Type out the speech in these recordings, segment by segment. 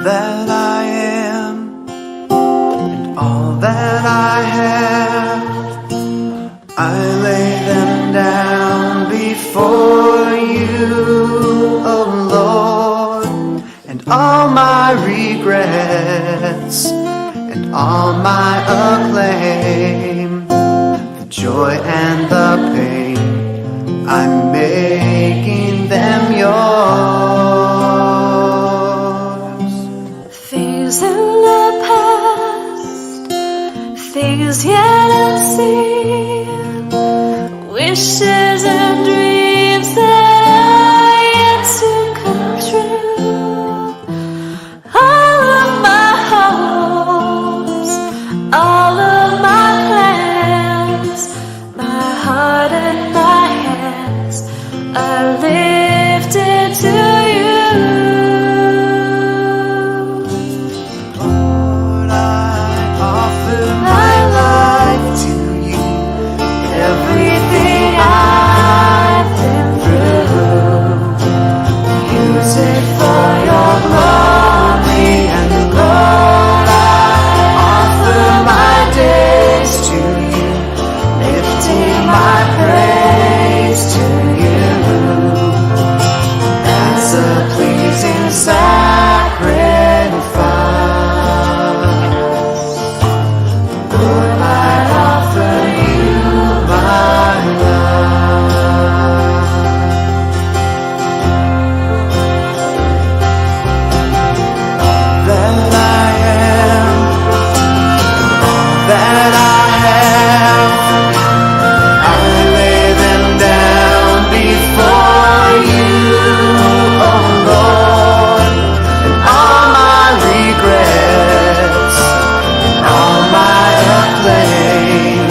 that I am and all that I have, I lay them down before you, oh Lord, and all my regrets and all my acclaim, the joy and the pain, I'm making them yours. Things in the past, things yet unseen, wishes and dreams that are yet to come true. All of my hopes, all of my plans, my heart and my hands are lifted to you. Lord, I offer my life to you, everything I've been through. Use it for your glory, and Lord, I offer my days to you, lifting my praise to you as a pleasing sacrifice. Lord, I offer you my life. That I am, that I have, I lay them down before you, oh Lord, and all my regrets, all my acclaim,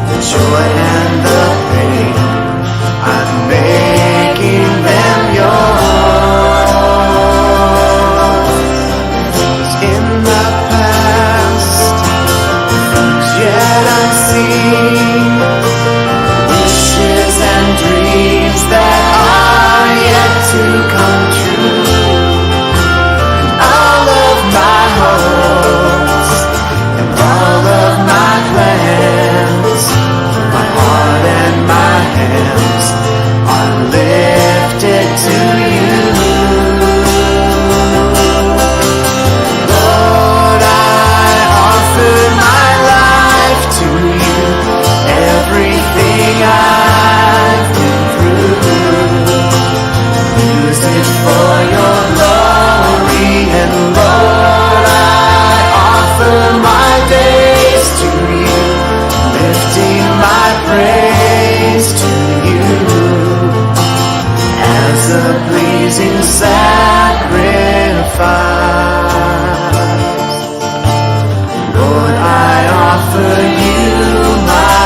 the joy and the pain, I'm making them yours. In the past, things yet unseen, wishes and dreams that are yet to come true, and all of my hopes and all of my plans, my heart and my hands are lifted to you. Lord, I offer my life to you, everything I've been through. Use it for your glory, and Lord, I offer my days to you, lifting my praise to you as a pleasing sacrifice. Lord, I offer you my,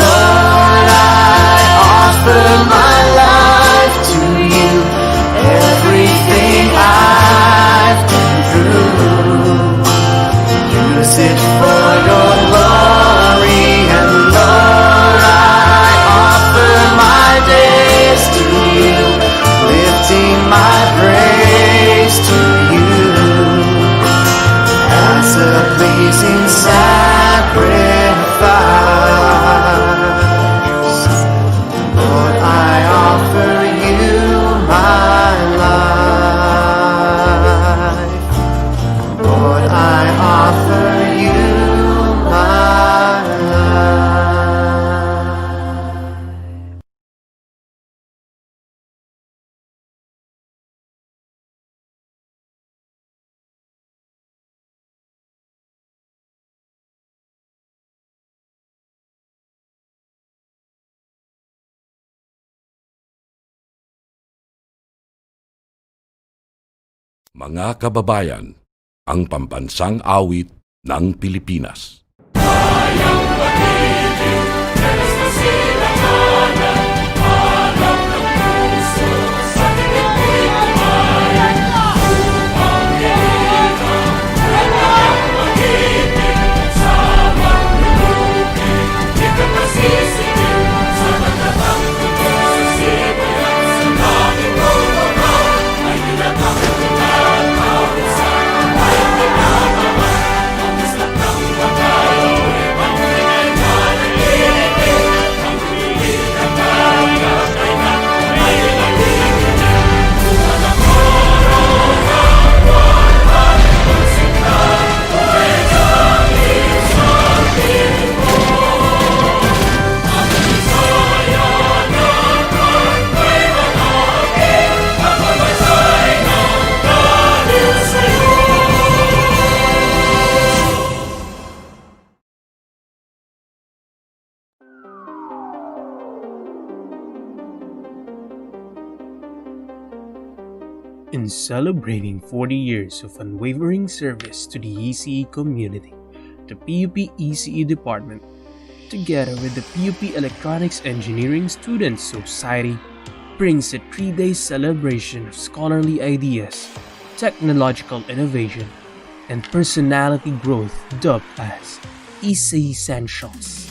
Lord, I offer my life to you, everything I've been through. Use it for your glory, and Lord, I offer my days to you, lifting my praise to you as a pleasing sacrifice. Lord, I offer you my life. Lord, I offer you my life. Mga kababayan, ang pambansang awit ng Pilipinas. Sa celebrating 40 years of unwavering service to the ECE community, the PUP ECE department, together with the PUP Electronics Engineering Students Society, brings a 3-day celebration of scholarly ideas, technological innovation, and personality growth dubbed as ECEssentials.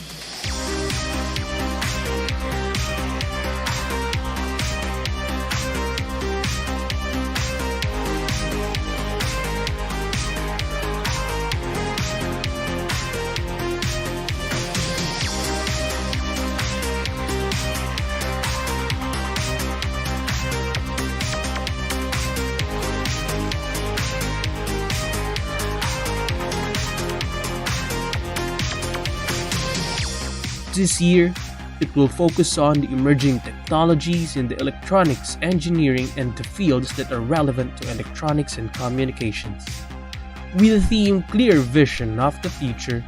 This year, it will focus on the emerging technologies in the electronics, engineering, and the fields that are relevant to electronics and communications. With the theme Clear Vision of the Future,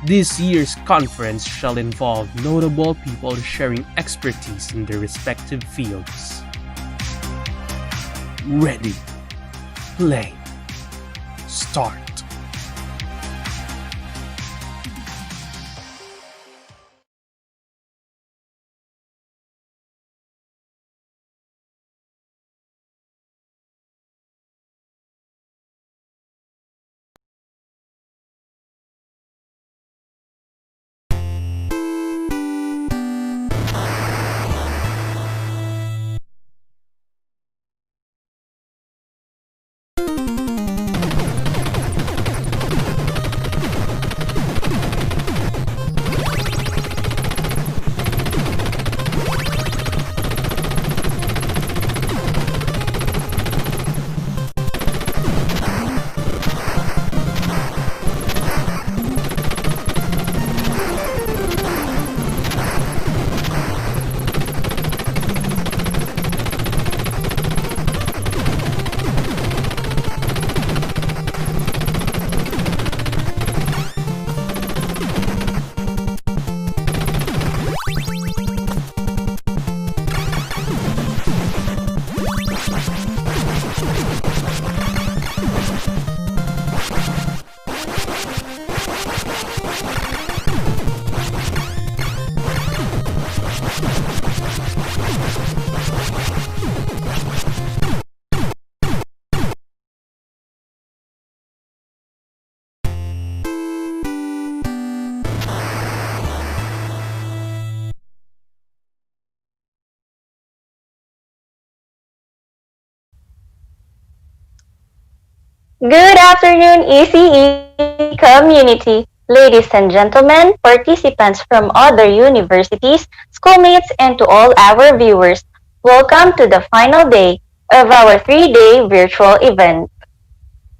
this year's conference shall involve notable people sharing expertise in their respective fields. Ready, play, start. Good afternoon, ECE community, ladies and gentlemen, participants from other universities, schoolmates, and to all our viewers. Welcome to the final day of our 3-day virtual event.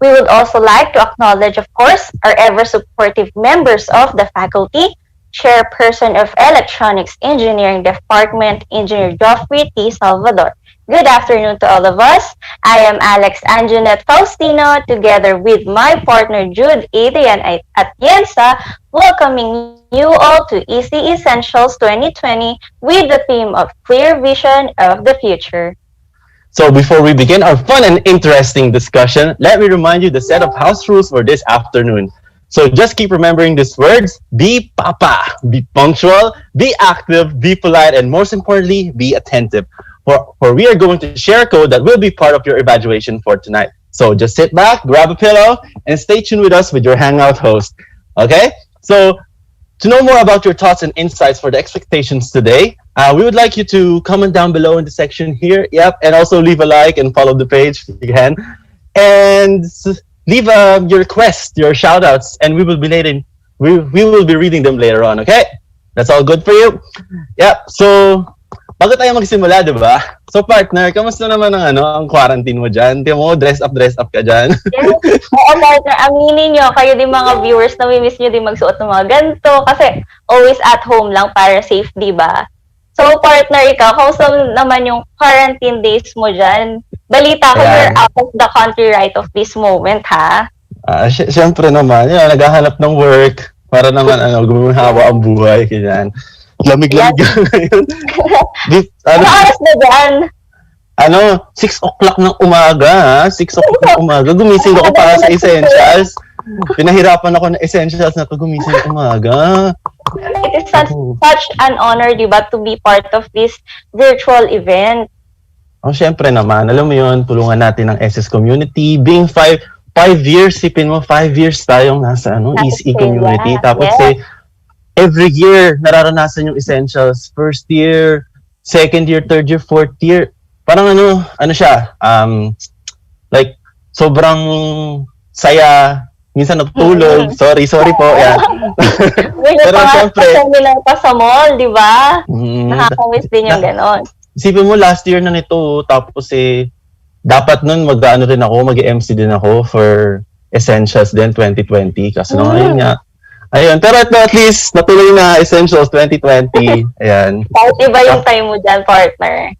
We would also like to acknowledge, of course, our ever-supportive members of the faculty, Chairperson of Electronics Engineering Department, Engineer Joffrey T. Salvador. Good afternoon to all of us. I am Alex Anjanette Faustino, together with my partner Jude Adrian Atienza, welcoming you all to ECEssentials 2020 with the theme of Clear Vision of the Future. So before we begin our fun and interesting discussion, let me remind you the set of house rules for this afternoon. So just keep remembering these words: be papa, be punctual, be active, be polite, and most importantly, be attentive. For we are going to share a code that will be part of your evaluation for tonight. So just sit back, grab a pillow, and stay tuned with us with your Hangout host. Okay? So to know more about your thoughts and insights for the expectations today, we would like you to comment down below in the section here. Yep, and also leave a like and follow the page if you can. And leave your requests, your shout-outs, and we will be reading them later on, okay? That's all good for you? Yep, so bago tayo magsimula, di ba? So partner, kamusta naman ang quarantine mo dyan? Di mo, dress up ka dyan. Yes. Oo, partner, aminin nyo, kayo din mga viewers, namimiss nyo din magsuot ng mga ganito kasi always at home lang para safe, di ba? So partner, ikaw, kamusta naman yung quarantine days mo dyan? Balita ko, you're out of the country right of this moment, ha? Siyempre naman, naghahanap ng work para naman gumawa ang buhay, ganyan. Lamig-lamig ngayon. Ano oras na dyan? 6 o'clock ng umaga, ha? 6 o'clock ng umaga, gumising ako para sa Essentials. Pinahirapan ako ng Essentials na to, gumising ng umaga. It is such an honor, di ba, to be part of this virtual event. Syempre naman, alam mo yun, tulungan natin ang SS community. Being 5 years, sipin mo, 5 years tayong nasa ECE community. Tapos every year, nararanasan yung Essentials. First year, second year, third year, fourth year. Parang ano siya, like, sobrang saya. Minsan natutulog. Sorry po. Yan. Pero siyempre, pa sa mall, di ba? Nakakamiss din yung ganon. Isipin mo, last year na nito, tapos dapat nun mag-ano rin ako, mag-MC din ako for Essentials din 2020. Kaso ngayon nga. Ayun, pero at least natuloy na Essentials 2020. Ayan. Kahit iba yung time mo dyan, partner.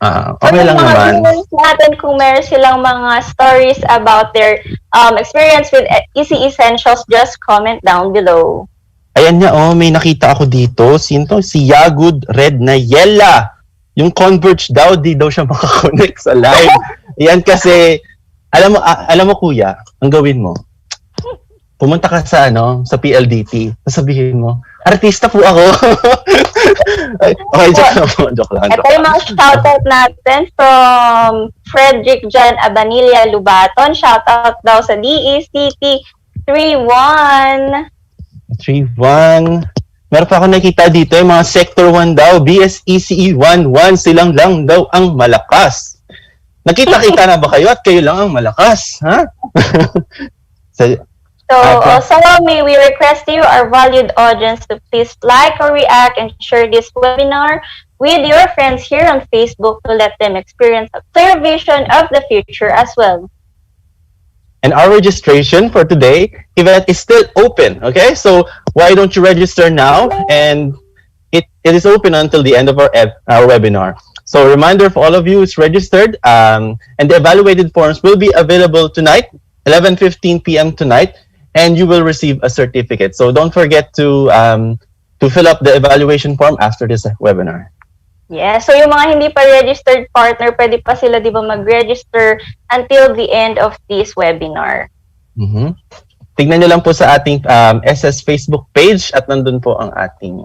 Okay lang naman. Natin kung meron silang mga stories about their experience with ECEssentials, just comment down below. Ayan nga, may nakita ako dito. Sino? Si Yagud Red na Yella. Yung Converge daw, di daw siya makakonect sa live. Yan kasi, alam mo kuya, ang gawin mo, pumunta ka sa PLDT, sasabihin mo, artista po ako. Okay, joke lang. Ito yung mga shoutout natin from Frederick John Abanilla Lubaton. Shoutout daw sa DECT 31. 31. Meron pa ako nakita dito, yung mga Sector 1 daw, BSECE 11, silang lang daw ang malakas. Nakita-kita na ba kayo at kayo lang ang malakas? Ha? So may we request you, our valued audience, to please like or react and share this webinar with your friends here on Facebook to let them experience a clear vision of the future as well. And our registration for today event is still open, okay? So why don't you register now? And it is open until the end of our webinar. So reminder for all of you is registered, and the evaluated forms will be available tonight, 11:15 p.m. tonight. And you will receive a certificate. So don't forget to fill up the evaluation form after this webinar. Yeah, so yung mga hindi pa registered partner, pwede pa sila di ba mag-register until the end of this webinar. Tignan nyo lang po sa ating SS Facebook page at nandun po ang ating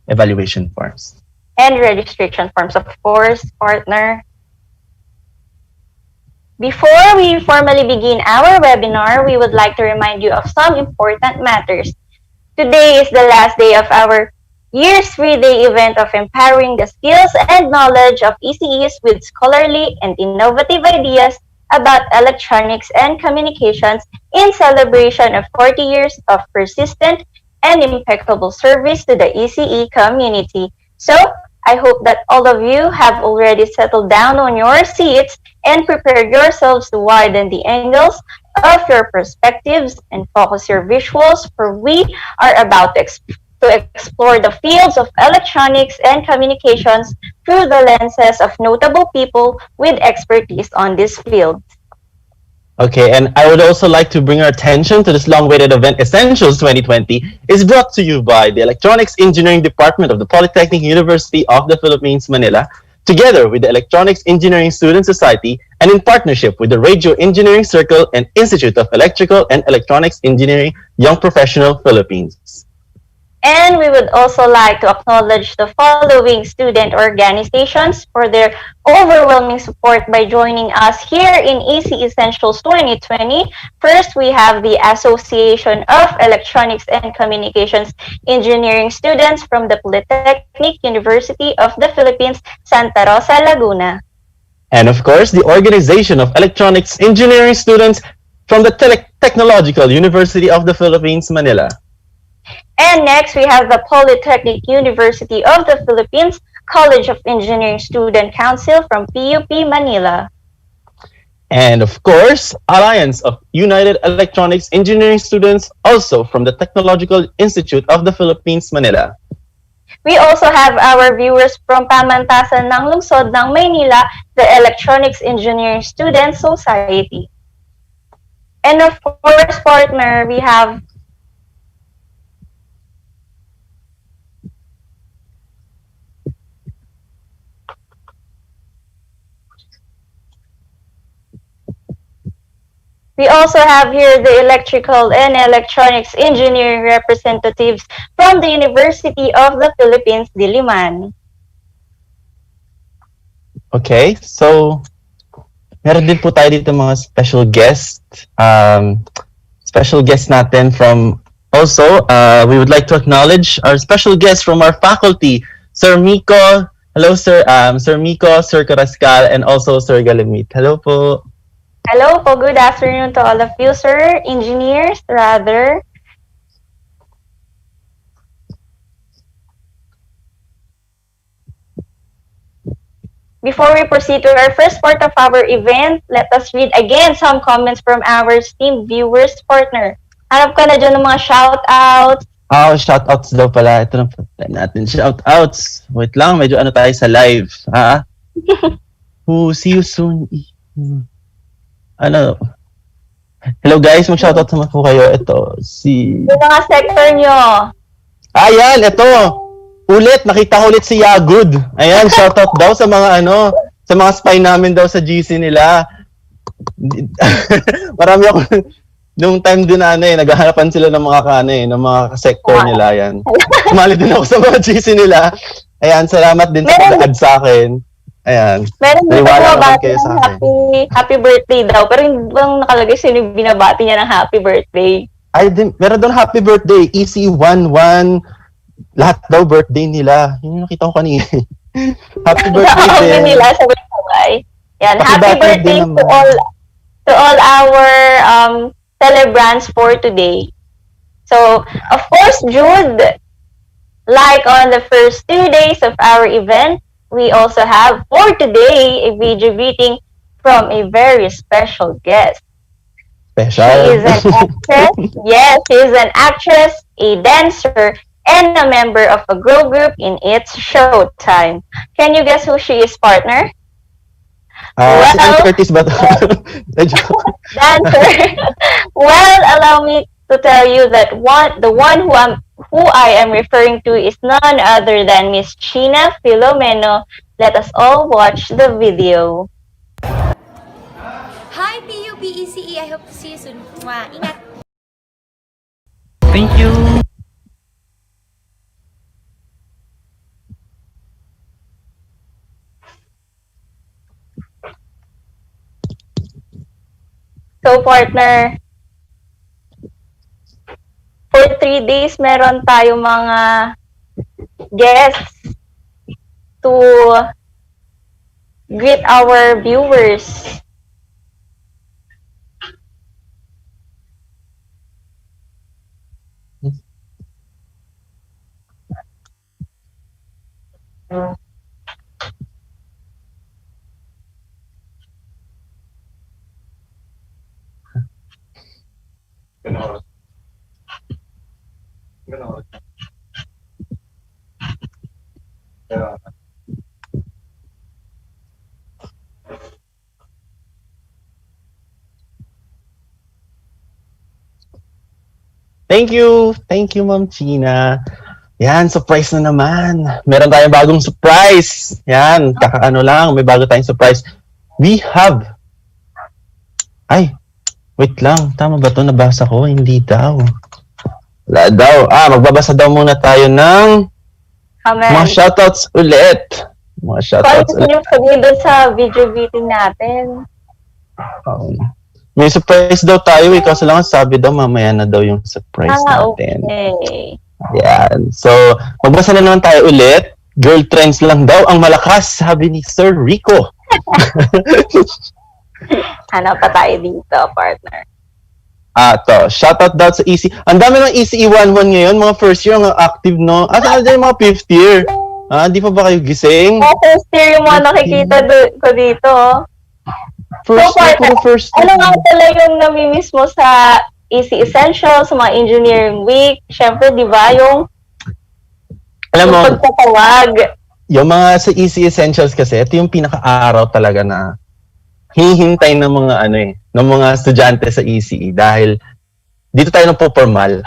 evaluation forms. And registration forms, of course, partner. Before we formally begin our webinar, we would like to remind you of some important matters. Today is the last day of our year's 3-day event of empowering the skills and knowledge of ECEs with scholarly and innovative ideas about electronics and communications in celebration of 40 years of persistent and impeccable service to the ECE community. So, I hope that all of you have already settled down on your seats and prepared yourselves to widen the angles of your perspectives and focus your visuals, for we are about to explore the fields of electronics and communications through the lenses of notable people with expertise on this field. Okay, and I would also like to bring our attention to this long-awaited event, Essentials 2020, is brought to you by the Electronics Engineering Department of the Polytechnic University of the Philippines, Manila, together with the Electronics Engineering Student Society, and in partnership with the Radio Engineering Circle and Institute of Electrical and Electronics Engineering, Young Professional Philippines. And we would also like to acknowledge the following student organizations for their overwhelming support by joining us here in ECEssentials 2020. First, we have the Association of Electronics and Communications Engineering Students from the Polytechnic University of the Philippines, Santa Rosa, Laguna. And of course, the Organization of Electronics Engineering Students from the Technological University of the Philippines, Manila. And next, we have the Polytechnic University of the Philippines College of Engineering Student Council from PUP Manila. And of course, Alliance of United Electronics Engineering Students, also from the Technological Institute of the Philippines, Manila. We also have our viewers from Pamantasan ng Lungsod ng Maynila, the Electronics Engineering Student Society. And of course, partner, we have We also have here the electrical and electronics engineering representatives from the University of the Philippines, Diliman. Okay, so meron din po tayo dito mga special guest. Special guest natin from also, we would like to acknowledge our special guest from our faculty, Sir Miko. Hello, Sir. Sir Miko, Sir Carrascal, and also Sir Galimit. Hello po. Hello po, good afternoon to all of you, sir, engineers, rather. Before we proceed to our first part of our event, let us read again some comments from our esteemed viewers partner. Hanap ka na dyan ng mga shout-outs. Shoutouts daw pala. Ito na natin. Shoutouts. Wait lang, medyo ano tayo sa live. Ha? See you soon. Ano? Hello guys, mag-shoutout naman po kayo. Ito, Yung mga sector nyo. Ayan, ito. Ulit, nakita ko ulit si Yagud. Ayan, shoutout daw sa mga sa mga spy namin daw sa GC nila. Marami ako, nung time din naghahanapan sila ng mga ng mga sector nila, yan. Sumali din ako sa mga GC nila. Ayan, salamat din sa pag-add sa akin. Ayan. Meron dito bumabati kayo sa akin. happy birthday daw. Pero hindi bang nakalagay sino yung binabati niya ng happy birthday? Meron doon happy birthday. EC11. Lahat daw birthday nila. Yun yung nakita ko kanina. Happy birthday din. nila sa birthday. Yan, happy birthday to all our celebrants for today. So, of course, Jude, like on the first 2 days of our event, we also have for today a video greeting from a very special guest. Special? She is an actress. Yes, she is an actress, a dancer, and a member of a girl group in It's Showtime. Can you guess who she is, partner? Si Ann Curtis ba ito? Dancer. Well, allow me to tell you that the one who I am referring to is none other than Miss China Filomeno. Let us all watch the video. Hi, PUP ECE. I hope to see you soon. Mwah. Ingat. Thank you. So, partner, for 3 days, meron tayo mga guests to greet our viewers. Thank you, Ma'am China. Yan, surprise na naman. Meron tayong bagong surprise. Yan, kakaano lang, may bago tayong surprise. We have... Ay, wait lang. Tama ba ito? Nabasa ko? Hindi daw. Wala daw. Magbabasa daw muna tayo ng mga shoutouts ulit. Mga shoutouts ulit. Kung ano sabihin doon sa video greeting natin? May surprise daw tayo. Kasi lang sabi daw mamaya na daw yung surprise natin. Okay. Yan. So, magbasa na naman tayo ulit. Girl trends lang daw ang malakas, sabi ni Sir Rico. Hanap pa tayo dito, partner. Shoutout daw sa EC. Ang dami ng ECE11 ngayon, mga first year, mga active, no? Saan na yung mga fifth year? Di pa ba kayo gising? First year yung mga nakikita ko dito. First year, puro first year. Ano nga pala yung namimiss mo sa ECEssentials, sa mga engineering week? Siyempre, di ba, yung pagtatawag. Yung mga sa ECEssentials kasi, ito yung pinaka-araw talaga na hihintay ng mga ng mga estudyante sa ECE dahil dito tayo nagpo-formal.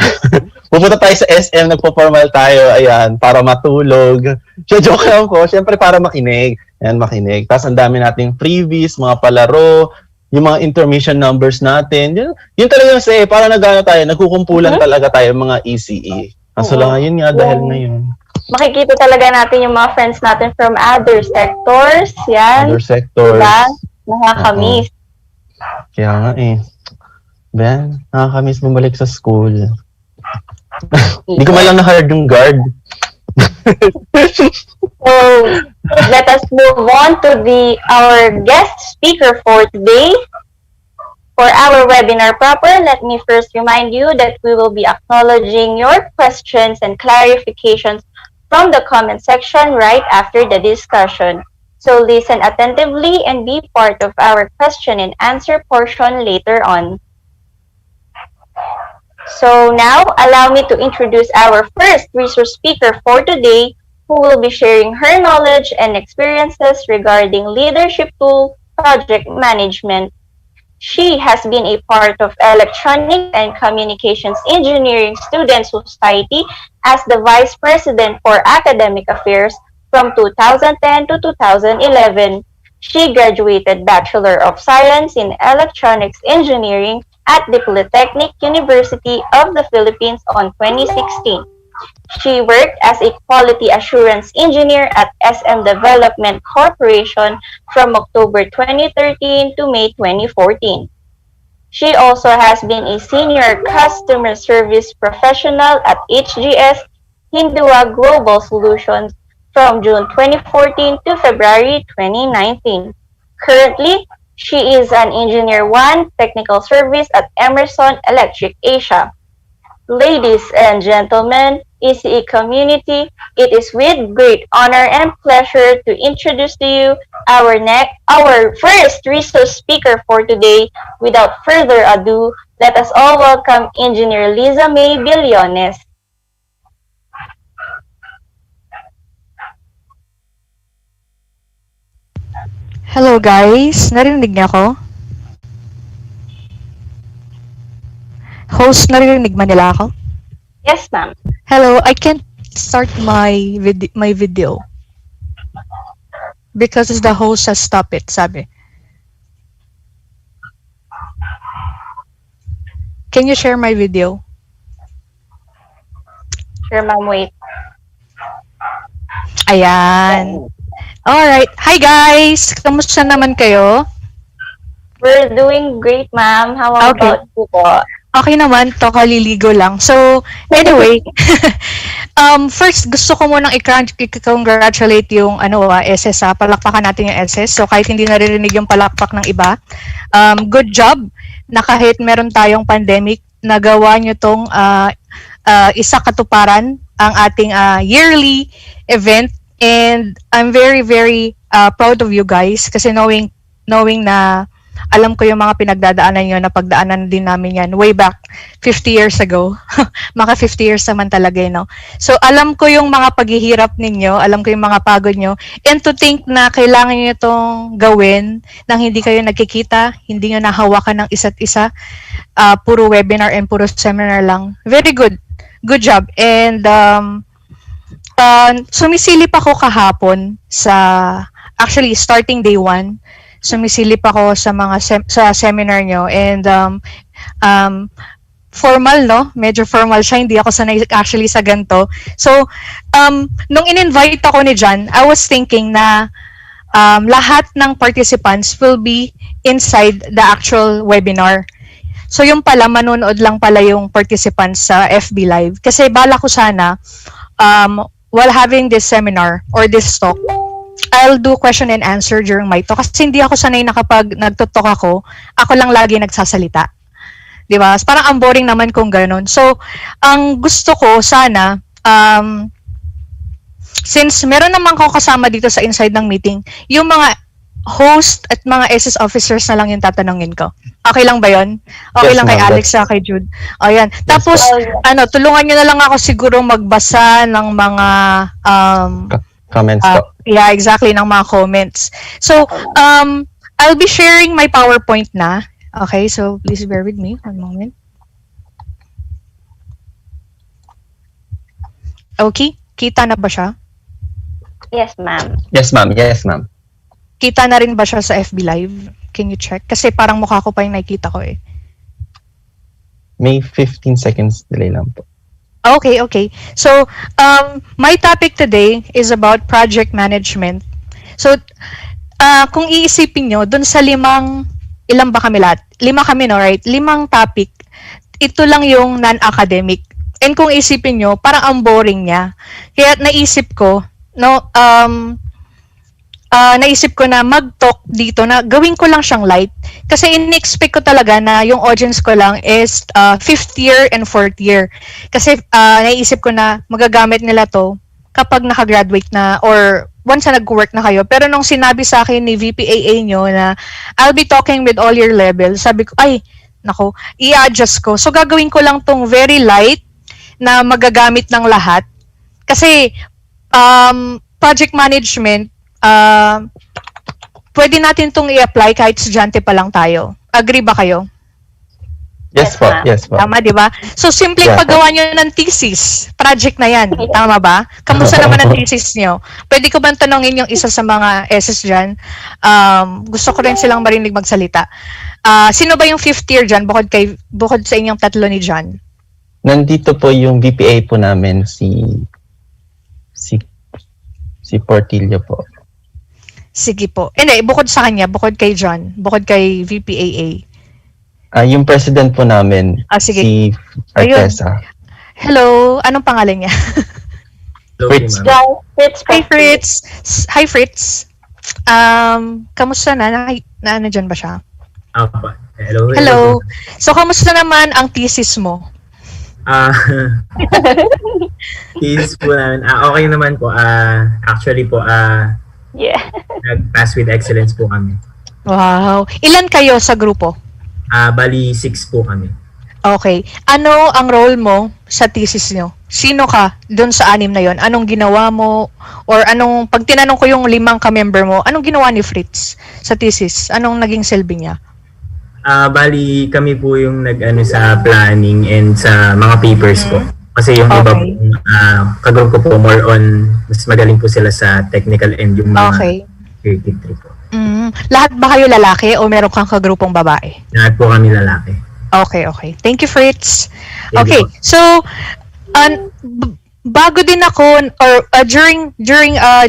Pupunta tayo sa SM, nagpo-formal tayo, ayan, para matulog. Joke lang po, syempre para makinig. Ayan, makinig. Tapos ang dami nating freebies, mga palaro, yung mga intermission numbers natin. Yun talaga kasi, para nagano tayo, nagkukumpulan talaga tayo mga ECE. Kaso lang, yun nga, dahil ngayon. Makikita talaga natin yung mga friends natin from other sectors. Yan. Other sectors. Diba? Nakakamiss. Kaya nga eh. Ben, nakakamiss bumalik sa school. Hindi ko man lang na-hired yung guard. So, let us move on to our guest speaker for today. For our webinar proper, let me first remind you that we will be acknowledging your questions and clarifications from the comment section right after the discussion. So listen attentively and be part of our question and answer portion later on. So now, allow me to introduce our first resource speaker for today, who will be sharing her knowledge and experiences regarding leadership tool project management. She has been a part of Electronic and Communications Engineering Student Society as the Vice President for Academic Affairs from 2010 to 2011. She graduated Bachelor of Science in Electronics Engineering at the Polytechnic University of the Philippines on 2016. She worked as a quality assurance engineer at SM Development Corporation from October 2013 to May 2014. She also has been a senior customer service professional at HGS Hindua Global Solutions from June 2014 to February 2019. Currently, she is an Engineer 1 Technical Service at Emerson Electric Asia. Ladies and gentlemen, ECE community, it is with great honor and pleasure to introduce to you our first resource speaker for today. Without further ado, let us all welcome Engineer Liza May Billones. Hello guys, narinig niyo ako? Host, narinig man nila ako? Yes, ma'am. Hello, I can't start my video because the host has stopped it, sabi. Can you share my video? Sure, ma'am, wait. Ayan. Alright. Hi guys! Kamusta naman kayo? We're doing great, ma'am. How about you po? Okay naman, to kaliligo lang. So, anyway, first gusto ko munang i-congratulate yung SS, palakpakan natin yung SS. So, kahit hindi naririnig yung palakpak ng iba, good job na kahit meron tayong pandemic, nagawa nyo tong isa katuparan ang ating yearly event. And I'm very, very proud of you guys kasi knowing na alam ko yung mga pinagdadaanan nyo na pagdaanan din namin yan way back 50 years ago. Maka 50 years naman talaga, no? So, alam ko yung mga paghihirap ninyo, alam ko yung mga pagod nyo, and to think na kailangan nyo itong gawin nang hindi kayo nagkikita, hindi nyo nahawakan ng isa't isa, puro webinar and puro seminar lang. Very good. Good job. And, sumisilip ako kahapon actually starting day 1, sumisilip ako sa mga sa seminar nyo, and formal, no? Medyo formal siya, hindi ako sanay actually sa ganito. So, nung in-invite ako ni John, I was thinking na lahat ng participants will be inside the actual webinar. So, yung pala, manonood lang pala yung participants sa FB Live. Kasi bala ko sana, while having this seminar or this talk, I'll do question and answer during my talk kasi hindi ako sanay na kapag nagtutok ako lang lagi nagsasalita. Diba? Parang ang boring naman kung ganun. So, ang gusto ko sana, since meron naman ko kasama dito sa inside ng meeting, yung mga host at mga SS officers na lang yung tatanungin ko. Okay lang ba yun? Okay Yes, lang kay ma'am. Alex at kay Jude. O yan. Tapos, tulungan nyo na lang ako siguro magbasa ng mga Comments po. yeah, exactly, ng mga comments. So, I'll be sharing my PowerPoint na. Okay, so please bear with me one moment. Okay, kita na ba siya? Yes, ma'am. Yes, ma'am. Yes, ma'am. Kita na rin ba siya sa FB Live? Can you check? Kasi parang mukha ko pa yung nakikita ko eh. May 15 seconds delay lang po. Okay, okay. So, my topic today is about project management. So, kung iisipin nyo, dun sa ilan ba kami lahat? 5 kami, no, right? 5 topic. Ito lang yung non-academic. And kung isipin nyo, parang ang boring niya. Kaya naisip ko, no, naisip ko na mag-talk dito na gawin ko lang siyang light. Kasi in-expect ko talaga na yung audience ko lang is 5th year and 4th year. Kasi naisip ko na magagamit nila to kapag nakagraduate na or once na nag-work na kayo. Pero nung sinabi sa akin ni VPAA nyo na I'll be talking with all your levels, sabi ko, ay, nako, i-adjust ko. So gagawin ko lang tong very light na magagamit ng lahat. Kasi project management, pwede natin itong i-apply kahit estudyante pa lang tayo. Agree ba kayo? Yes po, yes po. Tama, di ba? So, simpleng Yeah, paggawa nyo ng thesis. Project na yan. Tama ba? Kamusta naman ang thesis nyo? Pwede ko bang tanongin yung isa sa mga SS dyan? Gusto ko rin silang marinig magsalita. Sino ba yung 5th year dyan bukod sa inyong tatlo ni John? Nandito po yung VPA po namin, si Portillo po. Sige po. Hindi, bukod sa kanya, bukod kay John, bukod kay VPAA. Yung president po namin, sige. si Artesa. Hello, anong pangalan niya? Fritz. Fritz. Hi, Fritz. Hi, Fritz. Kamusta na? Na dyan ba siya? Hello. Hello. So, kamusta naman ang thesis mo? Thesis po namin. Okay naman po. Actually po, Yeah. nag-pass with excellence po kami. Wow. Ilan kayo sa grupo? Bali, 6 po kami. Okay. Ano ang role mo sa thesis nyo? Sino ka doon sa 6 na yon? Anong ginawa mo? Or pag tinanong ko yung 5 ka-member mo, anong ginawa ni Fritz sa thesis? Anong naging silbi niya? Bali, kami po yung nag-ano sa planning and sa mga papers po. Kasi yung iba po, kagroup ko po more on, mas magaling po sila sa technical and yung mga creative trip po. Lahat ba kayo lalaki o meron kang kagrupong babae? Lahat po kami lalaki. Okay, okay. Thank you, Fritz. Thank Okay, you po. so, bago din ako, or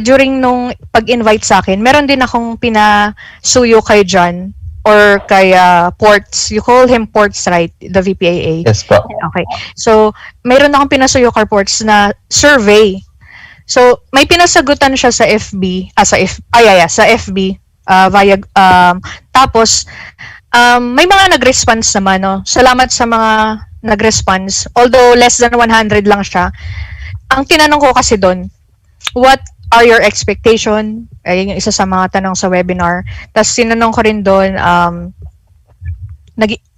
during nung pag-invite sa akin, meron din akong pinasuyo kay John or kay Ports. You call him Ports, right? The VPAA. Yes po. Okay. So, mayroon akong pinasuyo kay Ports na survey. So, may pinasagutan siya sa FB, sa FB, via, tapos, may mga nag-response naman, no? Salamat sa mga nag-response. Although, less than 100 lang siya. Ang tinanong ko kasi doon, what are your expectation? Ayun yung isa sa mga tanong sa webinar. Tapos, sinanong ko rin doon,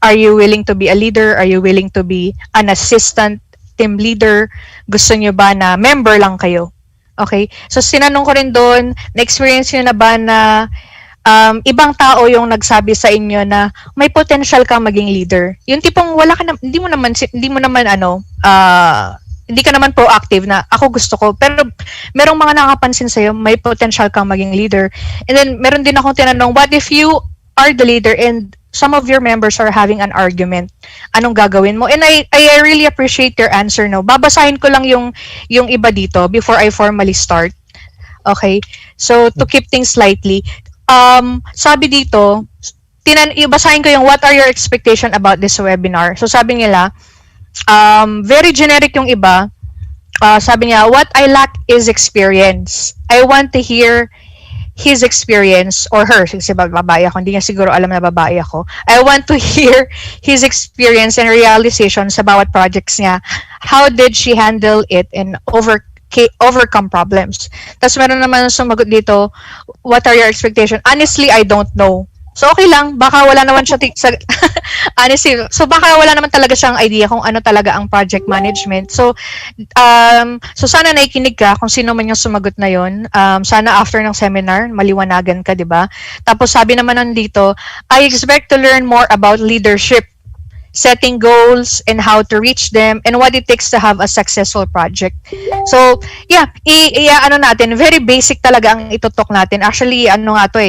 are you willing to be a leader? Are you willing to be an assistant team leader? Gusto nyo ba na member lang kayo? Okay? So, sinanong ko rin doon, na-experience nyo na ba na ibang tao yung nagsabi sa inyo na may potential kang maging leader? Yung tipong wala ka na, hindi ka naman proactive na ako gusto ko, pero merong mga nakapansin sa'yo, may potential kang maging leader. And then, meron din akong tinanong, what if you are the leader and some of your members are having an argument? Anong gagawin mo? And I really appreciate your answer, no? Babasahin ko lang yung iba dito before I formally start. Okay? So, to keep things lightly, sabi dito, basahin ko yung what are your expectation about this webinar. So, sabi nila, very generic yung iba. Sabi niya, what I lack is experience. I want to hear his experience, or her, kasi babae ako, hindi niya siguro alam na babae ako. I want to hear his experience and realizations sa bawat projects niya. How did she handle it and overcome problems? Tapos meron naman sumagot dito, what are your expectations? Honestly, I don't know. So okay lang, baka wala naman siya honestly, so baka wala naman talaga siyang idea kung ano talaga ang project management. So sana nakikinig ka kung sino man yung sumagot na yon. Sana after ng seminar, maliwanagan ka, 'di ba? Tapos sabi naman nandito, I expect to learn more about leadership, setting goals and how to reach them, and what it takes to have a successful project. So, yeah, natin, very basic talaga ang itutok natin. Actually, ano nga to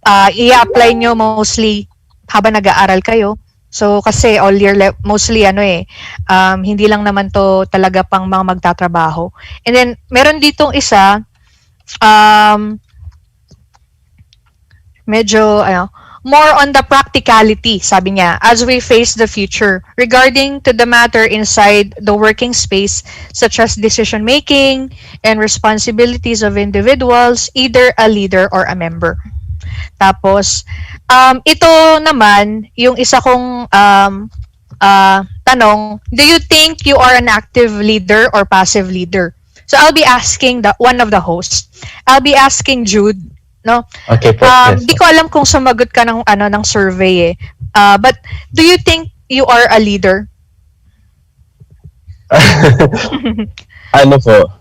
i-apply nyo mostly habang nag-aaral kayo. So kasi all year mostly hindi lang naman to talaga pang mga magtatrabaho. And then meron ditong isa medyo more on the practicality, sabi niya, as we face the future regarding to the matter inside the working space, such as decision making and responsibilities of individuals, either a leader or a member. Tapos, ito naman, yung isa kong tanong, do you think you are an active leader or passive leader? So I'll be asking one of the hosts. I'll be asking Jude, no? Okay po. Yes, di ko alam kung sumagot ka ng ng survey eh. But do you think you are a leader? Ano po?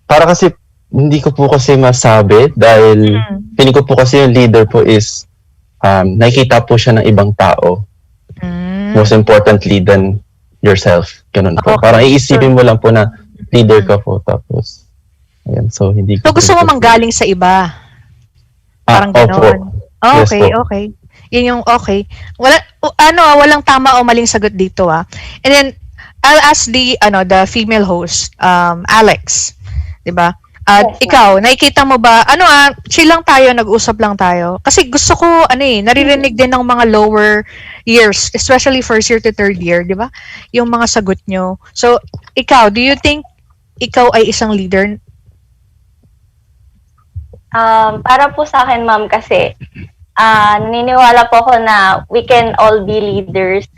Para kasi hindi ko po kasi masabi dahil feeling ko po kasi yung leader po is nakikita po siya ng ibang tao. Most importantly than yourself. Ganun po. Okay. Parang iisipin mo lang po na leader ka po tapos ayan, so hindi ko. So gusto mo manggaling sa iba? Parang gano'n. Yes Okay, po. okay. Yun yung okay. Walang tama o maling sagot dito ah. And then I'll ask the female host, Alex. 'Di ba? Ikaw, nakikita mo ba chill lang tayo, nag-usap lang tayo. Kasi gusto ko naririnig din ng mga lower years, especially first year to third year, 'di ba? Yung mga sagot nyo. So, ikaw, do you think ikaw ay isang leader? Para po sa akin, ma'am, kasi naniniwala po ako na we can all be leaders.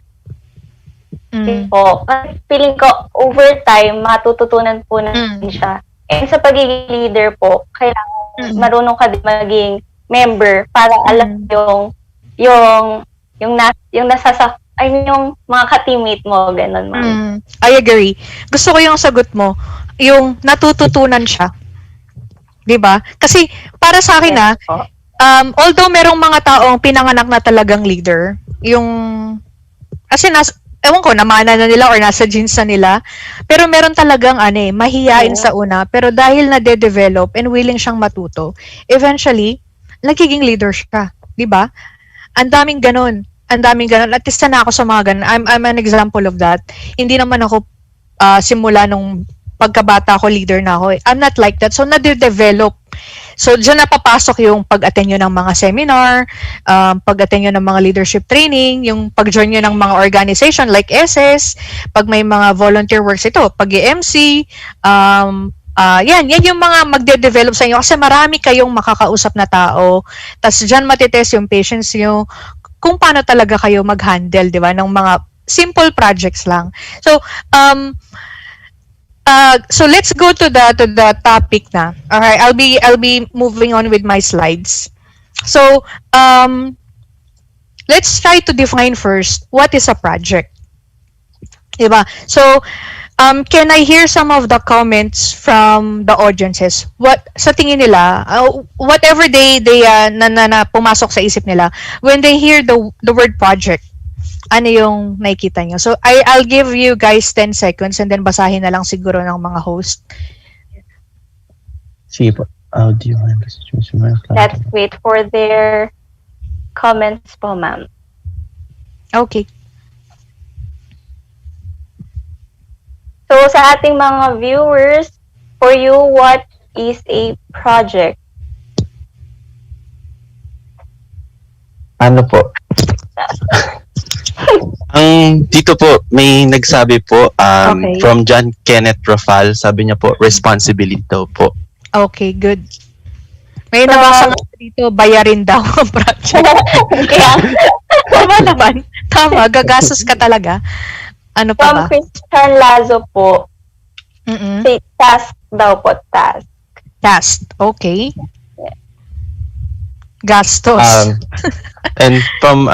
Po. Feeling ko, over time, matututunan po natin siya. And sa pagiging leader po, kailangan marunong ka din maging member para alam yung mga ka-teammate mo, ganun, ma'am. I agree. Gusto ko yung sagot mo, yung natututunan siya. 'Di ba? Kasi para sa akin although merong mga taong pinanganak na talagang leader, yung kasi ewan ko, namana na nila or nasa genes na nila, pero meron talagang mahiyain sa una, pero dahil na-develop and willing siyang matuto, eventually nagiging leader siya, 'di ba? Ang daming ganun. At isa na ako sa mga ganun. I'm an example of that. Hindi naman ako simula nung pagkabata ko, leader na ako. I'm not like that. So, na-develop. So, dyan napapasok yung pag-attend nyo ng mga seminar, pag-attend nyo ng mga leadership training, yung pag-join nyo ng mga organization like ECES, pag may mga volunteer works ito, pag-MC, yan yung mga magde-develop sa inyo kasi marami kayong makakausap na tao. Tapos dyan matitest yung patience nyo, kung paano talaga kayo mag-handle, di ba, ng mga simple projects lang. So, so let's go to the topic na. Okay, I'll be moving on with my slides. So, let's try to define first what is a project. Diba? So, can I hear some of the comments from the audiences? What sa tingin nila, whatever they na pumasok sa isip nila when they hear the word project? Ano yung nakikita nyo? So, I'll give you guys 10 seconds and then basahin na lang siguro ng mga host. Sige po. Do you want the situation? Let's wait for their comments po, ma'am. Okay. So, sa ating mga viewers, for you, what is a project? Ano po? Ang dito po, may nagsabi po Okay. from John Kenneth Rafal, sabi niya po, responsibility daw po. Okay, good. May nabasa nga dito, bayarin daw ang project. Kaya, Tama naman. Tama, gagastos ka talaga. Ano pa from ba? Christian Lazo po, say task daw po, task. Task. Okay. Gastos. And from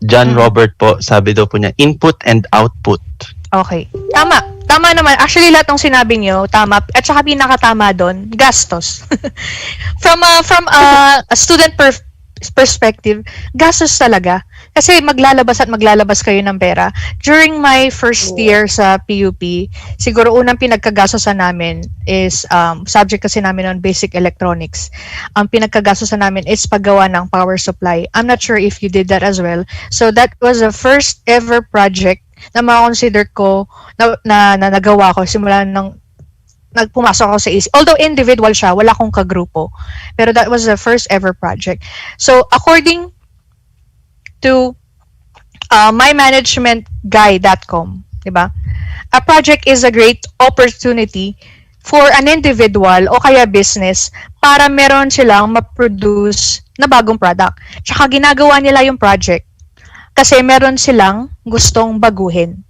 John Robert po, sabi daw po niya, input and output. Okay. Tama. Tama naman. Actually, lahat ng sinabi niyo, tama. At saka pinakatama doon, gastos. From a student perspective, gastos talaga. kasi maglalabas kayo ng pera. During my first year sa PUP, siguro unang pinagkagastosan namin is, subject kasi namin on basic electronics. Ang pinagkagastosan namin is paggawa ng power supply. I'm not sure if you did that as well. So that was the first ever project na ma-consider ko na nagawa ko simula nung nagpumasok ako sa ECE. Although individual siya, wala akong kagrupo. Pero that was the first ever project. So according to mymanagementguy.com, diba? A project is a great opportunity for an individual o kaya business para meron silang ma-produce na bagong product. Tsaka ginagawa nila yung project kasi meron silang gustong baguhin.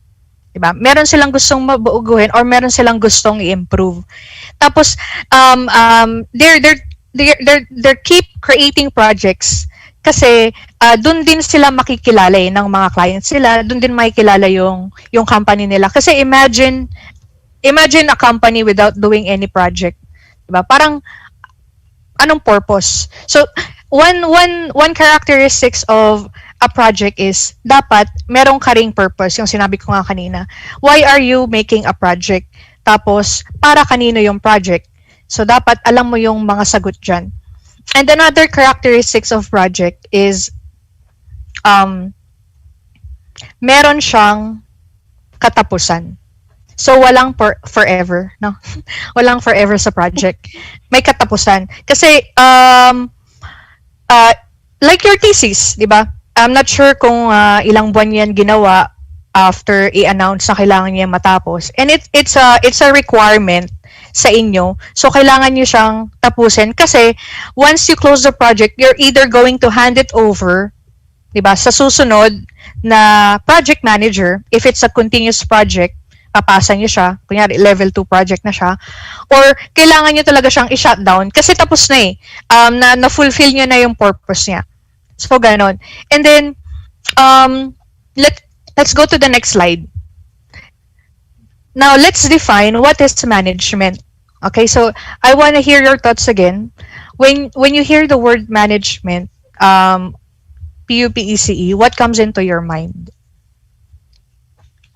Diba? Meron silang gustong mabaguhin or meron silang gustong i-improve. Tapos they keep creating projects kasi doon din sila makikilala ng mga clients sila, doon din makikilala yung company nila. Kasi imagine a company without doing any project. Diba? Parang anong purpose? So one characteristics of a project is dapat merong ka ring purpose, yung sinabi ko nga kanina. Why are you making a project? Tapos para kanino yung project? So dapat alam mo yung mga sagot dyan. And another characteristics of project is meron siyang katapusan. So walang forever, no? Walang forever sa project. May katapusan. Kasi like your thesis, di ba? I'm not sure kung ilang buwan yan ginawa after i-announce na kailangan niya matapos. And it's a requirement sa inyo. So, kailangan nyo siyang tapusin kasi once you close the project, you're either going to hand it over, diba, sa susunod na project manager. If it's a continuous project, papasa nyo siya. Kunyari, level 2 project na siya. Or, kailangan nyo talaga siyang i-shutdown kasi tapos na na-fulfill nyo na yung purpose niya. So, ganon. And then, let's go to the next slide. Now, let's define what is management. Okay, so I want to hear your thoughts again. When you hear the word management, PUP ECE, what comes into your mind?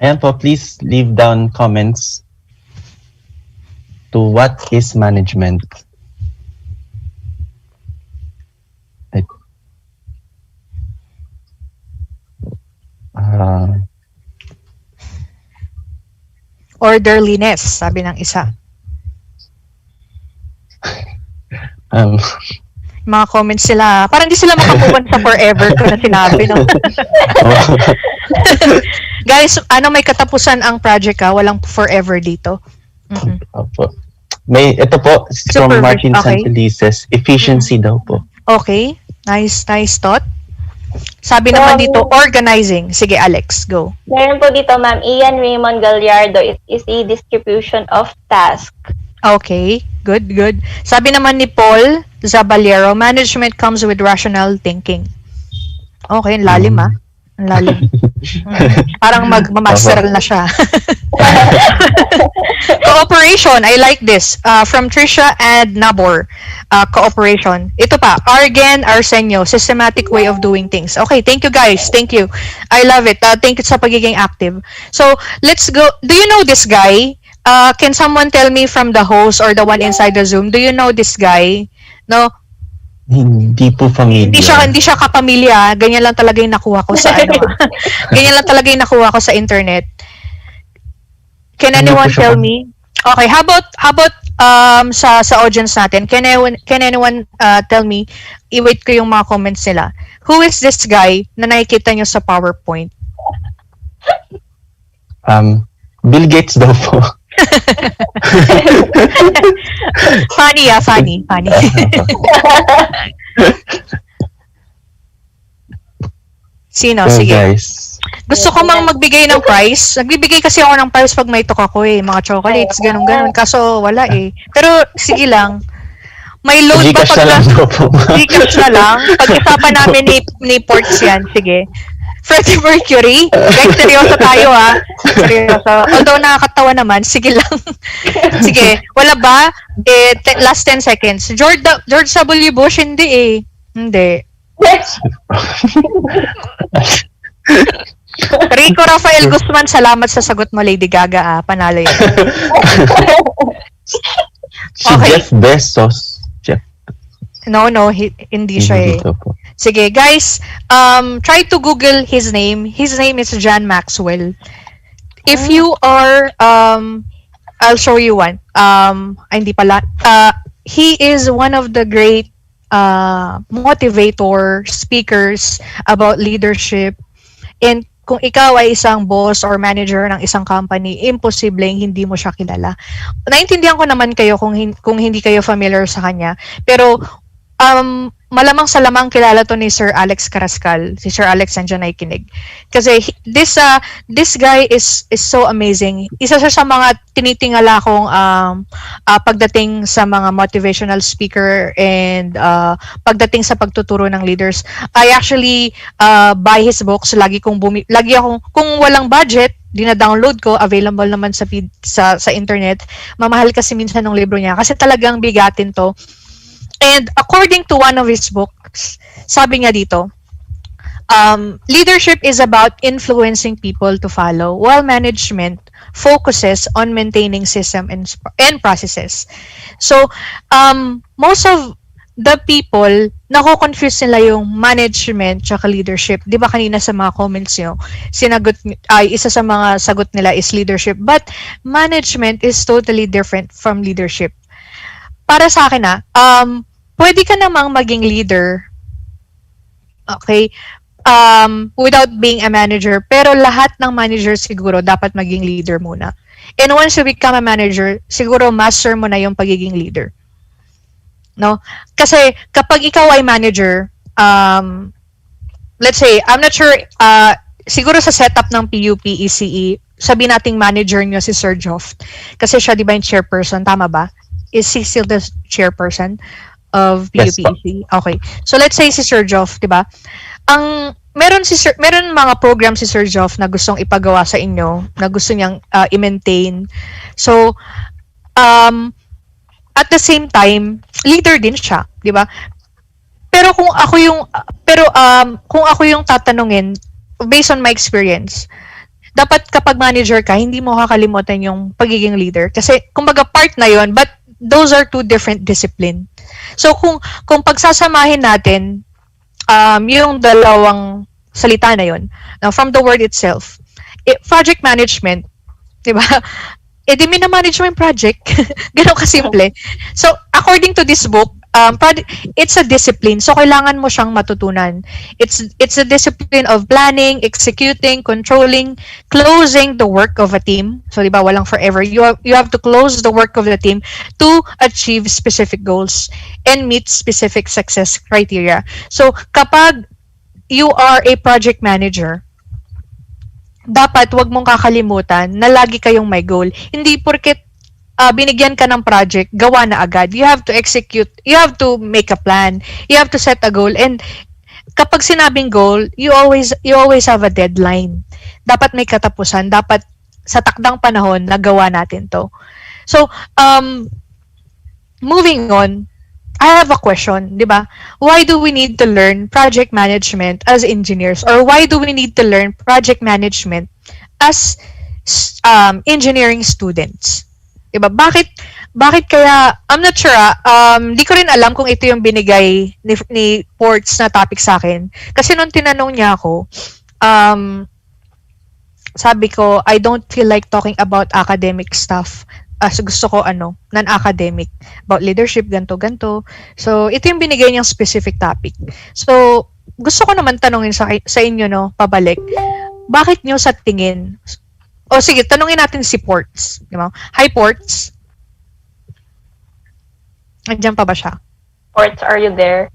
Ayan po, please leave down comments to what is management. Orderliness, sabi ng isa. Mga comments sila, parang di sila makapuwan sa forever ko na sinabi, no? Guys, may katapusan ang project walang forever dito. Opo. Ito po, from Martin Santelices, efficiency daw po. Okay, nice thought. Sabi naman dito, organizing. Sige, Alex, go. Meron po dito, Ma'am Ian Raymond Gallardo, is a distribution of task. Okay, good. Sabi naman ni Paul Zaballero, management comes with rational thinking. Okay, ang lalim Ang lalim. Parang magmamasteral na siya. Cooperation, I like this. From Trisha and Nabor. Cooperation. Ito pa, Argen Arsenio, systematic way of doing things. Okay, thank you guys. Thank you. I love it. Thank you sa pagiging active. So, let's go. Do you know this guy? Can someone tell me from the host or the one inside the Zoom, do you know this guy? No? Hindi po familiar. Hindi siya kapamilya. Ganyan lang talaga yung nakuha ko sa Ganyan lang talaga yung nakuha ko sa internet. Can anyone tell me? Okay, how about sa audience natin? Can anyone tell me? I-wait ko yung mga comments nila. Who is this guy na nakikita nyo sa PowerPoint? Bill Gates daw po. Funny. Sino? Sige. Guys. Gusto ko mang magbigay ng prize. Nagbibigay kasi ako ng prize pag may tok ako mga chocolates, ganun. Kaso wala Pero sige lang. May load ba pag Gcash na lang? Pag-isapan namin ni Ports yan. Sige. Freddie Mercury. Guys, seryoso tayo Seryoso. Although nakakatawa naman, sige lang. Sige, wala ba? Last 10 seconds. George W. Bush, hindi Hindi. Rico Rafael Guzman, salamat sa sagot mo, Lady Gaga. Panalo yan. Si Okay. Jeff Bezos. Jeff. No, hindi siya eh. Dito po. Sige, guys, try to Google his name. His name is John Maxwell. If you are, I'll show you one. Hindi pala. He is one of the great motivator speakers about leadership. And kung ikaw ay isang boss or manager ng isang company, imposibleng hindi mo siya kilala. Naintindihan ko naman kayo kung hindi kayo familiar sa kanya. Pero malamang sa lamang kilala to ni Sir Alex Carrascal. Si Sir Alex nandiyan ay kinig. Kasi this guy is so amazing. Isa siya sa mga tinitingala kong pagdating sa mga motivational speaker and pagdating sa pagtuturo ng leaders. I actually buy his books. Lagi akong kung walang budget, dina-download ko, available naman sa internet. Mamahal kasi minsan ng libro niya kasi talagang bigatin to. And according to one of his books, sabi niya dito, leadership is about influencing people to follow, while management focuses on maintaining system and processes. So, most of the people, nako-confuse nila yung management tsaka leadership. Di ba kanina sa mga comments nyo, isa sa mga sagot nila is leadership. But management is totally different from leadership. Para sa akin pwede ka namang maging leader, okay, without being a manager, pero lahat ng manager siguro dapat maging leader muna. And once you become a manager, siguro master mo na yung pagiging leader. No? Kasi kapag ikaw ay manager, let's say, I'm not sure, siguro sa setup ng PUP ECE, sabi nating manager nyo si Sir Joff. Kasi siya, di ba, yung chairperson, tama ba? Is he still the chairperson of PUP ECE? Okay. So let's say si Sir Joff, di ba? Meron mga program si Sir Joff na gustong ipagawa sa inyo, na gusto niyang i-maintain. So, at the same time, leader din siya, di ba? Pero kung ako yung tatanungin, based on my experience, dapat kapag manager ka, hindi mo kakalimutan yung pagiging leader. Kasi, kumbaga part na yon, but those are two different discipline. So, kung pagsasamahin natin, yung dalawang salita na yon, from the word itself, project management, di ba? Di mina-manage mo yung project. Ganon kasimple. So, according to this book, it's a discipline. So, kailangan mo siyang matutunan. It's a discipline of planning, executing, controlling, closing the work of a team. So, di ba, walang forever. You have to close the work of the team to achieve specific goals and meet specific success criteria. So, kapag you are a project manager, dapat wag mong kakalimutan na lagi kayong may goal. Hindi porket binigyan ka ng project, gawa na agad. You have to execute, you have to make a plan, you have to set a goal, and kapag sinabing goal, you always have a deadline. Dapat may katapusan, dapat sa takdang panahon nagawa natin to. So, moving on, I have a question, di ba? Why do we need to learn project management as engineers? Or why do we need to learn project management as engineering students? Diba? Bakit kaya, I'm not sure, di ko rin alam kung ito yung binigay ni Ports na topic sa akin. Kasi nung tinanong niya ako, sabi ko, I don't feel like talking about academic stuff. So gusto ko non-academic, about leadership, ganto. So, ito yung binigay niyang specific topic. So, gusto ko naman tanungin sa inyo, pabalik. Bakit niyo sa tingin, sige, tanungin natin si Ports. Hi, Ports. Andiyan pa ba siya? Ports, are you there?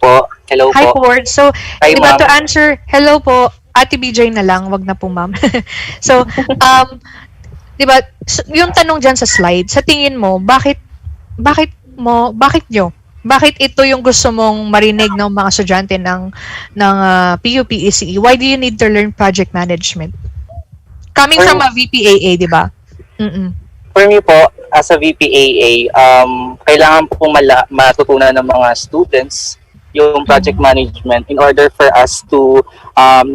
Po. Hello po. Hi, Ports. So, Hi, diba, ma'am. to answer, hello po, Ate BJ na lang, wag na po, ma'am. So, diba, yung tanong dyan sa slide, sa tingin mo, bakit ito yung gusto mong marinig ng mga estudyante ng PUP ECE? Why do you need to learn project management? Coming from a VPAA, di ba? For me po, as a VPAA, kailangan po matutunan ng mga students yung project management in order for us to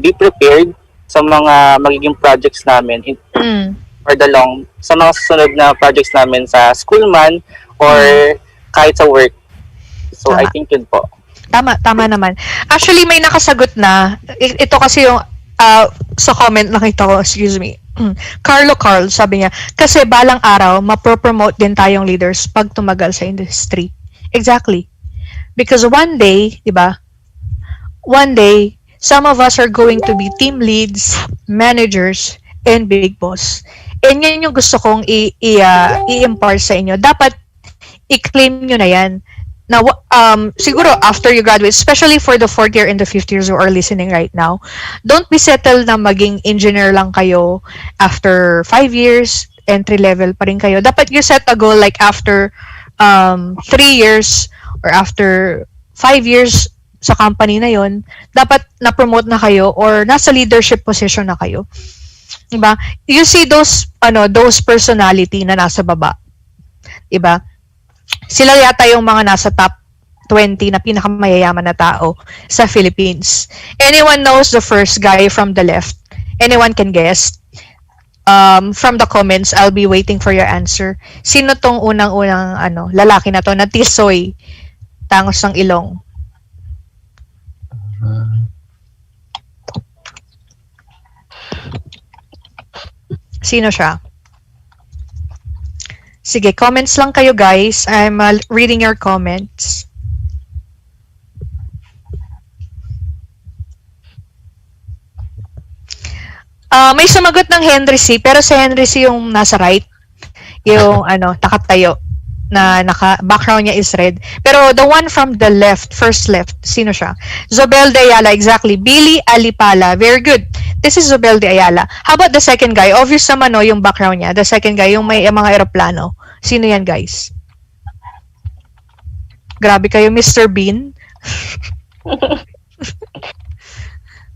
be prepared sa mga magiging projects namin for the sa mga susunod na projects namin sa school man or kahit sa work. So, I think yun po. Tama naman. Actually, may nakasagot na. Ito kasi yung sa comment nakita ko, excuse me. Carl, sabi niya, kasi balang araw, mapropromote din tayong leaders pag tumagal sa industry. Exactly. Because one day, di ba? One day, some of us are going to be team leads, managers, and big boss. And yan yung gusto kong i-impart sa inyo. Dapat i-claim nyo na yan. Now, siguro after you graduate, especially for the 4th year and the 5th years who are listening right now, don't be settled na maging engineer lang kayo after 5 years, entry level pa rin kayo. Dapat you set a goal like after 3 years or after 5 years sa company na yon, dapat na-promote na kayo or nasa leadership position na kayo. Diba? You see those personality na nasa baba. Diba? Sila yata yung mga nasa top 20 na pinakamayayaman na tao sa Philippines. Anyone knows the first guy from the left? Anyone can guess? From the comments, I'll be waiting for your answer. Sino tong unang-unang lalaki na to na tisoy, tangos ng ilong? Sino siya? Sige, comments lang kayo guys. I'm reading your comments. May sumagot ng Henry C. Pero si Henry C. yung nasa right. Yung takatayo. Na background niya is red. Pero the one from the left, first left, sino siya? Zobel de Ayala, exactly. Billy Alipala, very good. This is Zobel de Ayala. How about the second guy? Obvious naman yung background niya. The second guy, yung may mga aeroplano. Sino yan, guys? Grabe kayo, Mr. Bean.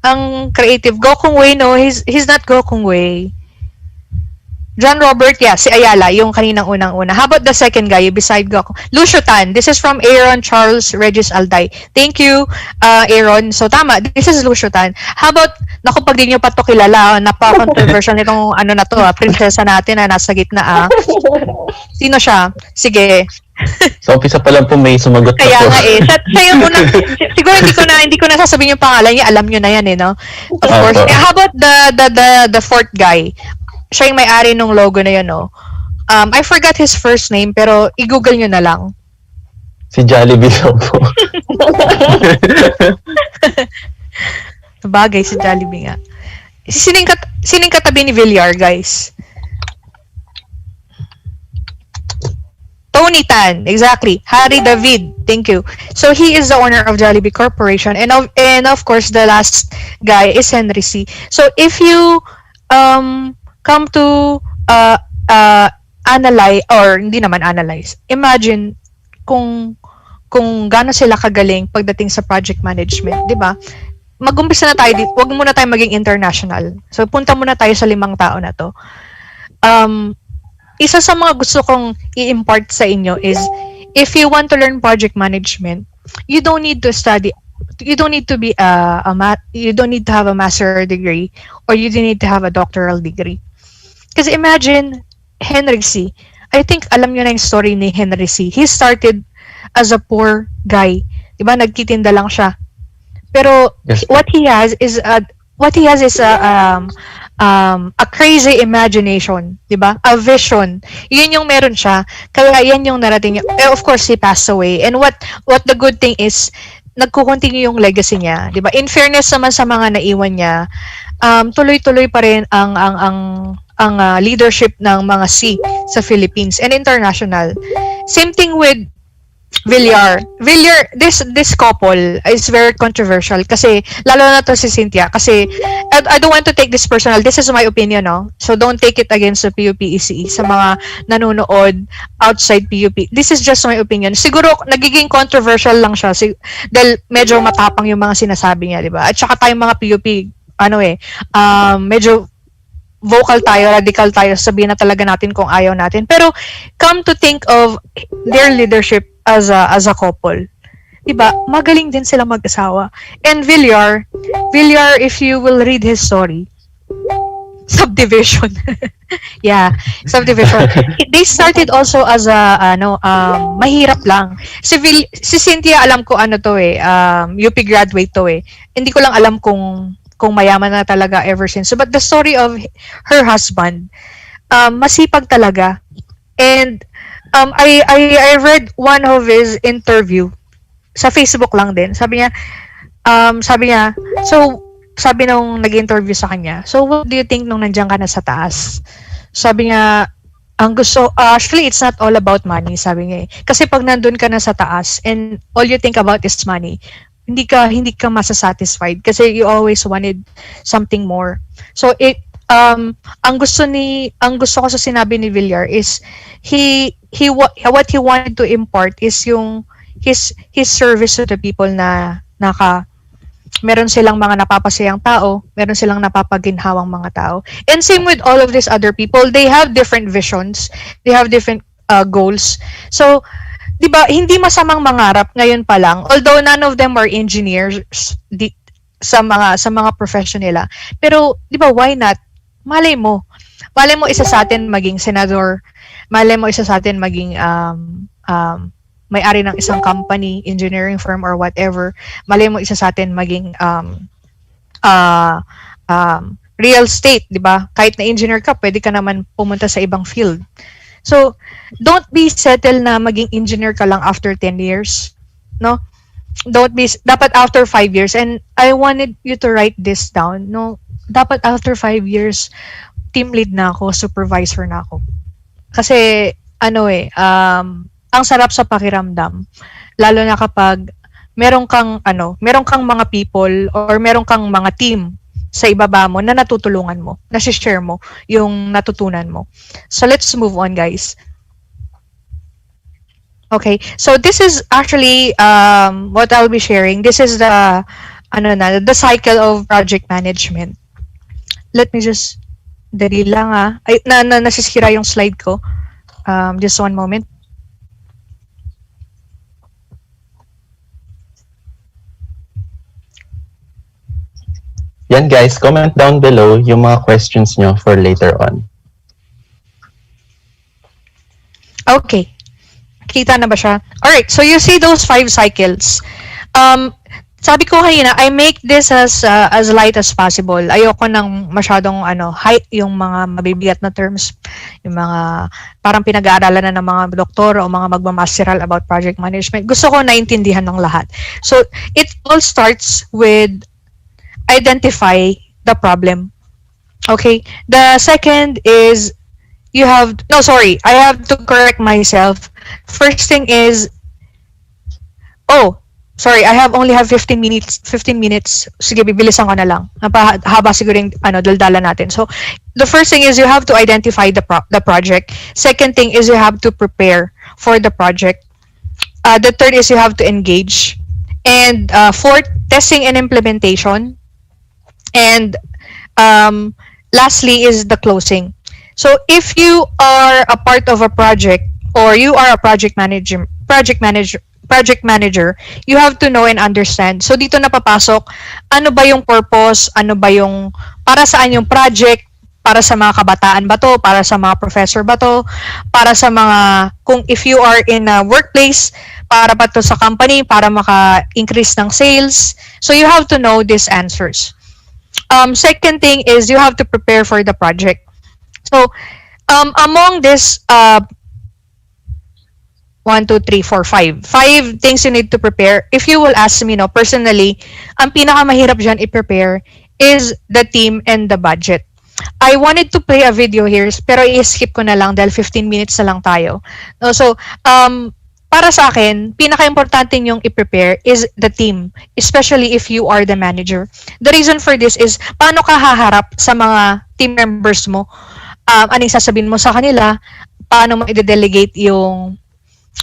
Ang creative. Gokong Wei, no? He's not Gokong Wei. John Robert, yeah, si Ayala, yung kaninang unang-una. How about the second guy beside Gokong? Lucio Tan. This is from Aaron Charles Regis Alday. Thank you, Aaron. So, tama. This is Lucio Tan. How about, naku, pag di nyo pa to kilala, napaka-controversial nitong na to, prinsesa natin na nasa gitna. Sino siya? Sige. Sa umpisa pa lang po may sumagot na Kaya po. nga siya yung unang, siguro hindi ko na sasabihin yung pangalan niya, alam nyo na yan no? Of course. How about the fourth guy? Siya yung may-ari nung logo na yun, no? I forgot his first name, pero i-google nyo na lang. Si Jollibee daw po. Bagay, si Jollibee nga. Sining katabi ni Villar, guys? Tony Tan, exactly. Harry David, thank you. So he is the owner of Jollibee Corporation, and of course the last guy is Henry C. So if you come to analyze, or hindi naman analyze, imagine kung gaano sila kagaling pagdating sa project management, di ba? Mag-umpisa na tayo dito. Huwag muna tayo maging international. So punta muna tayo sa 5 tao na to. Isa sa mga gusto kong i-impart sa inyo is, if you want to learn project management, you don't need to study, you don't need to be you don't need to have a master degree, or you don't need to have a doctoral degree. Kasi imagine, Henry C. I think alam nyo na yung story ni Henry C. He started as a poor guy. Diba? Nagtitinda lang siya. Pero Yes. what he has is a crazy imagination, 'di ba? A vision. 'Yun yung meron siya. Kaya yan yung narating niya. Of course, he passed away. And what the good thing is, nagko-continue yung legacy niya, 'di ba? In fairness naman sa mga naiwan niya, tuloy-tuloy pa rin ang leadership ng mga C sa Philippines and international. Same thing with Villar, this couple is very controversial kasi, lalo na to si Cynthia, kasi I don't want to take this personal. This is my opinion, no? So don't take it against the PUP ECE sa mga nanonood outside PUP. This is just my opinion. Siguro nagiging controversial lang siya dahil medyo matapang yung mga sinasabi niya, di ba? At saka tayong mga PUP, medyo vocal tayo, radical tayo, sabihin na talaga natin kung ayaw natin. Pero come to think of their leadership as a couple, diba, magaling din sila mag-asawa. And Villar, if you will read his story, subdivision. Yeah, subdivision. They started also as a mahirap lang. Si Cynthia, alam ko ano to UP graduate to Hindi ko lang alam kung mayaman na talaga ever since. So, but the story of her husband, masipag talaga. And I read one of his interview sa Facebook lang din. Sabi niya, sabi nung nag-interview sa kanya, so what do you think nung nandiyan ka na sa taas? Sabi niya, ang gusto, actually, it's not all about money, sabi niya Kasi pag nandun ka na sa taas and all you think about is money, hindi ka masasatisfied kasi you always wanted something more. So ang gusto ko sa sinabi ni Villar is what he wanted to impart is yung his service to the people na meron silang mga napapasayang tao, meron silang napapaginhawang mga tao. And same with all of these other people, they have different visions, they have different goals. So, 'di ba, hindi masamang mangarap ngayon pa lang. Although none of them are engineers sa mga profession nila. Pero 'di ba, why not? Malay mo isa sa atin maging senador, malay mo isa sa atin maging may-ari ng isang company, engineering firm or whatever. Malay mo isa sa atin maging real estate, 'di ba? Kahit na engineer ka, pwede ka naman pumunta sa ibang field. So, don't be settled na maging engineer ka lang after 10 years. No? Dapat after 5 years. And I wanted you to write this down. No? Dapat after 5 years, team lead na ako, supervisor na ako. Kasi, ang sarap sa pakiramdam. Lalo na kapag meron kang mga people or meron kang mga team sa ibaba mo na natutulungan mo, na-share mo yung natutunan mo. So let's move on, guys. Okay, so this is actually what I'll be sharing. This is the cycle of project management. Let me just dali lang nasisira yung slide ko. Just one moment. Yan guys, comment down below yung mga questions nyo for later on. Okay. Kita na ba siya? Alright, so you see those 5 cycles. Sabi ko kanina, I make this as light as possible. Ayoko nang masyadong height yung mga mabibigat na terms, yung mga parang pinag-aaralan na ng mga doktor o mga magmamasteral about project management. Gusto ko naintindihan ng lahat. So it all starts with identify the problem. Okay? The second is I have to correct myself. First thing is I only have 15 minutes. Sige, bibilisan ko na lang. Haba siguro yung daldala natin. So, the first thing is you have to identify the project. Second thing is you have to prepare for the project. The third is you have to engage. And fourth, testing and implementation. And lastly is the closing. So if you are a part of a project or you are a project manager, you have to know and understand. So dito napapasok, ano ba yung purpose, ano ba yung para saan yung project, para sa mga kabataan ba to, para sa mga professor ba to, para sa mga, kung if you are in a workplace, para ba to sa company, para maka-increase ng sales. So you have to know these answers. Second thing is you have to prepare for the project. So, among this 1, 2, 3, 4, 5 things you need to prepare. If you will ask me, personally, ang pinakamahirap dyan i-prepare is the team and the budget. I wanted to play a video here, pero i-skip ko na lang dahil 15 minutes na lang tayo. So, para sa akin, pinaka-importante yung i-prepare is the team, especially if you are the manager. The reason for this is, paano ka haharap sa mga team members mo? Anong sasabihin mo sa kanila? Paano mo i-delegate yung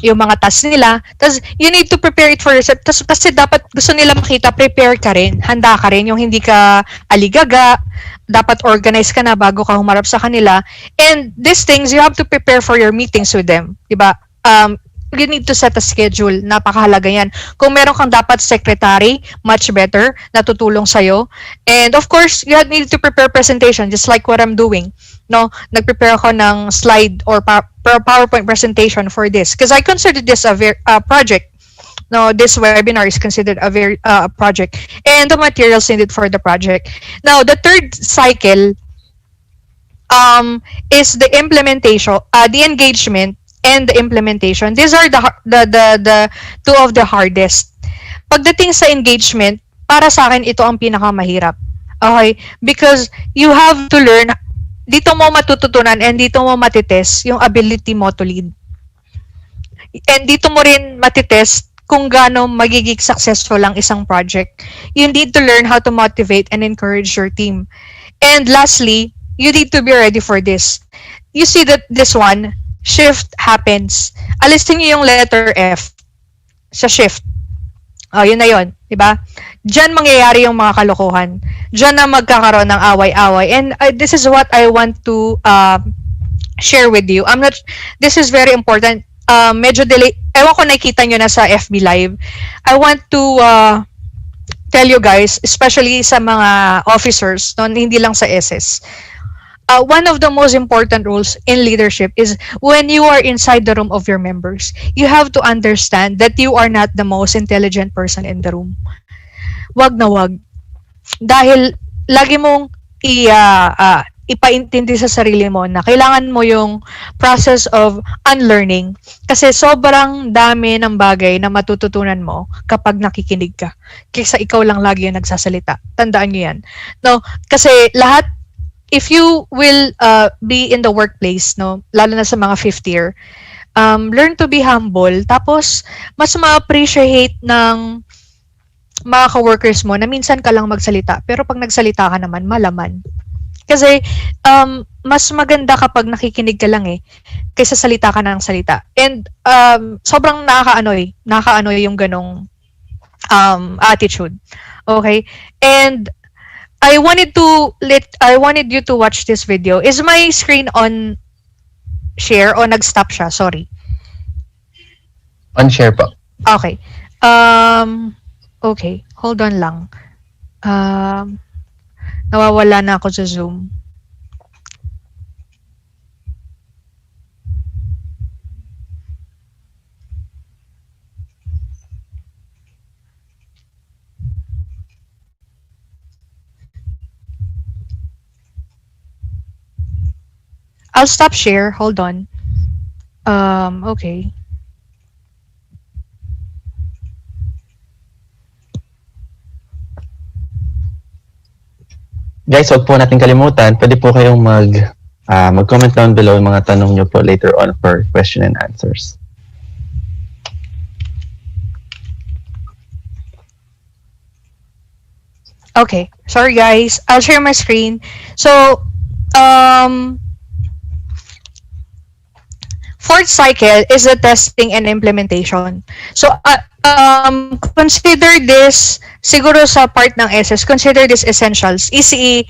mga tasks nila? Tapos, you need to prepare it for yourself. Kasi dapat gusto nila makita, prepare ka rin, handa ka rin, yung hindi ka aligaga, dapat organize ka na bago ka humarap sa kanila. And these things, you have to prepare for your meetings with them. Diba? you need to set a schedule. Napakahalaga yan. Kung meron kang dapat secretary, much better, natutulong sa'yo. And of course, you need to prepare presentation, just like what I'm doing. No, nag-prepare ako ng slide or PowerPoint presentation for this. Because I consider this a project. No, this webinar is considered a very project. And the materials needed for the project. Now, the third cycle is the implementation, the engagement, and the implementation. These are the two of the hardest. Pagdating sa engagement, para sa akin ito ang pinakamahirap. Okay? Because you have to learn, dito mo matututunan and dito mo matitest yung ability mo to lead. And dito mo rin matitest kung gaano magiging successful ang isang project. You need to learn how to motivate and encourage your team. And lastly, you need to be ready for this. You see that this one, shift happens. Alisin niyo yung letter F sa shift. Yun na yun. Diba? Diyan mangyayari yung mga kalokohan. Diyan na magkakaroon ng away-away. And this is what I want to share with you. This is very important. Medyo delay. Ewan ko nakita nyo na sa FB Live. I want to tell you guys, especially sa mga officers, no, hindi lang sa SS. One of the most important rules in leadership is when you are inside the room of your members, you have to understand that you are not the most intelligent person in the room. Wag na wag. Dahil lagi mong ipaintindi sa sarili mo na kailangan mo yung process of unlearning. Kasi sobrang dami ng bagay na matututunan mo kapag nakikinig ka. Kaysa ikaw lang lagi yung nagsasalita. Tandaan nyo yan. No? Kasi lahat, if you will be in the workplace, no, lalo na sa mga fifth year, learn to be humble. Tapos, mas ma-appreciate ng mga ka-workers mo na minsan ka lang magsalita. Pero pag nagsalita ka naman, malaman. Kasi, mas maganda kapag nakikinig ka lang kaysa salita ka ng salita. And, sobrang nakaka-ano yung ganong attitude. Okay? And, I wanted you to watch this video. Is my screen on share o nag-stop siya? Sorry. On share po. Okay. Okay. Hold on lang. Nawawala na ako sa Zoom. I'll stop share. Hold on. Okay. Guys, wag po natin kalimutan. Pwede po kayong mag-comment down below yung mga tanong nyo po later on for question and answers. Okay. Sorry guys. I'll share my screen. So, fourth cycle is the testing and implementation. So, consider this, siguro sa part ng SS, consider this essentials, ECE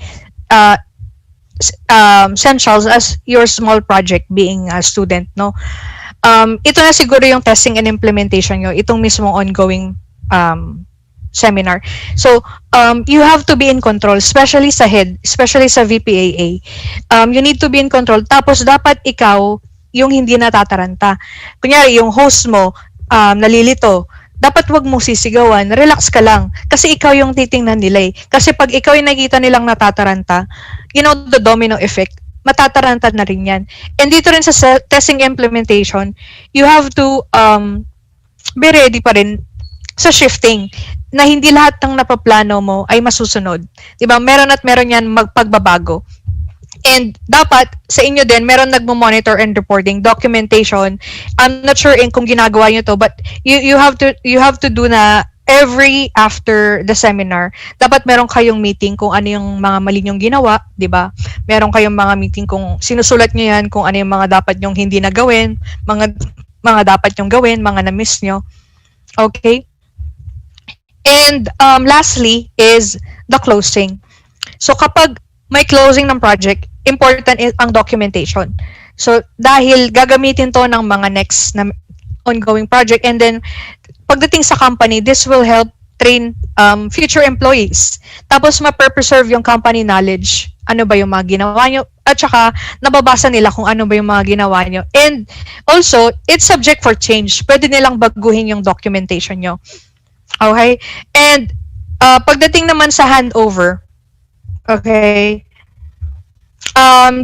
essentials as your small project being a student, no? Ito na siguro yung testing and implementation nyo, itong mismong ongoing seminar. So, you have to be in control, especially sa head, especially sa VPAA. You need to be in control. Tapos, dapat ikaw yung hindi natataranta. Kunyari, yung host mo, nalilito, dapat wag mo sisigawan, relax ka lang. Kasi ikaw yung titingnan nila Kasi pag ikaw yung nakita nilang natataranta, you know, the domino effect, matataranta na rin yan. And dito rin sa testing implementation, you have to be ready pa rin sa shifting, na hindi lahat ng napaplano mo ay masusunod. Diba? Meron at meron yan magpagbabago. And dapat sa inyo din meron nagmo-monitor and reporting documentation. I'm not sure kung ginagawa niyo to, but you have to do na every after the seminar. Dapat meron kayong meeting kung ano yung mga mali nyong ginawa, 'di ba? Meron kayong mga meeting kung sinusulat niyo yan kung ano yung mga dapat nyong hindi na gawin, mga dapat nyong gawin, mga na-miss nyo. Okay? And lastly is the closing. So kapag may closing ng project, important ang documentation. So, dahil gagamitin to ng mga next na ongoing project. And then, pagdating sa company, this will help train future employees. Tapos, ma-preserve yung company knowledge. Ano ba yung mga ginawa nyo? At saka, nababasa nila kung ano ba yung mga ginawa nyo. And also, it's subject for change. Pwede nilang baguhin yung documentation nyo. Okay? And, pagdating naman sa handover, okay,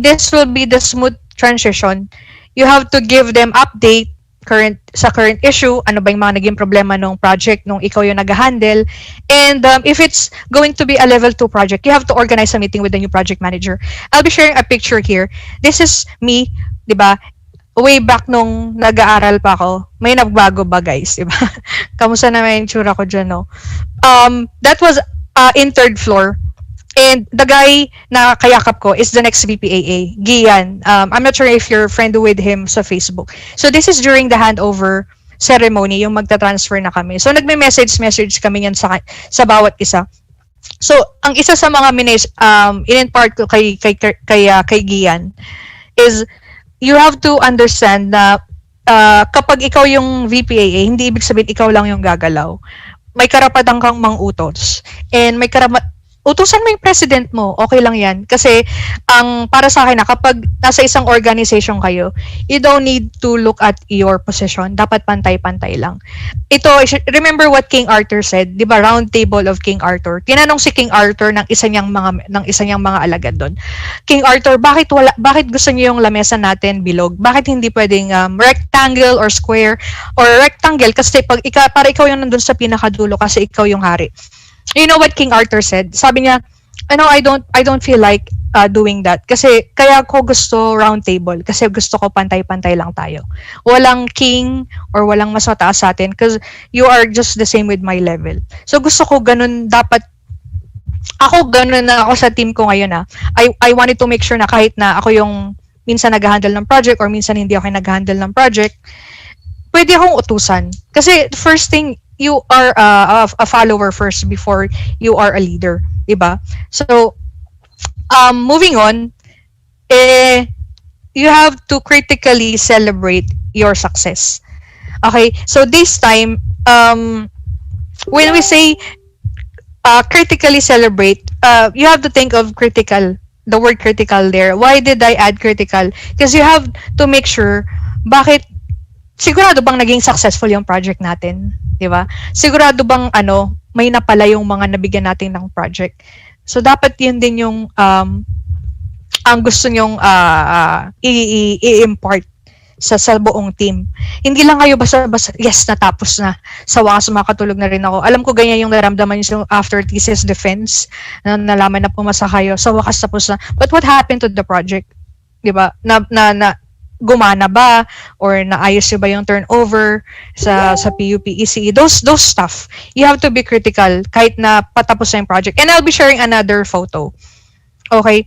this will be the smooth transition. You have to give them update current issue, ano ba yung mga naging problema nung project nung ikaw yung nag-handle. And if it's going to be a level 2 project, you have to organize a meeting with the new project manager. I'll be sharing a picture here. This is me, di ba? Way back nung nag-aaral pa ako, may nagbago ba guys, di ba? Kamusta naman yung tsura ko dyan, no? That was in 3rd floor. And the guy na kayakap ko is the next VPAA, Gian. I'm not sure if you're friend with him sa Facebook. So this is during the handover ceremony, yung magta-transfer na kami. So nagme-message kami yan sa bawat isa. So ang isa sa mga in-impart ko kay Gian is you have to understand na kapag ikaw yung VPAA, hindi ibig sabihin ikaw lang yung gagalaw. May karapatan kang mang-utos. And may utusan mo yung president mo, okay lang yan. Kasi, para sa akin kapag nasa isang organization kayo, you don't need to look at your position. Dapat pantay-pantay lang. Ito, remember what King Arthur said, di ba? Round table of King Arthur. Tinanong si King Arthur ng isa niyang mga alagad doon. King Arthur, bakit gusto niyo yung lamesa natin bilog? Bakit hindi pwedeng rectangle or square? Or rectangle, kasi para ikaw yung nandun sa pinakadulo kasi ikaw yung hari. You know what King Arthur said? Sabi niya, I don't feel like doing that. Kasi kaya ko gusto round table. Kasi gusto ko pantay-pantay lang tayo. Walang king or walang mas mataas sa atin because you are just the same with my level. So gusto ko ganun dapat. Ako ganun na ako sa team ko ngayon. I wanted to make sure na kahit na ako yung minsan nag-handle ng project or minsan hindi ako yung nag-handle ng project, pwede akong utusan. Kasi first thing, you are a follower first before you are a leader, diba? So, moving on, you have to critically celebrate your success. Okay, so this time, when we say critically celebrate, you have to think of critical, the word critical there. Why did I add critical? Because you have to make sure, sigurado bang naging successful yung project natin? Di ba? Sigurado bang may napala yung mga nabigyan natin ng project. So dapat yun din yung ang gusto nyong i-impart sa buong team. Hindi lang kayo basta yes, natapos na. Sa wakas makatulog na rin ako. Alam ko ganyan yung naramdaman yung after thesis defense na nalaman na pumasa kayo. Sa wakas tapos na. But what happened to the project? Di ba? Na gumana ba or naayos nyo ba yung turnover sa PUP ECE, those stuff you have to be critical kahit na patapos na yung project. And I'll be sharing another photo. Okay,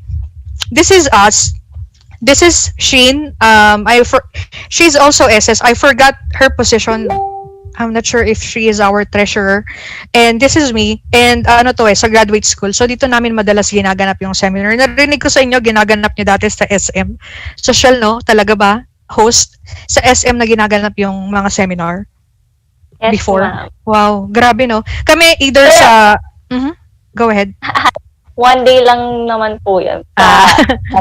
this is us, this is Sheen. She's also SS. I forgot her position. I'm not sure if she is our treasurer. And this is me. And sa graduate school. So dito namin madalas ginaganap yung seminar. Narinig ko sa inyo, ginaganap nyo dati sa SM. Social, no? Talaga ba? Host? Sa SM na ginaganap yung mga seminar? Yes, before? ma'am. Wow, grabe, no? Kami either sa... Go ahead. One day lang naman po yun.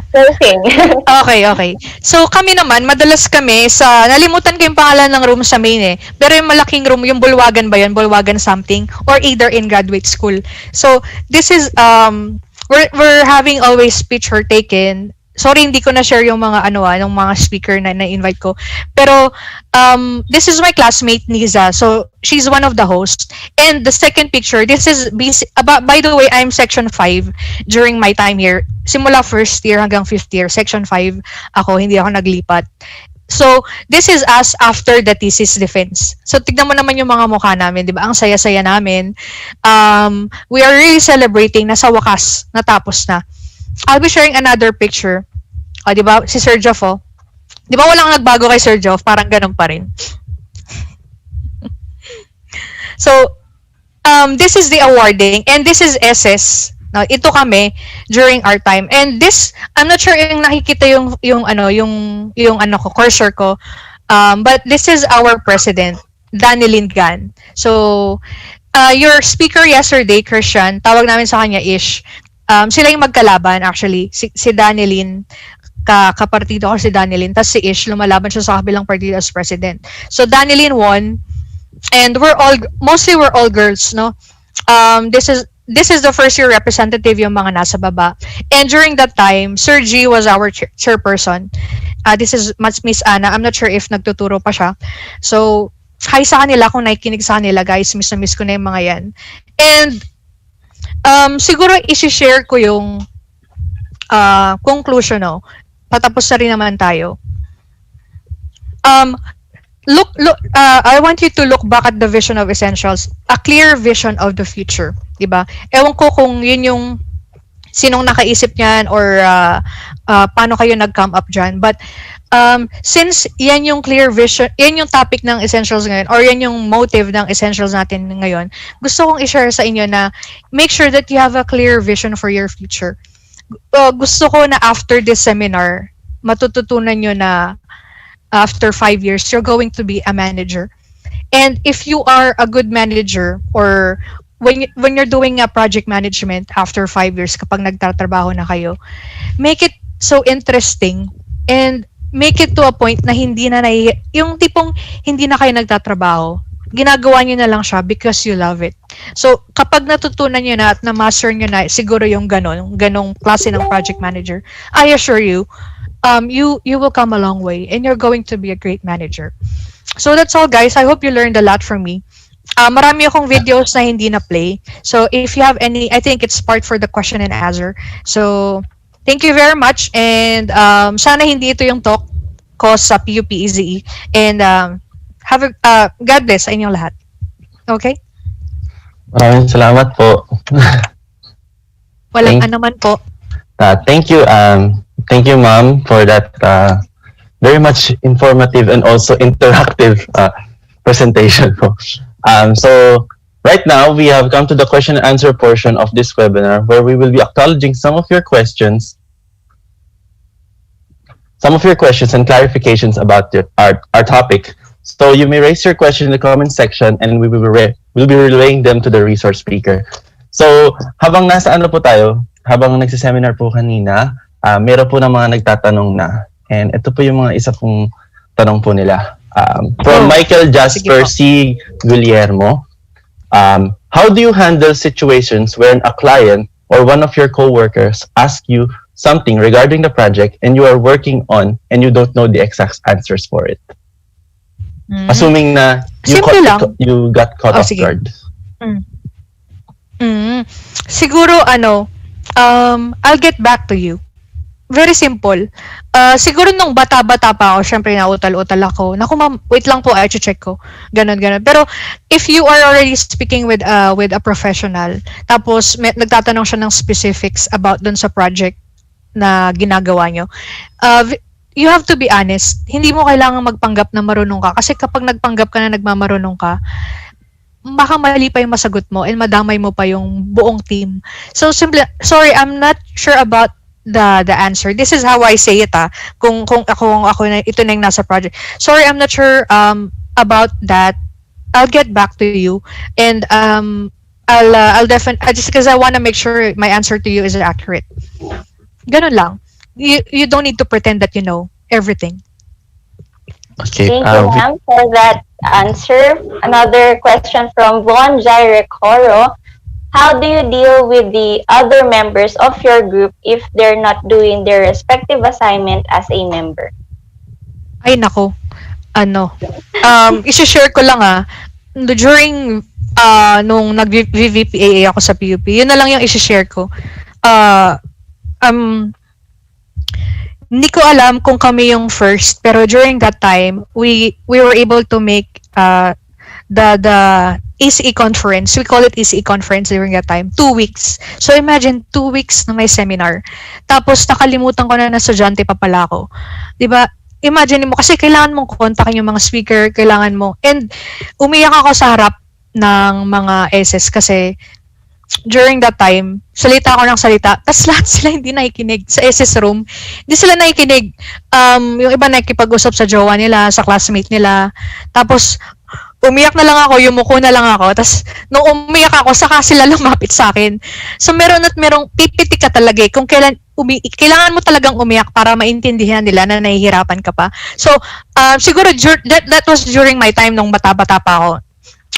Surfing. Okay. So kami naman, madalas kami nalimutan ko yung pangalan ng room sa main pero yung malaking room, yung Bulwagan ba yun? Bulwagan something? Or either in graduate school. So this is, we're having always speech or taken. Sorry, hindi ko na-share yung mga yung mga speaker na invite ko. Pero this is my classmate Niza. So she's one of the hosts. And the second picture, this is by the way, I'm section 5 during my time here. Simula first year hanggang 5th year, section 5 ako, hindi ako naglipat. So this is us after the thesis defense. So tignan mo naman yung mga mukha namin, 'di ba? Ang saya-saya namin. We are really celebrating na sa wakas natapos na. I'll be sharing another picture. Di ba? Si Sir Joff, Di ba walang nagbago kay Sir Joff? Parang ganun pa rin. So, this is the awarding and this is SS. Now, ito kami during our time. And this, I'm not sure yung nakikita yung cursor ko. But this is our president, Danilin Gan. So, your speaker yesterday, Christian, tawag namin sa kanya Ish. Sila yung magkalaban actually. Si Danilin, kapartido ko si Danilin, tapos si Ish, lumalaban siya sa kabilang partido as president. So, Danilin won, and we're all girls, no? This is the first year representative yung mga nasa baba. And during that time, Sir G was our chairperson. This is Miss Anna. I'm not sure if nagtuturo pa siya. So, hi sa kanila kung nakikinig sa kanila, guys. Miss na miss ko na yung mga yan. And, siguro isi-share ko yung conclusion, no? Patapos na rin naman tayo. I want you to look back at the vision of Essentials, a clear vision of the future, diba? Ewan ko kung yun yung sinong nakaisip niyan or paano kayo nag-come up dyan. But since yan yung clear vision, yan yung topic ng Essentials ngayon or yan yung motive ng Essentials natin ngayon, gusto kong i-share sa inyo na make sure that you have a clear vision for your future. Gusto ko na after this seminar, matututunan nyo na after 5 years, you're going to be a manager. And if you are a good manager or when you're doing a project management after 5 years, kapag nagtatrabaho na kayo, make it so interesting and make it to a point na hindi na yung tipong hindi na kayo nagtatrabaho. Ginagawa nyo na lang siya because you love it. So, kapag natutunan nyo na at na-master nyo na siguro yung ganong klase ng project manager, I assure you, you will come a long way and you're going to be a great manager. So that's all, guys. I hope you learned a lot from me. Marami akong videos na hindi na play. So if you have any, I think it's part for the question and answer. So thank you very much and sana hindi ito yung talk ko sa PUP ECE and have a God bless sa inyong lahat. Okay? Maraming salamat po. Walang anuman po. Thank you. Thank you, Ma'am, for that very much informative and also interactive presentation. So right now, we have come to the question and answer portion of this webinar where we will be acknowledging some of your questions and clarifications about our topic. So you may raise your question in the comment section and we will be relaying them to the resource speaker. So habang nasa po tayo, habang nagsiseminar po kanina, meron po ng mga nagtatanong na. And ito po yung mga isa pong tanong po nila. From Michael Jasper C. Guillermo, how do you handle situations where a client or one of your co-workers ask you something regarding the project and you are working on and you don't know the exact answers for it? Assuming na you got caught off guard. Siguro I'll get back to you. Very simple. Siguro nung bata-bata pa ako, syempre nautal-utal ako. Naku ma'am, wait lang po, i-check ko. Ganon. Pero if you are already speaking with a professional, tapos nagtatanong siya ng specifics about dun sa project na ginagawa nyo, you have to be honest. Hindi mo kailangan magpanggap na marunong ka. Kasi kapag nagpanggap ka na nagmamarunong ka, baka mali pa yung masagot mo and madamay mo pa yung buong team. So simply, sorry, I'm not sure about the answer. This is how I say it kung ako na ito na yung nasa project. Sorry, I'm not sure about that. I'll get back to you and I'll definitely just because I want to make sure my answer to you is accurate. Ganun lang. You don't need to pretend that you know everything. Okay. Thank you, ma'am, for that answer. Another question from Von Jaire Coro. How do you deal with the other members of your group if they're not doing their respective assignment as a member? Ay, nako. I-share ko lang during nung nag-VVPAA ako sa PUP, yun na lang yung i-share ko. Hindi ko alam kung kami yung first, pero during that time, we were able to make the ECE conference. We call it ECE conference during that time. 2 weeks. So imagine 2 weeks na may seminar. Tapos nakalimutan ko na estudyante pa pala ako. 'Di ba? Imagine mo kasi kailangan mong kontakin yung mga speaker, kailangan mo. And umiyak ako sa harap ng mga SS kasi during that time, salita ako ng salita, tas lahat sila hindi nakikinig sa SS room. Hindi sila nakikinig. Yung iba nakikipag-usap sa jowa nila, sa classmate nila. Tapos, umiyak na lang ako, yumuko na lang ako. Tapos, nung umiyak ako, saka sila lumapit sa akin. So, meron at merong pipiti ka talaga eh. Kung kailangan mo talagang umiyak para maintindihan nila na nahihirapan ka pa. So, siguro, that was during my time nung bata-bata pa ako.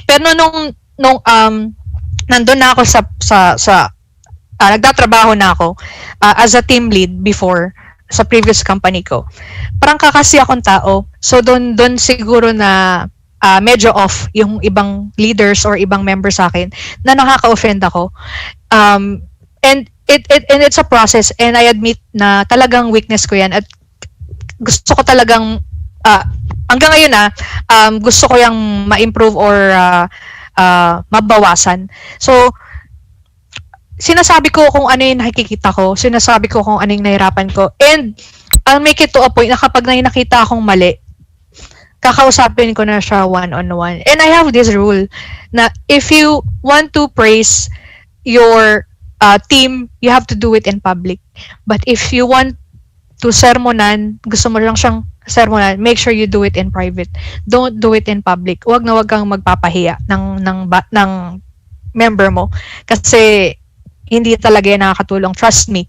Pero nung nandun na ako nagtatrabaho na ako as a team lead before sa previous company ko. Parang kakasi akong tao. So doon siguro na medyo off yung ibang leaders or ibang members sa akin na nakaka-offend ako. And it's a process, and I admit na talagang weakness ko yan at gusto ko talagang hanggang ngayon gusto ko yung ma-improve or mabawasan. So, sinasabi ko kung ano yung nakikita ko, sinasabi ko kung ano yung nahirapan ko, and I'll make it to a point na kapag nakita akong mali, kakausapin ko na siya one-on-one. And I have this rule na if you want to praise your team, you have to do it in public. But if you want to sermonan, gusto mo lang siyang sermonan, make sure you do it in private. Don't do it in public. Wag kang magpapahiya ng member mo kasi hindi talaga yan nakakatulong. Trust me.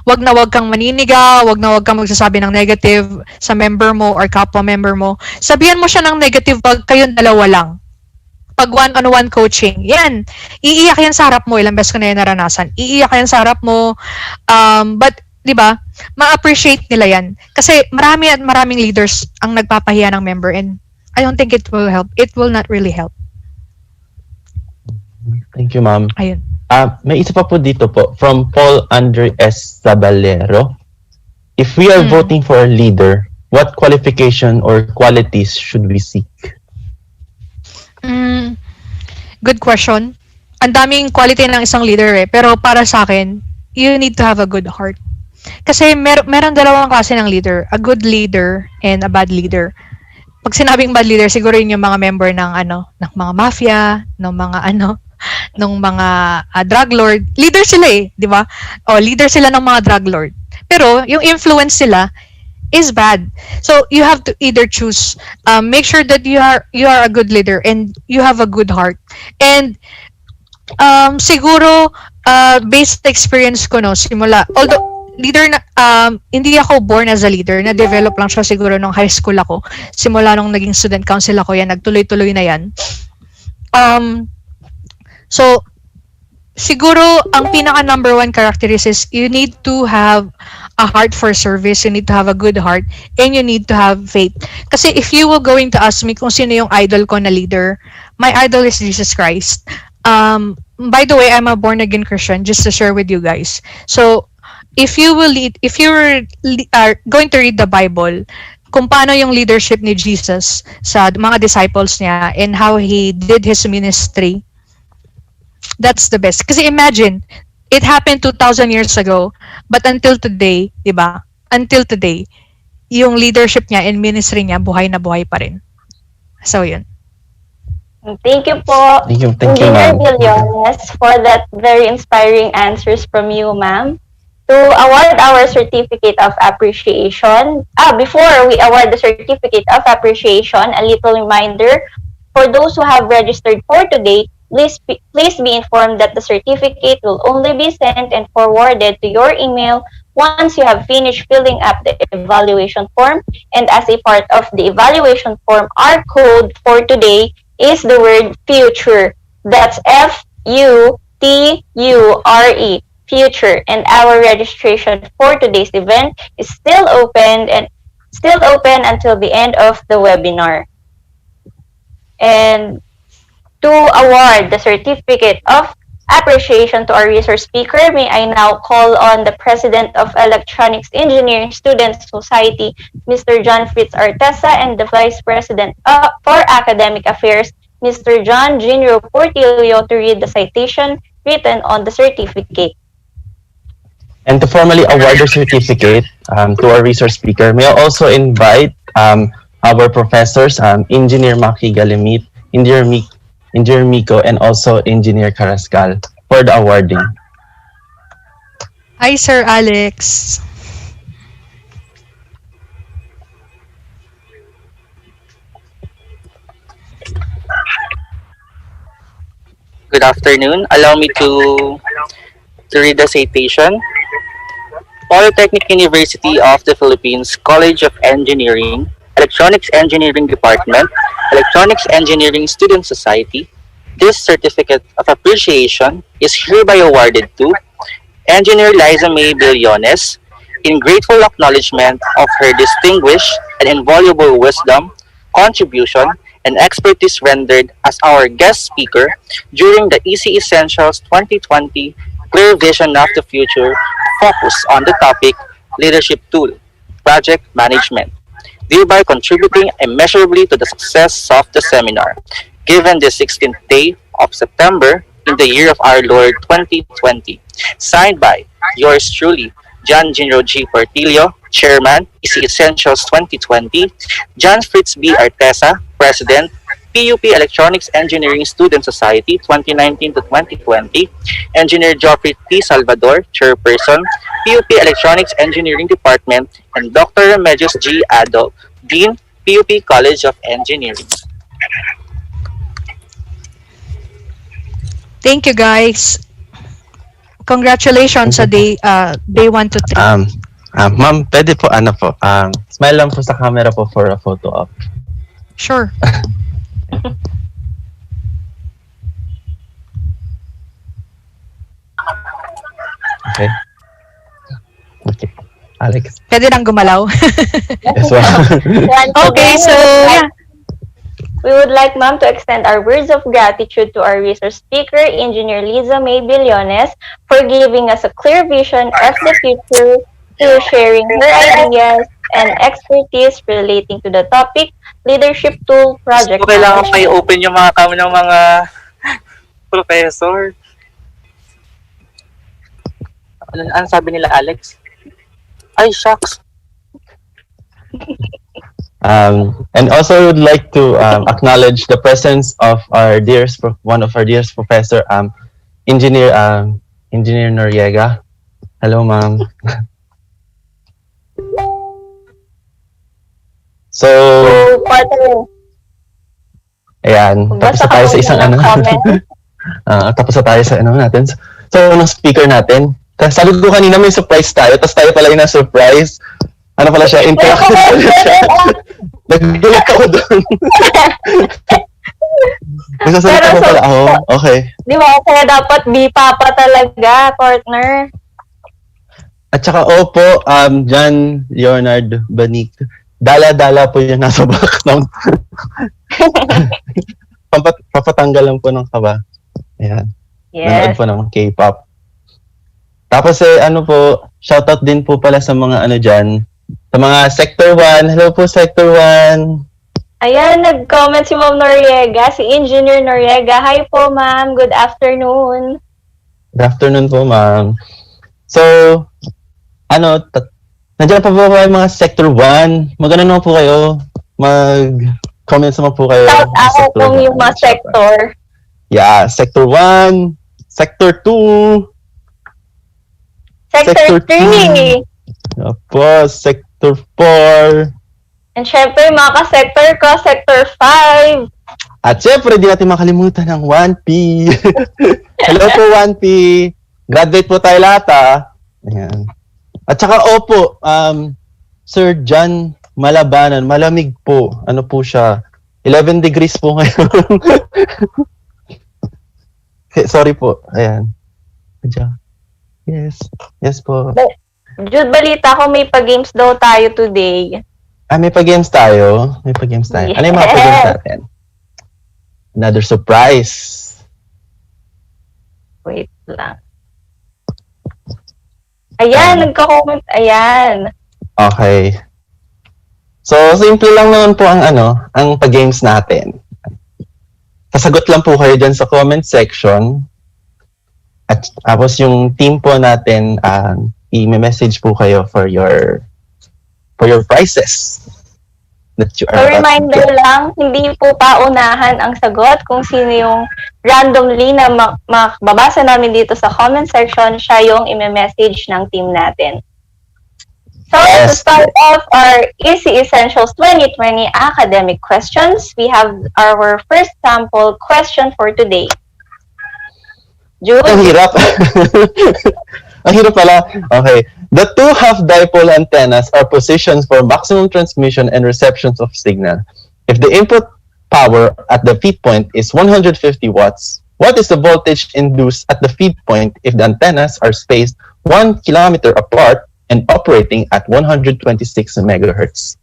Wag kang maninigaw, wag kang magsasabi ng negative sa member mo or kapwa member mo. Sabihan mo siya ng negative pag kayong dalawa lang. Pag one-on-one coaching, yan. Iiyak yan sa harap mo. Ilang beses ko na yan naranasan. Iiyak yan sa harap mo. But, di ba, ma-appreciate nila yan. Kasi maraming leaders ang nagpapahiya ng member, and I don't think it will help. It will not really help. Thank you, ma'am. Ayun. May isa pa po dito po, from Paul Andre S. Sabalero. If we are voting for a leader, what qualification or qualities should we seek? Good question. Ang daming quality ng isang leader pero para sa akin, you need to have a good heart. Kasi meron dalawang klase ng leader, a good leader and a bad leader. Pag sinabing bad leader, siguro yun yung mga member ng ng mga mafia, ng mga drug lord. Leader sila di ba? O leader sila ng mga drug lord. Pero yung influence sila is bad. So you have to either choose. Make sure that you are a good leader and you have a good heart. And siguro based experience ko simula, although leader na hindi ako born as a leader, na develop lang siya siguro nung high school ako. Simula nung naging student council ako, yan nagtuloy-tuloy na yan. So siguro ang pinaka number one characteristics, you need to have a heart for service, you need to have a good heart, and you need to have faith. Kasi if you were going to ask me kung sino yung idol ko na leader, my idol is Jesus Christ. By the way, I'm a born again Christian, just to share with you guys. So if you are going to read the Bible, kung paano yung leadership ni Jesus sa mga disciples niya and how he did his ministry, that's the best. Kasi imagine, it happened 2,000 years ago, but until today, di ba? Until today, yung leadership niya and ministry niya, buhay na buhay pa rin. So, yun. Thank you po, Thank you, Engineer ma'am. Villones, for that very inspiring answers from you, ma'am. To award our certificate of appreciation, before we award the certificate of appreciation, a little reminder for those who have registered for today, please be informed that the certificate will only be sent and forwarded to your email once you have finished filling up the evaluation form. And as a part of the evaluation form, our code for today is the word future. That's FUTURE, future. And our registration for today's event is still open until the end of the webinar. And to award the certificate of appreciation to our resource speaker, may I now call on the President of Electronics Engineering Students Society, Mr. John Fritz Artesa, and the Vice President for Academic Affairs, Mr. John Jinro Portillo, to read the citation written on the certificate. And to formally award the certificate to our resource speaker, may I also invite our professors, Engineer Maki Galimit, Engineer Miko, and also Engineer Carrascal for the awarding. Hi, Sir Alex. Good afternoon. Allow me to read the citation. Polytechnic University of the Philippines College of Engineering, Electronics Engineering Department, Electronics Engineering Student Society. This certificate of appreciation is hereby awarded to Engineer Liza May Billones in grateful acknowledgement of her distinguished and invaluable wisdom, contribution, and expertise rendered as our guest speaker during the ECEssentials 2020 Clear Vision of the Future focus on the topic Leadership Tool, Project Management, thereby contributing immeasurably to the success of the seminar, given the 16th day of September in the year of our Lord 2020. Signed by yours truly, John Jinro G. Portillo, Chairman, ECEssentials 2020, John Fritz B. Artesa, President, PUP Electronics Engineering Student Society 2019 to 2020, Engineer Geoffrey T. Salvador, Chairperson, PUP Electronics Engineering Department, and Dr. Remedios G. Ado, Dean, PUP College of Engineering. Thank you, guys. Congratulations sa day 1 to 3. Ma'am, pwede po, smile lang po sa camera po for a photo op. Sure. Okay. Okay. Alex. Pwede nang gumalaw. Yes, ma'am. Okay, so yeah. We would like, ma'am, to extend our words of gratitude to our resource speaker, Engineer Liza May Billones, for giving us a clear vision of the future through sharing her ideas and expertise relating to the topic, Leadership Tool, Project So, kailangan Management. may open yung mga cam ng mga professor. Ano sabi nila, Alex? Ay, shucks. And also I would like to acknowledge the presence of our one of our dearest professor, Engineer Noriega. Hello, ma'am. So, ayan, tapos na tayo sa isang tapos na tayo sa natin. So, anong speaker natin? Sabi ko kanina may surprise tayo, tapos tayo pala yung na-surprise. Ano pala siya? Interactive pala siya. Naggulat ako doon. Magsasalita ko pala ako. Okay. Di ba? Kaya dapat B-Papa talaga, partner. At saka opo, John Leonard Banic. Dala-dala po yung nasa background. Papatanggal lang po ng kaba. Ayan. Yes. Nanood po ng K-pop. Tapos shoutout din po pala sa mga dyan, sa mga Sector 1. Hello po, Sector 1. Ayan, nag-comment si Ma'am Noriega, si Engineer Noriega. Hi po, ma'am. Good afternoon. Good afternoon po, ma'am. So, nandiyan pa po kayo mga Sector 1. Magano naman po kayo. Mag-comments naman po kayo. Shout out kung yung mga sector. Yeah, Sector 1, Sector 2, Sector 3. Opo, Sector 4. And syempre, mga ka-sector ko, Sector 5. At syempre, di natin makalimutan ng 1P. Hello po, 1P. Graduate po tayo lahat, Ayan. At saka, opo, Sir John Malabanan, malamig po. Ano po siya? 11 degrees po ngayon. Sorry po. Ayan. Yes. Yes po. Jude, balita ko may pa-games daw tayo today. May pa-games tayo. Yes. Ano yung mga pa-games natin? Another surprise. Wait lang. Ayan, nagka-comment. Ayan. Okay. So, simple lang naman po ang pa-games natin. Sasagot lang po kayo dyan sa comment section. At tapos yung team po natin, i-message po kayo for your prizes. that you So are about to reminder get. lang, hindi po paunahan ang sagot kung sino yung randomly na makababasa namin dito sa comment section, siya yung i-message ng team natin. So to Yes. start off our ECEssentials 2020 academic questions, we have our first sample question for today. Jude? Ang hirap. Ang hirap pala. Okay. The two half-dipole antennas are positioned for maximum transmission and reception of signal. If the input power at the feed point is 150 watts, what is the voltage induced at the feed point if the antennas are spaced 1 kilometer apart and operating at 126 megahertz?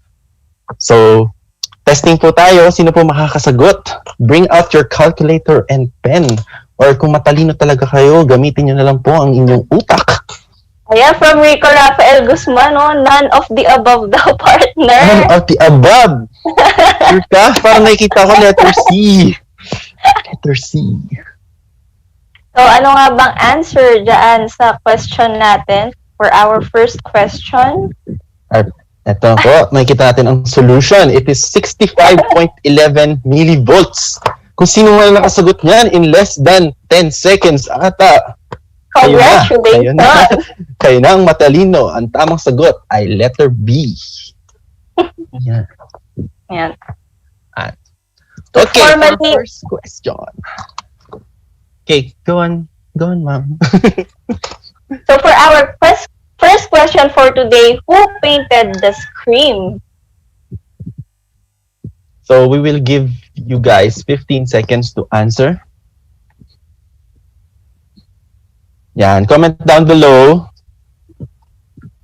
So, testing po tayo. Sino po makakasagot? Bring out your calculator and pen. Or kung matalino talaga kayo, gamitin nyo na lang po ang inyong utak. Ayan, from Rico Rafael Guzman, no? None of the above daw, partner. None of the above. Sure ka? Parang nakikita ko letter C. Letter C. So, ano nga bang answer dyan sa question natin for our first question? At ito po, makikita natin ang solution. It is 65.11 millivolts. Kung sino man nakasagot niyan in less than 10 seconds, ata. Congratulations! Kayo na ang matalino. Ang tamang sagot ay letter B. Yan. Yan. Okay, Formally- for first question. Okay, go on. Go on, ma'am. So for our first question for today, who painted the scream? So we will give you guys 15 seconds to answer. Yan, comment down below.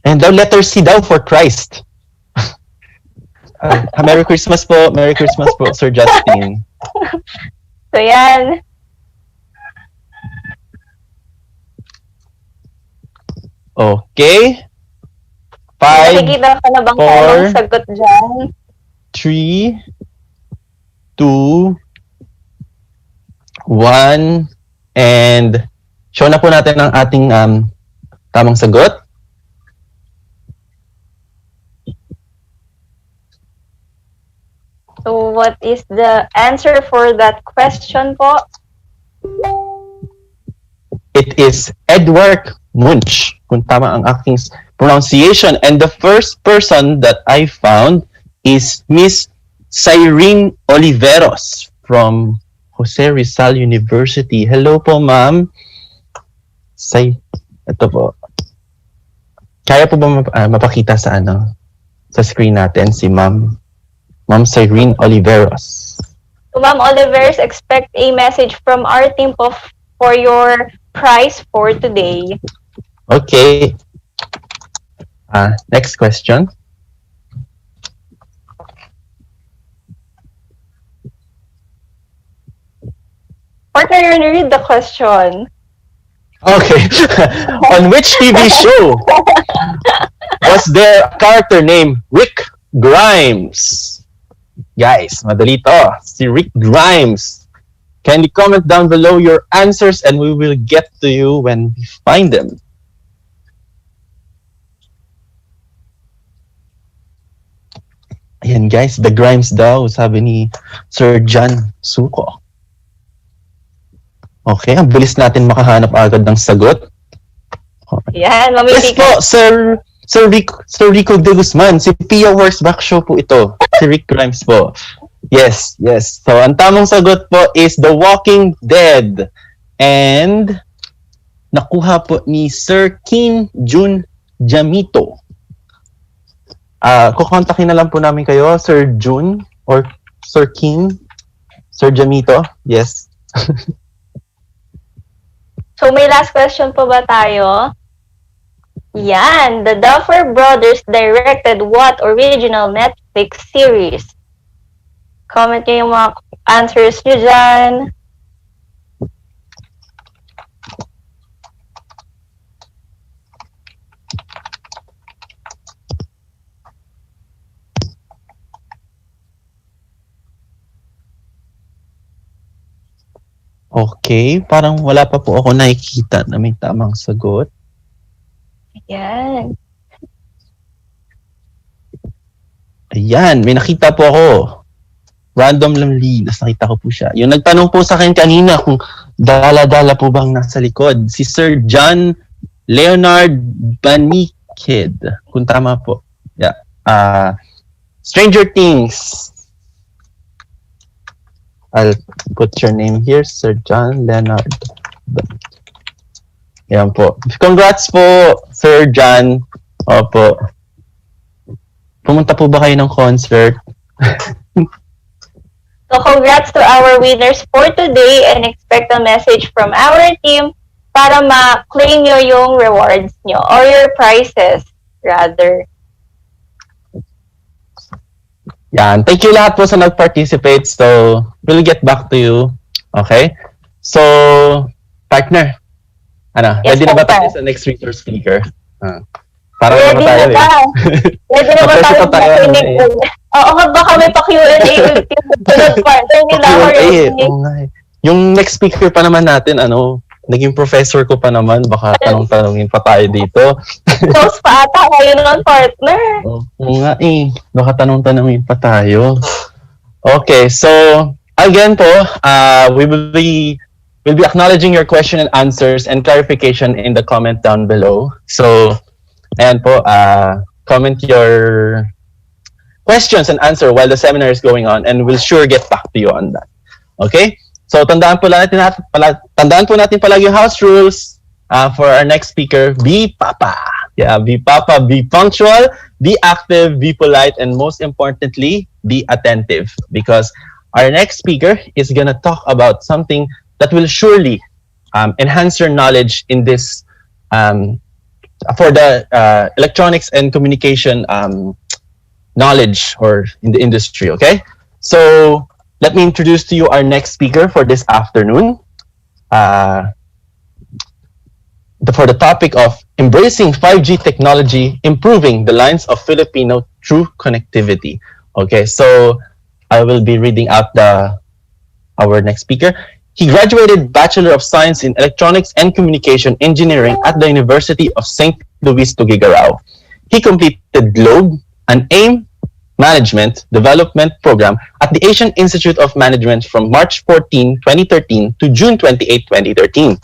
And daw letter C daw for Christ. Merry Christmas po. Merry Christmas po, Sir Justin. So yan. Okay. 5, Nakikita ka na bang 4, tamang sagot dyan? 3, 2, 1, and show na po natin ang ating tamang sagot. So what is the answer for that question po? It is Edward Munch, kung tama ang aking pronunciation. And the first person that I found is Miss Cyrene Oliveros from Jose Rizal University. Hello po, ma'am. Ito po. Kaya po ba mapakita sa sa screen natin si Ma'am Cyrene Oliveros? So Ma'am Olivers, expect a message from our team po for your prize for today. Okay. Next question. Partner, you're gonna read the question. Okay. On which TV show was there a character named Rick Grimes? Guys, madali to. Si Rick Grimes. Can you comment down below your answers and we will get to you when we find them. Ayan guys, the Grimes daw, sabi ni Sir John Suko. Okay, ang bilis natin makahanap agad ng sagot. Yan, Yes mamili po, Sir Rico de Guzman. Si Pia Works Back Show po ito. Si Rick Grimes po. Yes. So, ang tamang sagot po is The Walking Dead. And, nakuha po ni Sir Kim Jun Jamito. Kukontakin na lang po namin kayo, Sir Jun or Sir Kim, Sir Jamito. Yes. So may last question pa ba tayo? Yan, the Duffer Brothers directed what original Netflix series? Comment nyo yung mga answers nyo dyan. Okay, parang wala pa po ako nakikita na may tamang sagot. Yan. Ayan, may nakita po ako. Randomly, nakita ko po siya. Yung nagtanong po sa akin kanina kung dala-dala po bang nasa likod. Si Sir John Leonard Banikid. Kung tama po. Yeah. Stranger Things. I'll put your name here, Sir John Leonard. Yan po. Congrats po, Sir John. Opo. Pumunta po ba kayo ng concert? So congrats to our winners for today and expect a message from our team para ma-claim nyo yung rewards nyo or your prizes rather. Yan. Thank you lahat po sa nag-participate. So, we'll get back to you. Okay? So, partner. Ready na ba tayo sa next resource speaker? Parang ready na ba? Ready na ba tayo makinig? Oo nga, baka may pa-Q&A with yung partner nila. Yung next speaker pa naman natin, naging professor ko pa naman, baka tanong-tanongin pa tayo dito. Close pa ata kayo nun, partner. Oo nga baka tanong-tanongin pa tayo. Okay, so again po, we'll be acknowledging your question and answers and clarification in the comment down below. So, ayan po, comment your questions and answer while the seminar is going on, and we'll sure get back to you on that. Okay? So, tandaan po natin palagi yung house rules for our next speaker. Be Papa. Yeah, be Papa, be punctual, be active, be polite, and most importantly, be attentive. Because our next speaker is gonna talk about something that will surely enhance your knowledge in this for the electronics and communication knowledge or in the industry. Okay, so let me introduce to you our next speaker for this afternoon. For the topic of embracing 5G technology, improving the lines of Filipino through connectivity. Okay, so I will be reading out our next speaker. He graduated Bachelor of Science in Electronics and Communication Engineering at the University of St. Louis Tuguegarao. He completed GLOBE, an AIM Management Development Program at the Asian Institute of Management from March 14, 2013 to June 28, 2013.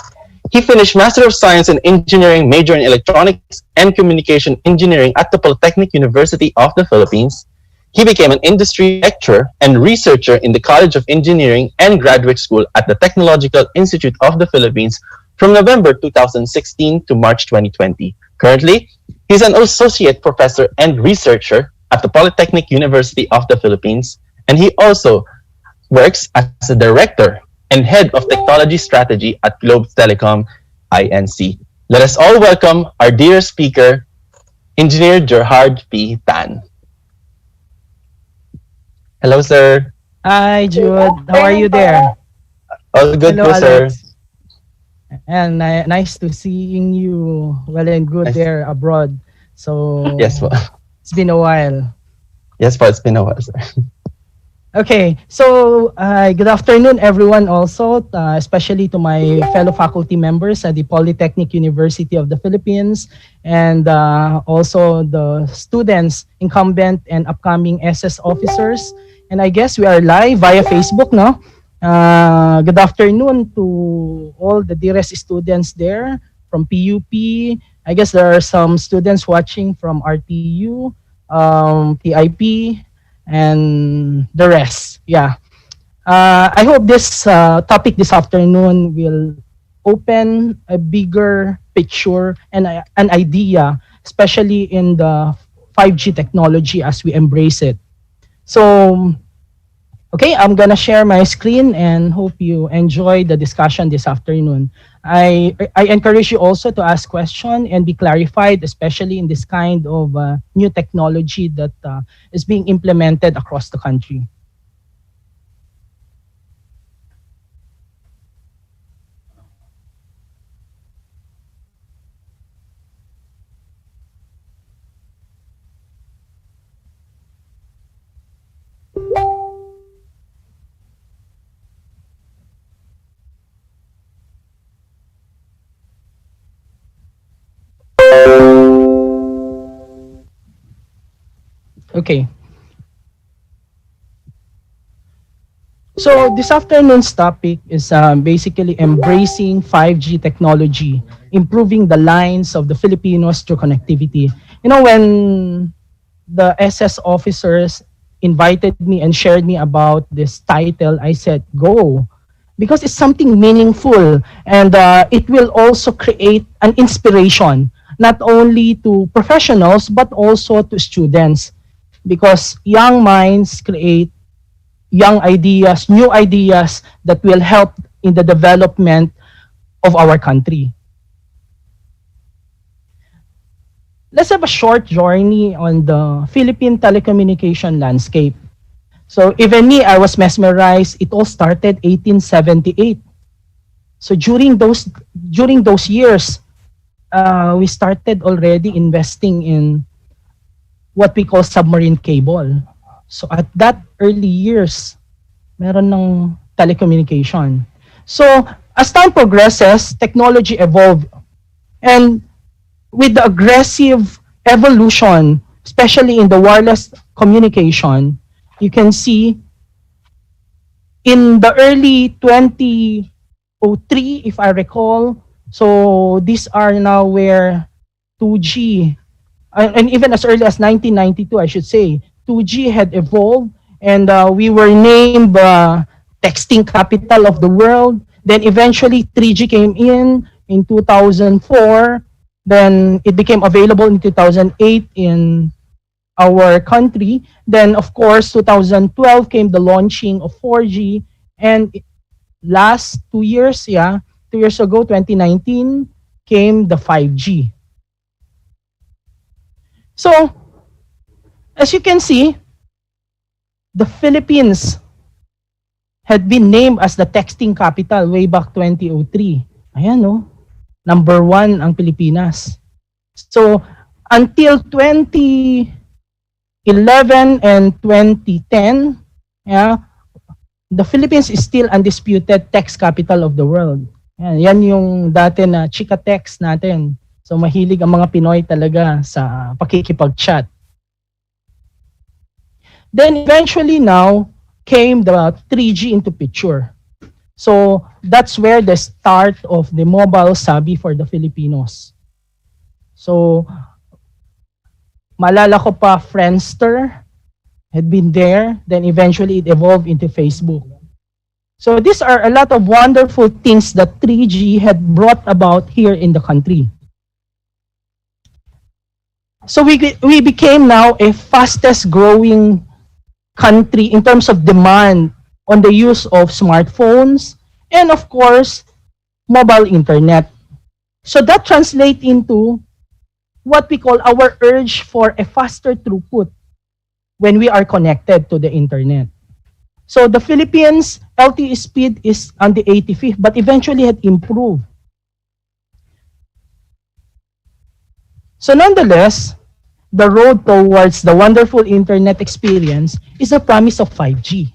He finished Master of Science in Engineering, major in Electronics and Communication Engineering at the Polytechnic University of the Philippines. He became an industry lecturer and researcher in the College of Engineering and Graduate School at the Technological Institute of the Philippines from November 2016 to March 2020. Currently, he's an associate professor and researcher at the Polytechnic University of the Philippines, and he also works as a director and head of technology strategy at Globe Telecom Inc. Let us all welcome our dear speaker, Engineer Gerhard P. Tan. Hello, sir. Hi, Jude. How are you there? All good, Hello, po, sir. Alex. And nice to seeing you well and good Nice. there abroad. So Yes, po. it's been a while. Yes, po. It's been a while, sir. Okay, so good afternoon, everyone. Also, especially to my fellow faculty members at the Polytechnic University of the Philippines, and also the students, incumbent and upcoming SS officers. And I guess we are live via Facebook, no? Good afternoon to all the dearest students there from PUP. I guess there are some students watching from RTU, TIP, and the rest. Yeah. I hope this topic this afternoon will open a bigger picture and an idea, especially in the 5G technology as we embrace it. So, okay, I'm gonna share my screen and hope you enjoy the discussion this afternoon. I encourage you also to ask questions and be clarified, especially in this kind of new technology that is being implemented across the country. Okay. So this afternoon's topic is basically embracing 5G technology, improving the lines of the Filipinos through connectivity. You know, when the SS officers invited me and shared me about this title, I said, go. Because it's something meaningful and it will also create an inspiration, not only to professionals, but also to students. Because young minds create young ideas, new ideas that will help in the development of our country. Let's have a short journey on the Philippine telecommunication landscape. So even me, I was mesmerized. It all started 1878. So during those years, we started already investing in what we call submarine cable. So at that early years, meron ng telecommunication. So as time progresses, technology evolved. And with the aggressive evolution, especially in the wireless communication, you can see in the early 2003, if I recall, so these are now where 2G, and even as early as 1992, I should say, 2G had evolved, and we were named texting capital of the world. Then eventually 3G came in 2004. Then it became available in 2008 in our country. Then of course 2012 came the launching of 4G, and last 2 years, 2 years ago, 2019, came the 5G. So as you can see, the Philippines had been named as the texting capital way back 2003. Ayan, no? Number 1 ang Pilipinas. So, until 2011 and 2010, the Philippines is still undisputed text capital of the world. Yan yung dati na chika text natin. So, mahilig ang mga Pinoy talaga sa pakikipag-chat. Then eventually now came the 3G into picture. So that's where the start of the mobile sabi for the Filipinos. So maalala ko pa, Friendster had been there, then eventually it evolved into Facebook. So these are a lot of wonderful things that 3G had brought about here in the country. So we became now a fastest growing country in terms of demand on the use of smartphones and of course mobile internet. So that translates into what we call our urge for a faster throughput when we are connected to the internet. So the Philippines LTE speed is on the 85th, but eventually had improved. So nonetheless, the road towards the wonderful internet experience is a promise of 5G.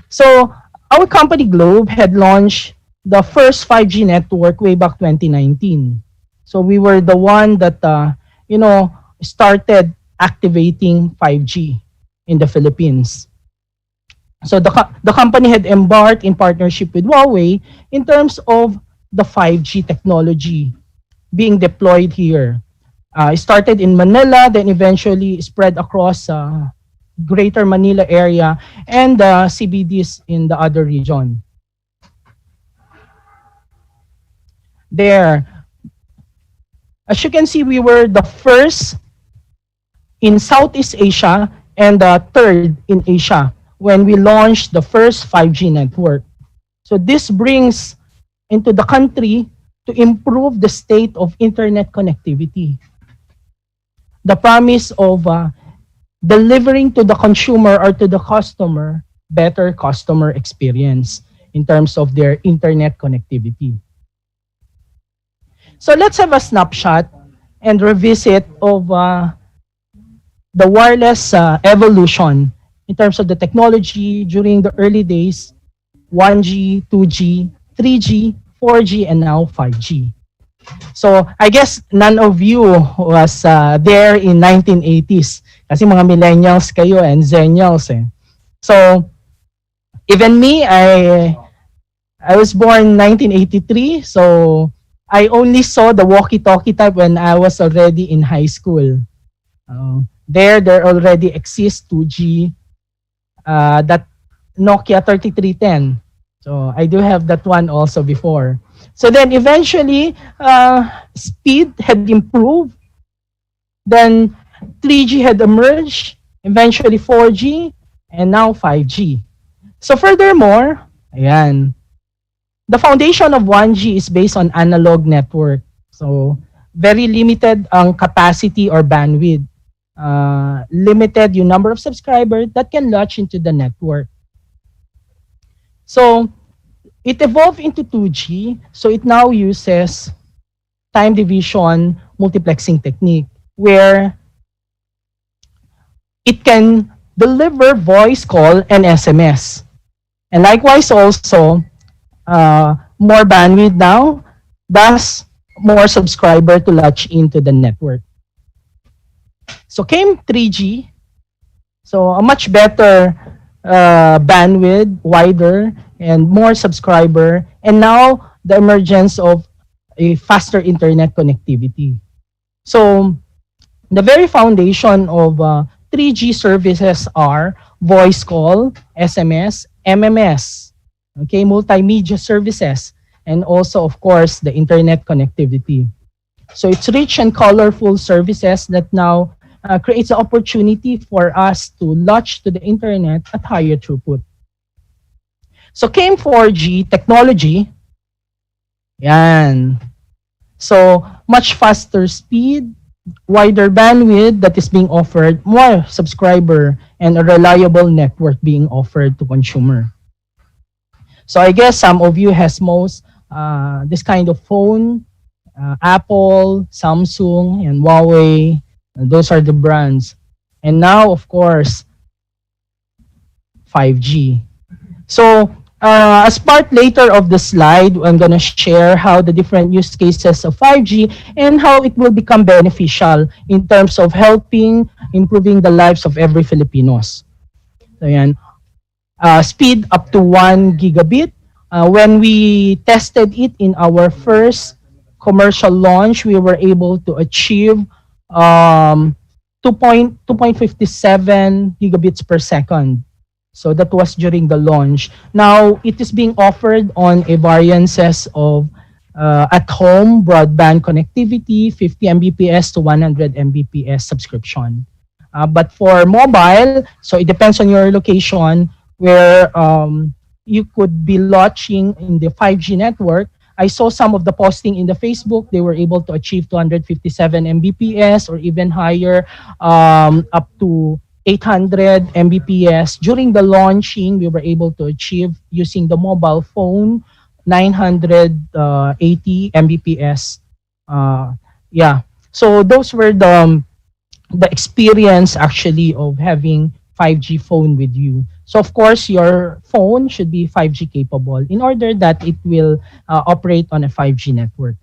So our company Globe had launched the first 5G network way back 2019. So we were the one that, started activating 5G in the Philippines. So the company had embarked in partnership with Huawei in terms of the 5G technology being deployed here. It started in Manila, then eventually spread across Greater Manila area and CBDs in the other region. There, as you can see, we were the first in Southeast Asia and the third in Asia when we launched the first 5G network. So this brings into the country to improve the state of internet connectivity. The promise of delivering to the consumer or to the customer better customer experience in terms of their internet connectivity. So let's have a snapshot and revisit of the wireless evolution in terms of the technology during the early days, 1G, 2G, 3G, 4G, and now 5G. So I guess none of you was there in 1980s kasi mga millennials kayo and zennials eh. So Even me, I was born 1983, so I only saw the walkie-talkie type when I was already in high school. There already exists 2G, that Nokia 3310. So I do have that one also before. So then eventually, speed had improved. Then 3G had emerged, eventually 4G, and now 5G. So furthermore, ayan, the foundation of 1G is based on analog network. So very limited ang capacity or bandwidth. Limited yung number of subscribers that can latch into the network. So it evolved into 2G. So it now uses time division multiplexing technique where it can deliver voice call and SMS. And likewise also, more bandwidth now, thus more subscriber to latch into the network. So came 3G, so a much better bandwidth, wider, and more subscriber, and now the emergence of a faster internet connectivity. So the very foundation of 3G services are voice call, SMS, MMS, okay, multimedia services, and also, of course, the internet connectivity. So it's rich and colorful services that now creates the opportunity for us to latch to the internet at higher throughput. So came 4G technology. Yan. So much faster speed, wider bandwidth that is being offered, more subscriber, and a reliable network being offered to consumer. So I guess some of you has most this kind of phone, Apple, Samsung, and Huawei. Those are the brands. And now, of course, 5G. So as part later of the slide, I'm going to share how the different use cases of 5G and how it will become beneficial in terms of helping improving the lives of every Filipinos. So yan. Speed up to 1 gigabit. When we tested it in our first commercial launch, we were able to achieve 2.57 gigabits per second. So that was during the launch. Now, it is being offered on a variances of at-home broadband connectivity, 50 Mbps to 100 Mbps subscription. But for mobile, so it depends on your location, where you could be launching in the 5G network. I saw some of the posting in the Facebook. They were able to achieve 257 Mbps or even higher, up to 800 Mbps. During the launching, we were able to achieve, using the mobile phone, 980 Mbps. Yeah. So those were the experience actually of having 5G phone with you. So of course, your phone should be 5G capable in order that it will operate on a 5G network.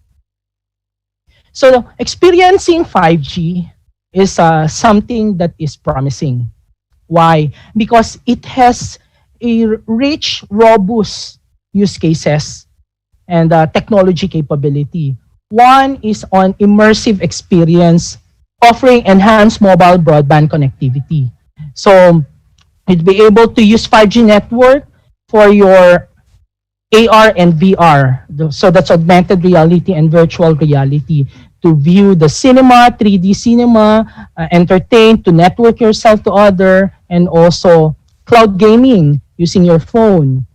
So experiencing 5G is something that is promising. Why? Because it has a rich, robust use cases and technology capability. One is on immersive experience, offering enhanced mobile broadband connectivity. So you'd be able to use 5G network for your AR and VR. So that's augmented reality and virtual reality, to view the cinema, 3D cinema, entertain, to network yourself to other, and also cloud gaming using your phone.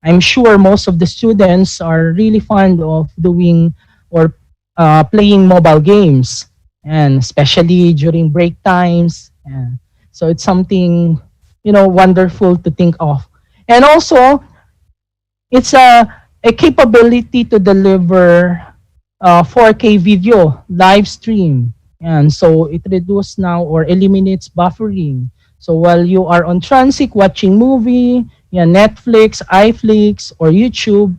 I'm sure most of the students are really fond of doing or playing mobile games, and especially during break times. Yeah. So it's something, wonderful to think of. And also, it's a capability to deliver 4K video live stream. And so it reduces now or eliminates buffering. So while you are on transit watching movie, Netflix, iFlix, or YouTube,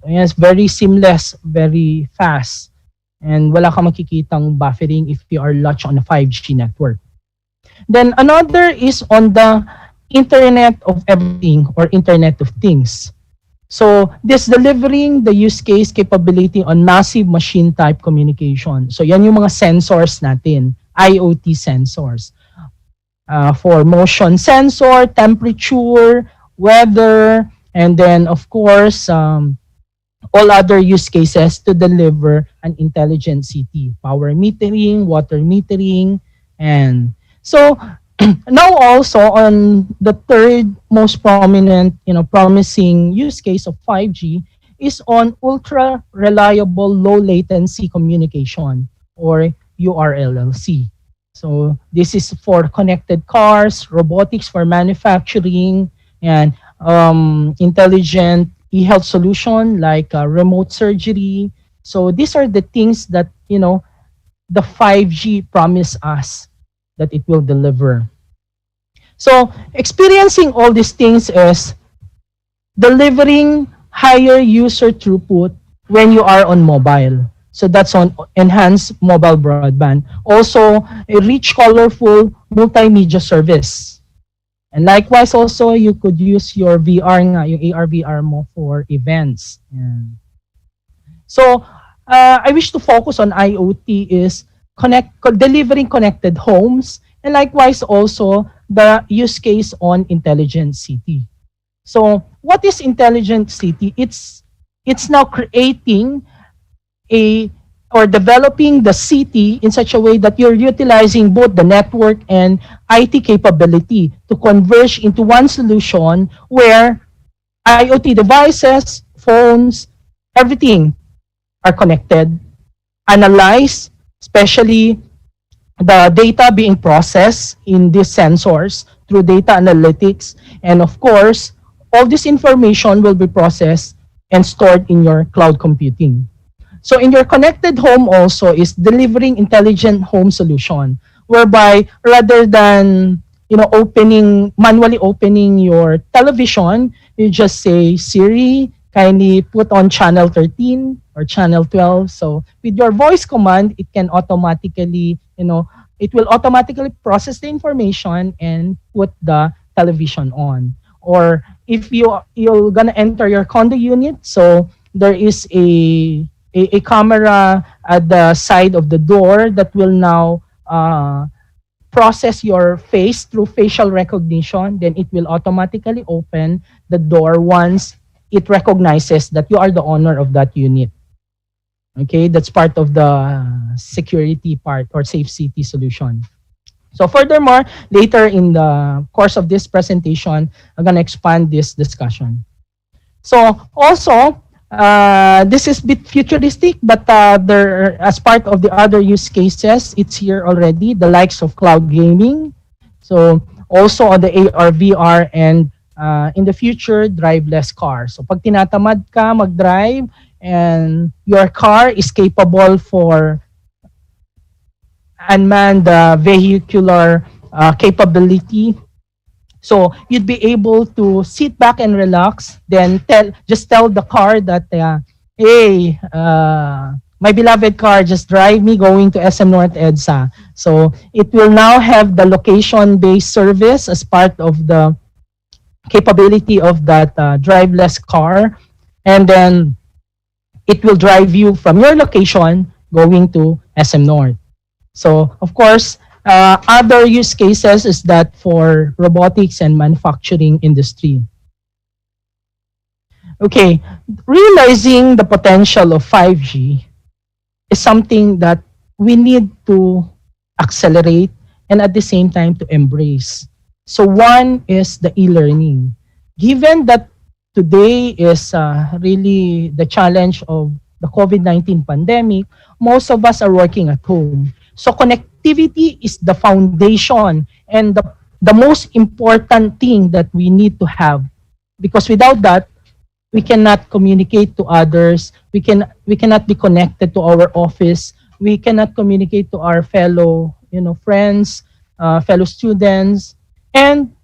it's very seamless, very fast. And wala ka makikitang buffering if you are latched on a 5G network. Then another is on the Internet of Everything or Internet of Things. So this delivering the use case capability on massive machine type communication. So yan yung mga sensors natin, IoT sensors. For motion sensor, temperature, weather, and then of course, all other use cases to deliver an intelligent city, power metering, water metering, and so now also on the third most prominent, promising use case of 5G is on ultra reliable low latency communication or URLLC. So this is for connected cars, robotics for manufacturing, and intelligent e-health solution like remote surgery. So these are the things that, the 5G promise us that it will deliver. So experiencing all these things is delivering higher user throughput when you are on mobile. So that's on enhanced mobile broadband. Also, a rich, colorful multimedia service. And likewise also, you could use your VR nga, yung AR, VR mo for events. Yan. So, I wish to focus on IoT is delivering connected homes, and likewise also the use case on intelligent city. So, what is intelligent city? It's now creating or developing the city in such a way that you're utilizing both the network and IT capability to converge into one solution where IoT devices, phones, everything are connected, analyzed, especially the data being processed in these sensors through data analytics. And of course, all this information will be processed and stored in your cloud computing. So in your connected home also is delivering intelligent home solution, whereby rather than manually opening your television, you just say, Siri, kindly put on channel 13 or channel 12. So with your voice command, it can automatically, it will automatically process the information and put the television on. Or if you're gonna enter your condo unit, so there is a camera at the side of the door that will now process your face through facial recognition. Then it will automatically open the door once it recognizes that you are the owner of that unit. Okay, that's part of the security part or safe city solution. So furthermore, later in the course of this presentation, I'm going to expand this discussion. So also, this is a bit futuristic, but there, as part of the other use cases, it's here already, the likes of cloud gaming. So also on the AR, VR, and in the future, driverless cars. So pag tinatamad ka mag-drive and your car is capable for unmanned vehicular capability, so you'd be able to sit back and relax, then just tell the car that, hey, my beloved car, just drive me going to SM North EDSA. So it will now have the location-based service as part of the capability of that driverless car. And then it will drive you from your location going to SM North. So, of course, other use cases is that for robotics and manufacturing industry. Okay, realizing the potential of 5G is something that we need to accelerate and at the same time to embrace. So one is the e-learning. Given that today is really the challenge of the COVID-19 pandemic, most of us are working at home. So connectivity is the foundation and the most important thing that we need to have, because without that, we cannot communicate to others. We cannot be connected to our office. We cannot communicate to our fellow, friends, fellow students, and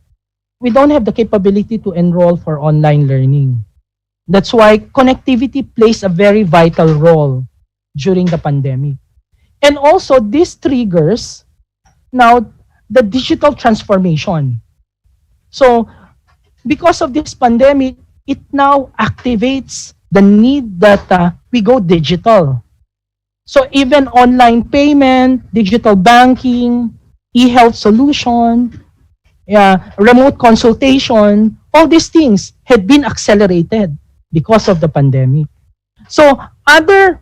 we don't have the capability to enroll for online learning. That's why connectivity plays a very vital role during the pandemic. And also this triggers now the digital transformation. So because of this pandemic, it now activates the need that we go digital. So even online payment, digital banking, e-health solution, remote consultation, all these things had been accelerated because of the pandemic. So other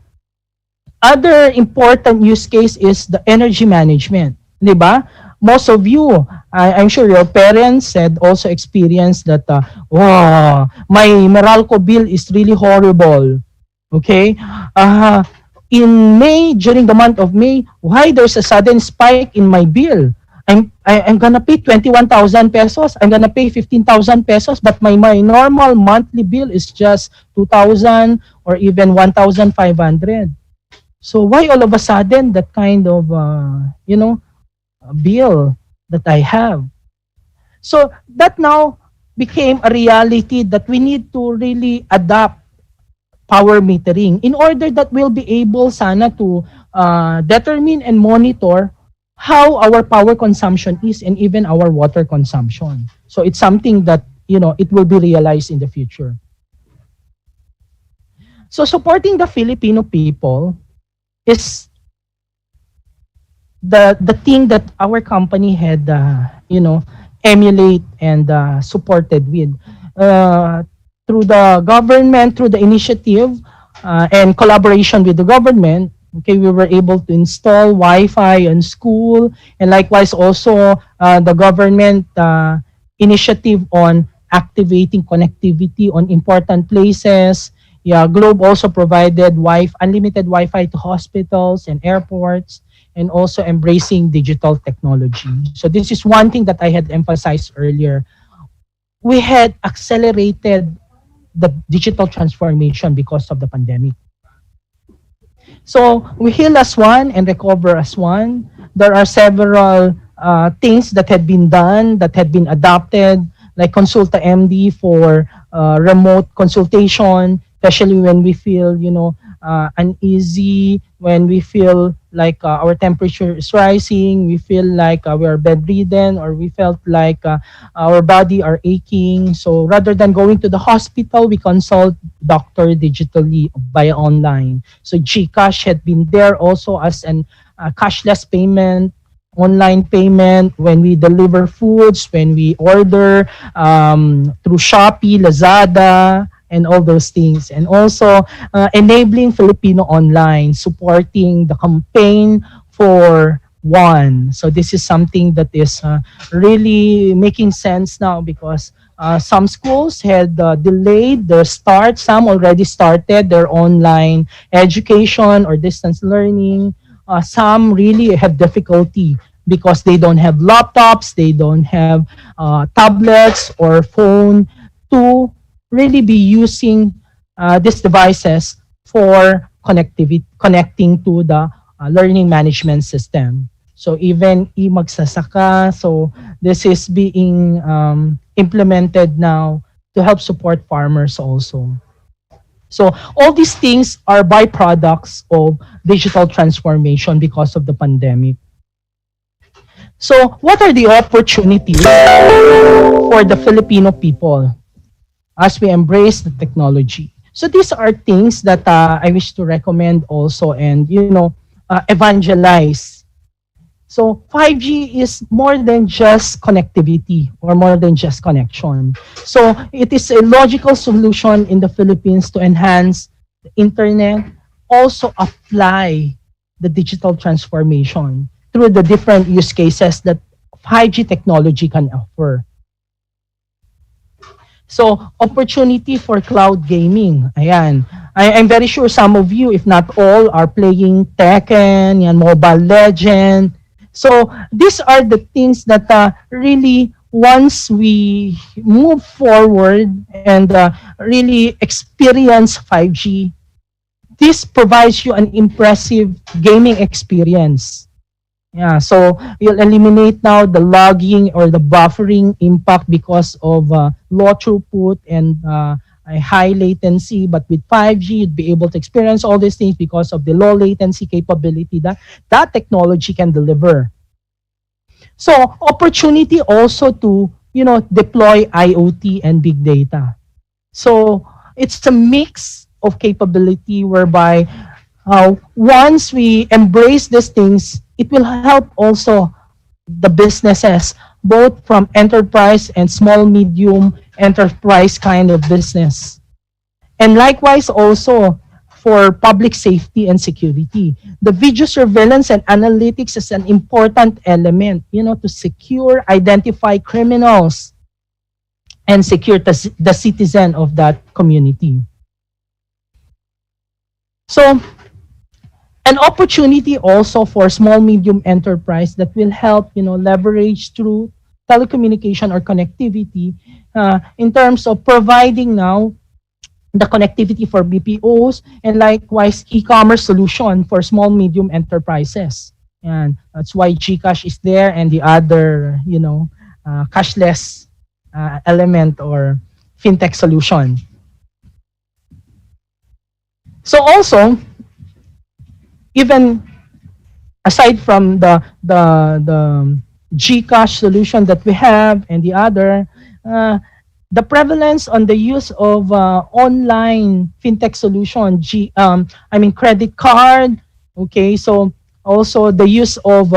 important use case is the energy management, di ba? Most of you, I'm sure your parents had also experienced that, wow, my Meralco bill is really horrible. Okay? In May, during the month of May, why there's a sudden spike in my bill? I'm gonna pay 21,000 pesos. I'm gonna pay 15,000 pesos, but my normal monthly bill is just 2,000 or even 1,500. So why all of a sudden that kind of bill that I have? So that now became a reality that we need to really adapt power metering in order that we'll be able sana to determine and monitor how our power consumption is and even our water consumption. So it's something that, it will be realized in the future. So supporting the Filipino people is the thing that our company had, emulate and supported with. Through the government, through the initiative and collaboration with the government, okay, we were able to install Wi-Fi in school, and likewise also the government initiative on activating connectivity on important places. Globe also provided unlimited Wi-Fi to hospitals and airports, and also embracing digital technology. So this is one thing that I had emphasized earlier. We had accelerated the digital transformation because of the pandemic. So we heal as one and recover as one. There are several things that had been done, that had been adopted, like Consulta MD for remote consultation, especially when we feel, uneasy, when we feel like our temperature is rising, we feel like we're bedridden, or we felt like our body are aching. So rather than going to the hospital, we consult doctor digitally via online. So GCash had been there also as an cashless payment, online payment when we deliver foods, when we order through Shopee, Lazada, and all those things. And also enabling Filipino online, supporting the campaign for one. So this is something that is really making sense now, because some schools had delayed their start. Some already started their online education or distance learning. Some really have difficulty because they don't have laptops, they don't have tablets or phone to really be using these devices for connecting to the learning management system. So even e-magsasaka, so this is being implemented now to help support farmers also. So all these things are byproducts of digital transformation because of the pandemic. So what are the opportunities for the Filipino people as we embrace the technology? So these are things that I wish to recommend also and, evangelize. So 5G is more than just connectivity or more than just connection. So it is a logical solution in the Philippines to enhance the internet, also apply the digital transformation through the different use cases that 5G technology can offer. So opportunity for cloud gaming. Ayan. I'm very sure some of you, if not all, are playing Tekken, Mobile Legend. So these are the things that really, once we move forward and really experience 5G, this provides you an impressive gaming experience. Yeah, so you'll eliminate now the logging or the buffering impact because of low throughput and a high latency. But with 5G, you'd be able to experience all these things because of the low latency capability that technology can deliver. So opportunity also to deploy IoT and big data. So it's a mix of capability whereby once we embrace these things, it will help also the businesses, both from enterprise and small, medium enterprise kind of business. And likewise also for public safety and security. The video surveillance and analytics is an important element, to secure, identify criminals, and secure the citizen of that community. So, an opportunity also for small, medium enterprise that will help, leverage through telecommunication or connectivity in terms of providing now the connectivity for BPOs and likewise e-commerce solution for small, medium enterprises. And that's why GCash is there and the other, cashless element or fintech solution. So also, even aside from the GCash solution that we have and the other, the prevalence on the use of online fintech solution, credit card, okay, so also the use of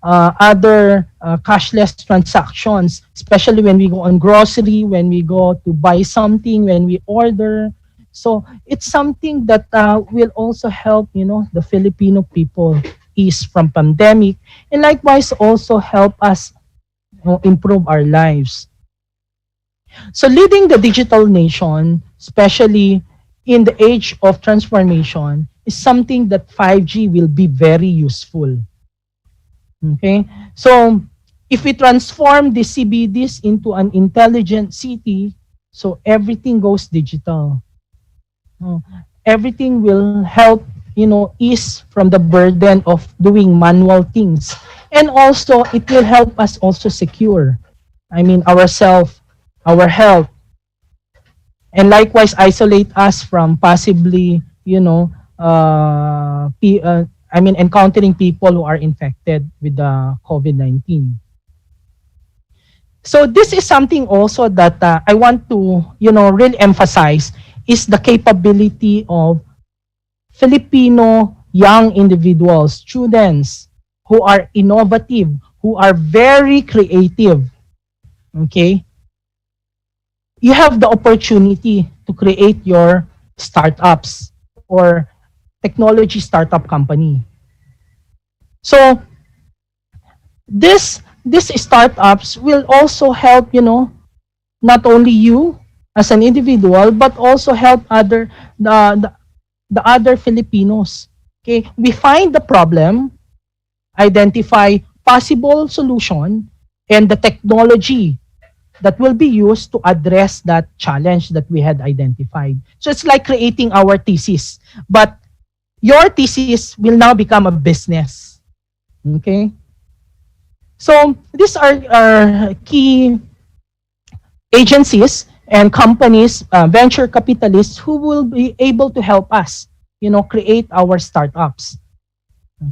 other cashless transactions, especially when we go on grocery, when we go to buy something, when we order. So it's something that will also help, the Filipino people ease from pandemic and likewise also help us improve our lives. So leading the digital nation, especially in the age of transformation, is something that 5G will be very useful. Okay, so if we transform the CBDs into an intelligent city, so everything goes digital. Everything will help, ease from the burden of doing manual things. And also, it will help us also secure, ourselves, our health. And likewise, isolate us from possibly, encountering people who are infected with the COVID-19. So this is something also that I want to, really emphasize is the capability of Filipino young individuals, students who are innovative, who are very creative. Okay? You have the opportunity to create your startups or technology startup company. So this startups will also help, not only you as an individual, but also help the other Filipinos. Okay, we find the problem, identify possible solution, and the technology that will be used to address that challenge that we had identified. So it's like creating our thesis, but your thesis will now become a business. Okay? So these are key agencies and companies, venture capitalists who will be able to help us, create our startups.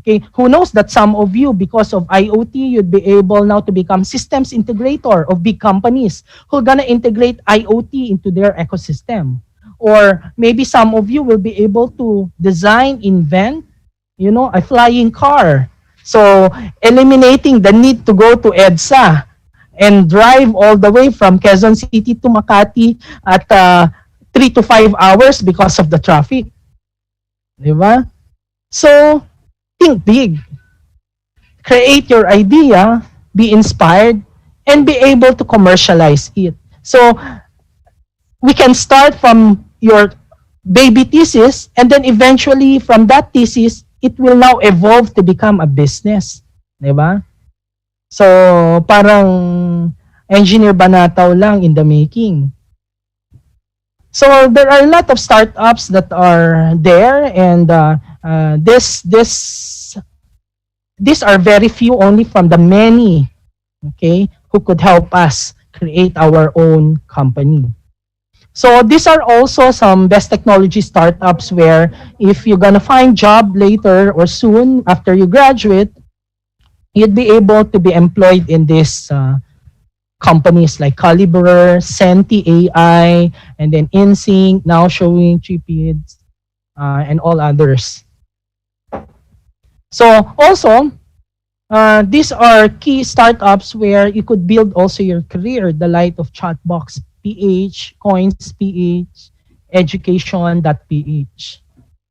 Okay, who knows that some of you, because of IoT, you'd be able now to become systems integrator of big companies who are gonna integrate IoT into their ecosystem. Or maybe some of you will be able to design, invent, a flying car. So eliminating the need to go to EDSA and drive all the way from Quezon City to Makati at 3 to 5 hours because of the traffic. Diba? So, think big. Create your idea, be inspired, and be able to commercialize it. So, we can start from your baby thesis, and then eventually from that thesis, it will now evolve to become a business. Diba? So, parang engineer Banataw lang in the making. So, there are a lot of startups that are there, and these are very few only from the many, okay, who could help us create our own company. So these are also some best technology startups where if you're gonna find job later or soon after you graduate, you'd be able to be employed in this companies like Caliber, Senti AI, and then InSync, now showing Tripids, and all others. So also, these are key startups where you could build also your career, the light of Chatbox PH, Coins PH, Education.ph.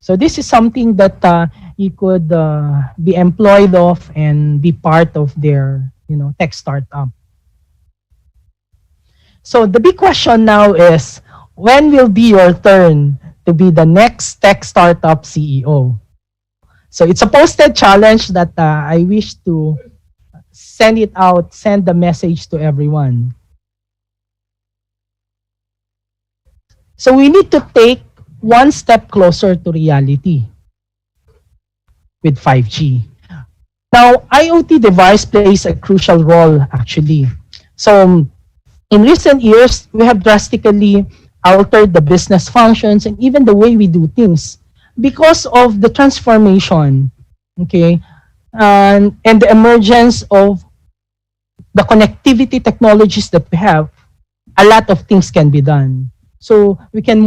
So this is something that you could be employed of and be part of their, tech startup. So the big question now is, when will be your turn to be the next tech startup CEO? So it's a posted challenge that I wish to send the message to everyone. So we need to take one step closer to reality with 5G. Now, IoT device plays a crucial role actually. So in recent years, we have drastically altered the business functions and even the way we do things because of the transformation, okay, and the emergence of the connectivity technologies that we have. A lot of things can be done. So we can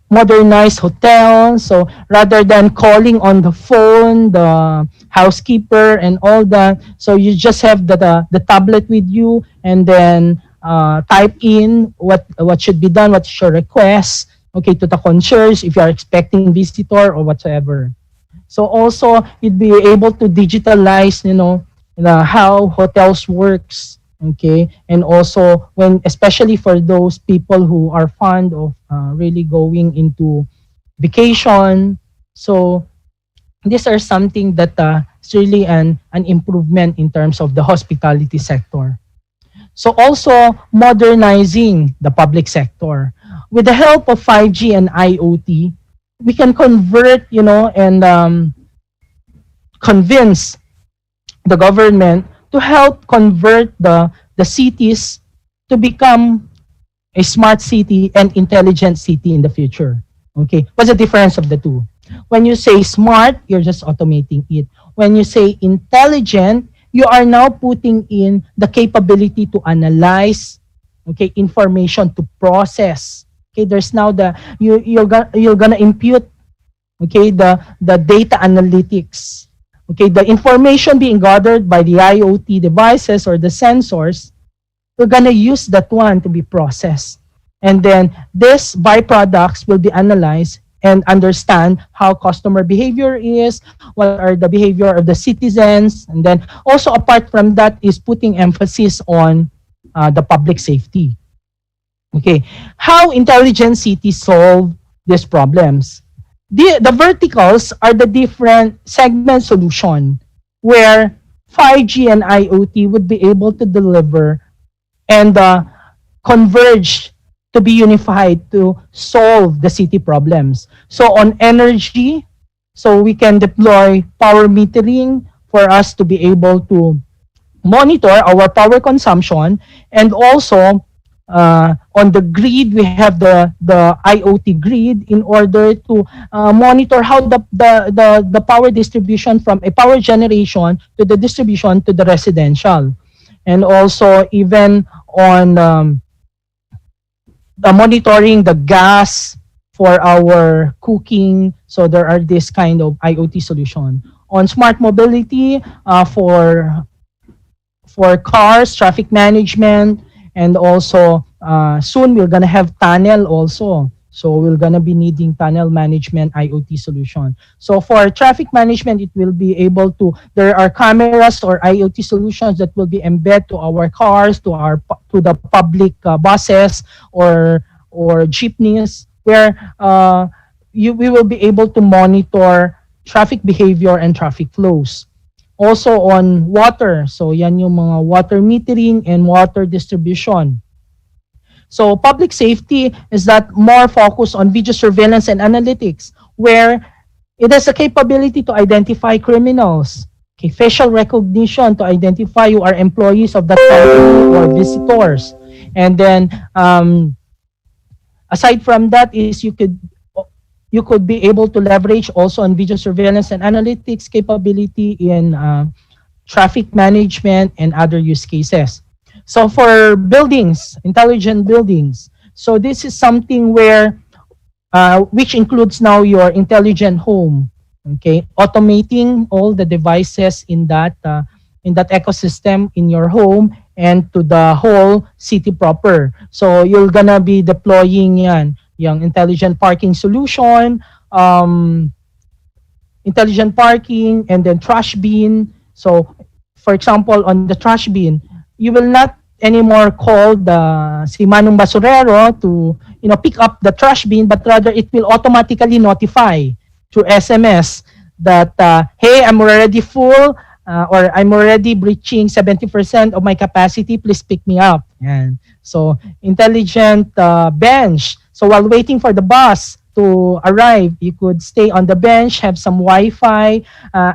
modernize hotels. So rather than calling on the phone, the housekeeper and all that, so you just have the tablet with you, and then type in what should be done, what's your request, okay, to the concierge if you are expecting visitor or whatsoever. So also you'd be able to digitalize, how hotels works, okay, and also especially for those people who are fond of really going into vacation. So these are something that is really an improvement in terms of the hospitality sector. So also modernizing the public sector. With the help of 5G and IoT, we can convert, and convince the government to help convert the cities to become a smart city and intelligent city in the future. Okay, what's the difference of the two? When you say smart, you're just automating it. When you say intelligent, you are now putting in the capability to analyze, okay, information, to process. Okay, there's now you're gonna impute, okay, the data analytics. Okay, the information being gathered by the IoT devices or the sensors, we're gonna use that one to be processed. And then these byproducts will be analyzed and understand how customer behavior is, what are the behavior of the citizens, and then also apart from that is putting emphasis on the public safety. Okay, how intelligent cities solve these problems? The verticals are the different segment solution where 5G and IoT would be able to deliver and converge to be unified to solve the city problems. So on energy, so we can deploy power metering for us to be able to monitor our power consumption, and also on the grid, we have the IoT grid in order to monitor how the power distribution from a power generation to the distribution to the residential. And also even on monitoring the gas for our cooking. So there are this kind of IoT solution. On smart mobility, for cars, traffic management, and also soon we're gonna have tunnel also. So we're gonna be needing tunnel management IoT solution. So for traffic management, it will be able to, there are cameras or IoT solutions that will be embedded to our cars, to the public buses or jeepneys, where we will be able to monitor traffic behavior and traffic flows. Also on water, so yan yung mga water metering and water distribution. So public safety is that more focused on video surveillance and analytics, where it has a capability to identify criminals, okay, facial recognition to identify who are employees of that company or visitors. And then aside from that is you could be able to leverage also on video surveillance and analytics capability in traffic management and other use cases. So for buildings, intelligent buildings. So this is something where which includes now your intelligent home. Okay, automating all the devices in that ecosystem in your home and to the whole city proper. So you're gonna be deploying yung intelligent parking solution, intelligent parking, and then trash bin. So for example, on the trash bin, you will not anymore call the si Manong Basurero to pick up the trash bin, but rather it will automatically notify through SMS that hey, I'm already full or I'm already breaching 70% of my capacity. Please pick me up. Yan. So intelligent bench. So while waiting for the bus to arrive, you could stay on the bench, have some Wi-Fi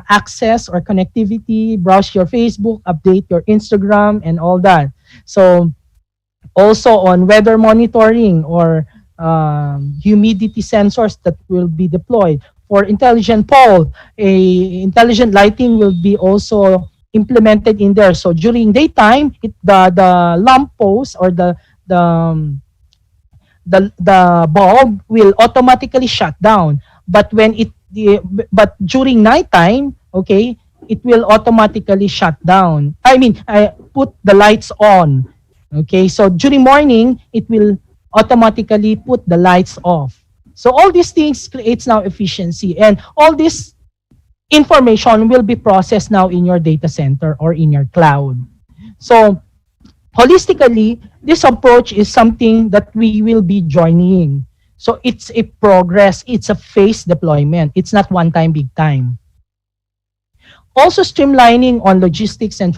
access or connectivity, browse your Facebook, update your Instagram, and all that. So also on weather monitoring or humidity sensors that will be deployed. For intelligent pole, intelligent lighting will be also implemented in there. So during daytime, the lamp post or the bulb will automatically shut down. But but during nighttime, okay, it will automatically shut down. I mean, I put the lights on. Okay, so during morning, it will automatically put the lights off. So all these things creates now efficiency, and all this information will be processed now in your data center or in your cloud. So holistically, this approach is something that we will be joining. So it's a progress, it's a phased deployment. It's not one time, big time. Also streamlining on logistics and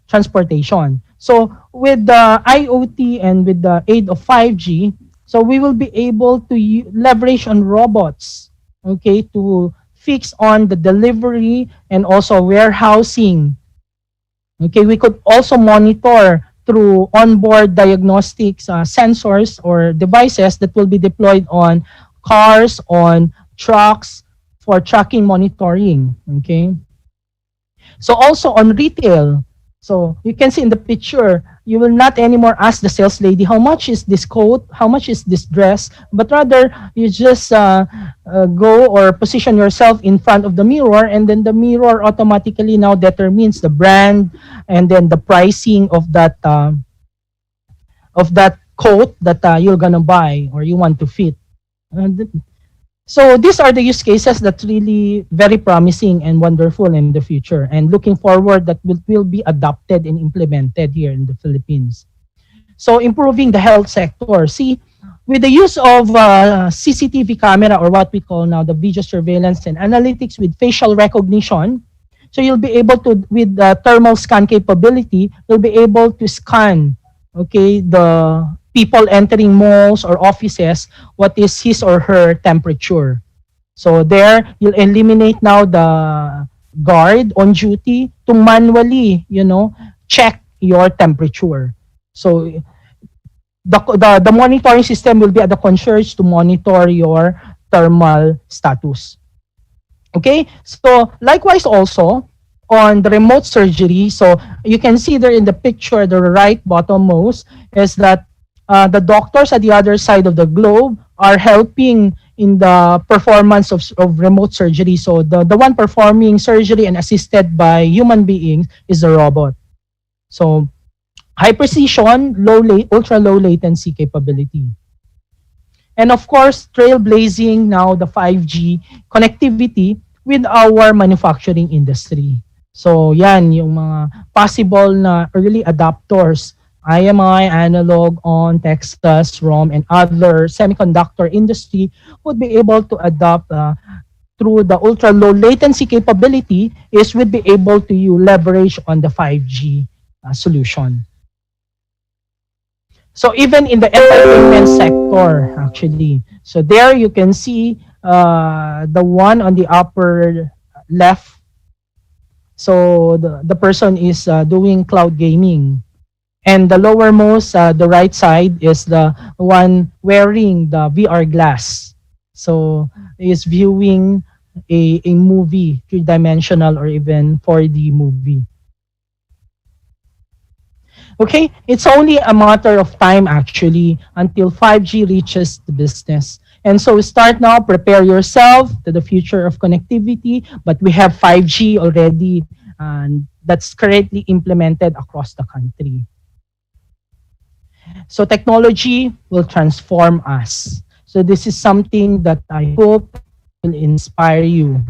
transportation. So with the IoT and with the aid of 5G, so we will be able to leverage on robots, okay, to fix on the delivery and also warehousing. Okay, we could also monitor through onboard diagnostics sensors or devices that will be deployed on cars, on trucks for tracking monitoring. Okay. So also on retail, so you can see in the picture, you will not anymore ask the sales lady, how much is this coat, how much is this dress, but rather you just go or position yourself in front of the mirror, and then the mirror automatically now determines the brand and then the pricing of that coat that you're gonna buy or you want to fit. So these are the use cases that's really very promising and wonderful in the future, and looking forward that will be adopted and implemented here in the Philippines. So improving the health sector. See, with the use of CCTV camera, or what we call now the video surveillance and analytics with facial recognition, so you'll be able to, with the thermal scan capability, you'll be able to scan, okay, the people entering malls or offices, what is his or her temperature. So there, you'll eliminate now the guard on duty to manually, check your temperature. So the monitoring system will be at the concierge to monitor your thermal status. Okay, so likewise also on the remote surgery, so you can see there in the picture, the right bottommost, is that the doctors at the other side of the globe are helping in the performance of remote surgery. So the one performing surgery and assisted by human beings is the robot. So high precision, ultra low latency capability. And of course, trailblazing now the 5G connectivity with our manufacturing industry. So yan, yung mga possible na early adopters, IMI, Analog, ON, Texas, ROM, and other semiconductor industry would be able to adopt through the ultra low latency capability would be able to leverage on the 5G solution. So even in the entertainment sector, actually, so there you can see the one on the upper left. So the person is doing cloud gaming. And the lowermost, the right side, is the one wearing the VR glass. So is viewing a movie, three-dimensional or even 4D movie. Okay, it's only a matter of time actually until 5G reaches the business. And so start now, prepare yourself to the future of connectivity, but we have 5G already and that's currently implemented across the country. So technology will transform us. So this is something that I hope will inspire you.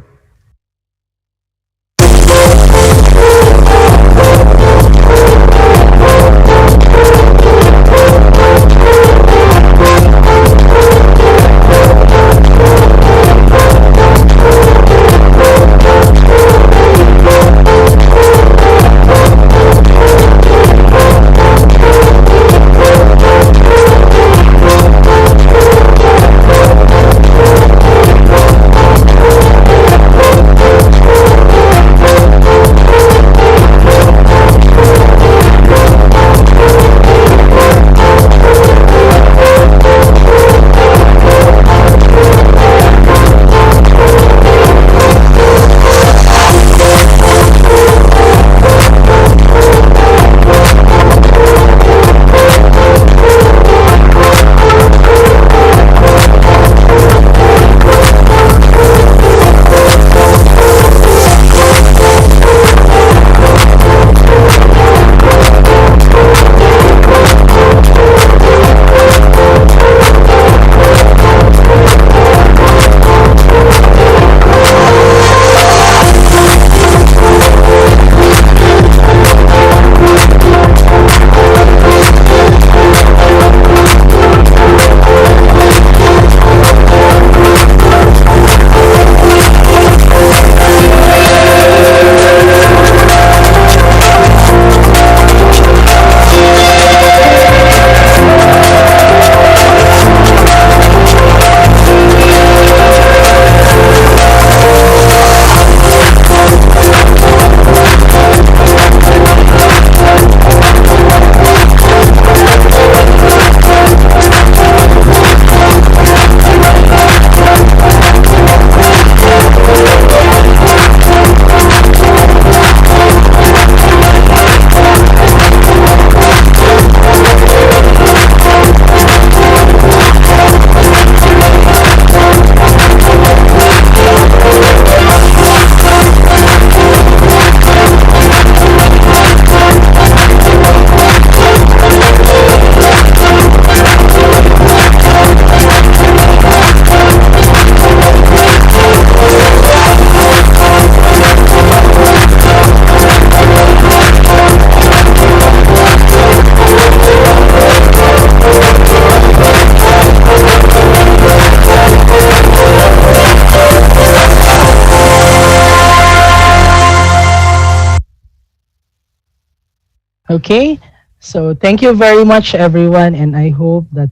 Okay, so thank you very much, everyone, and I hope that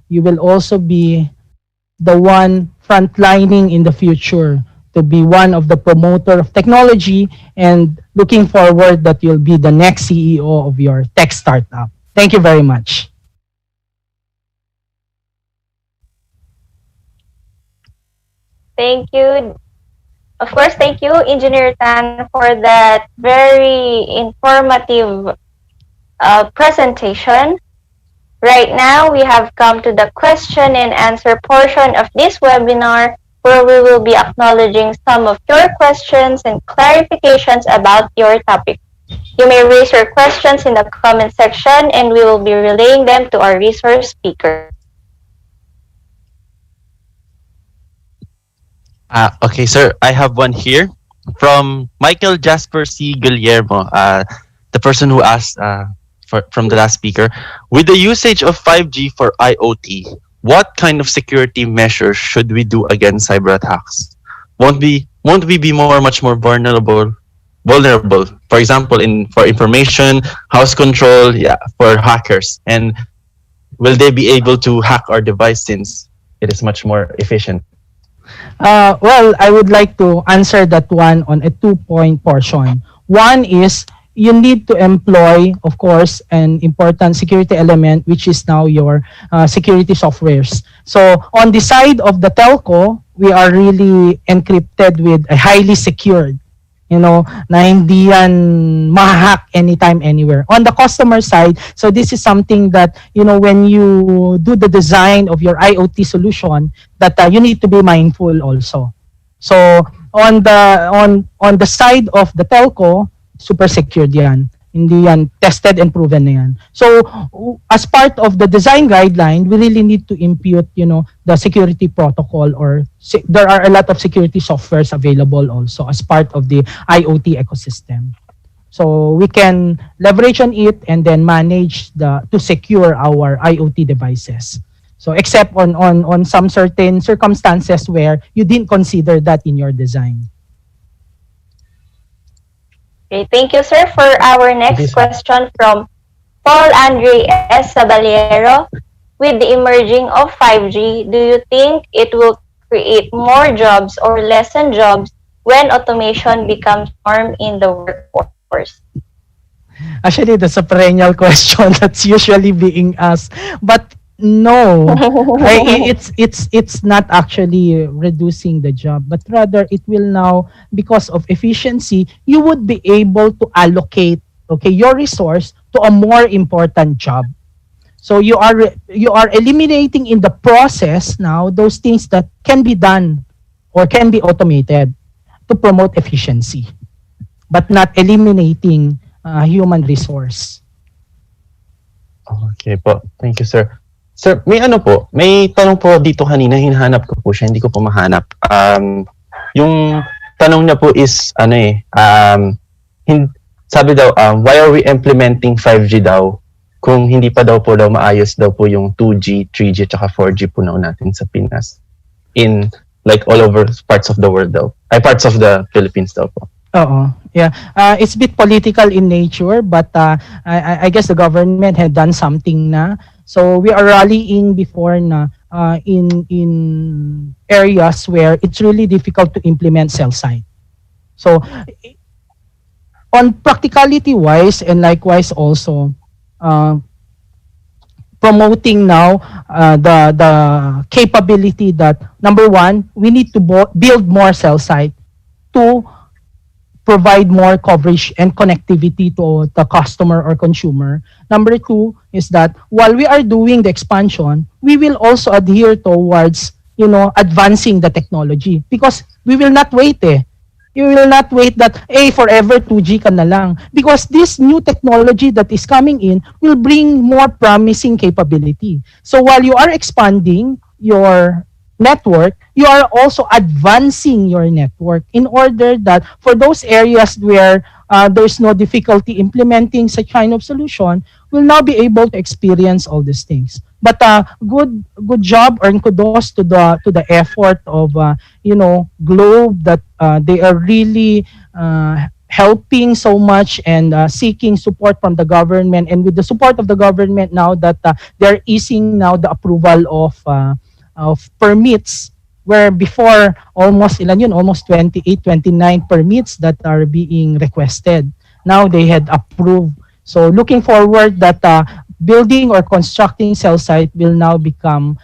you will also be the one frontlining in the future to be one of the promoter of technology and looking forward that you'll be the next CEO of your tech startup. Thank you very much. Thank you. Of course, thank you, Engineer Tan, for that very informative presentation. Right now, we have come to the question and answer portion of this webinar where we will be acknowledging some of your questions and clarifications about your topic. You may raise your questions in the comment section and we will be relaying them to our resource speaker. Okay, sir, I have one here from Michael Jasper C. Guillermo, the person who asked from the last speaker. With the usage of 5G for IoT, what kind of security measures should we do against cyber attacks? Won't we be much more vulnerable? For example, for information, house control, for hackers, and will they be able to hack our device since it is much more efficient? Well, I would like to answer that one on a 2-point portion. One is you need to employ, of course, an important security element, which is now your security softwares. So on the side of the telco, we are really encrypted with a highly secured na hindi yan ma-hack anytime, anywhere. On the customer side, so this is something that, when you do the design of your IoT solution, that you need to be mindful also. So on the side of the telco, super secured yan. Hindi yan tested and proven na yan. So as part of the design guideline, we really need to impute, the security protocol, or there are a lot of security softwares available also as part of the IoT ecosystem. So we can leverage on it and then manage to secure our IoT devices. So except on some certain circumstances where you didn't consider that in your design. Okay, thank you, sir. For our next question from Paul Andre S. Saballero, with the emerging of 5G, do you think it will create more jobs or lessen jobs when automation becomes norm in the workforce? Actually, that's a perennial question that's usually being asked. But no, it's not actually reducing the job, but rather it will now, because of efficiency, you would be able to allocate your resource to a more important job. So you are eliminating in the process now those things that can be done or can be automated to promote efficiency, but not eliminating human resource. Okay po. Thank you, sir. Sir, may tanong po dito kanina, hinahanap ko po siya, hindi ko po mahanap. Yung tanong niya po is, sabi daw, why are we implementing 5G daw kung hindi pa daw maayos daw po yung 2G, 3G, tsaka 4G po natin sa Pinas in like all over parts of the world daw, parts of the Philippines daw po. Yeah. It's a bit political in nature, but I guess the government had done something na. So we are rallying before na in areas where it's really difficult to implement cell site. So on practicality wise and likewise also promoting now the capability that, number one, we need to build more cell site to provide more coverage and connectivity to the customer or consumer. Number two is that while we are doing the expansion, we will also adhere towards, advancing the technology, because we will not wait. You will not wait that, forever 2G ka na lang. Because this new technology that is coming in will bring more promising capability. So while you are expanding your network, you are also advancing your network in order that for those areas where there's no difficulty implementing such kind of solution, will now be able to experience all these things. But good job or kudos to the effort of Globe, that they are really helping so much and seeking support from the government, and with the support of the government now that they're easing now the approval of permits, where before almost 28, 29 permits that are being requested. Now they had approved. So looking forward that building or constructing cell site will now become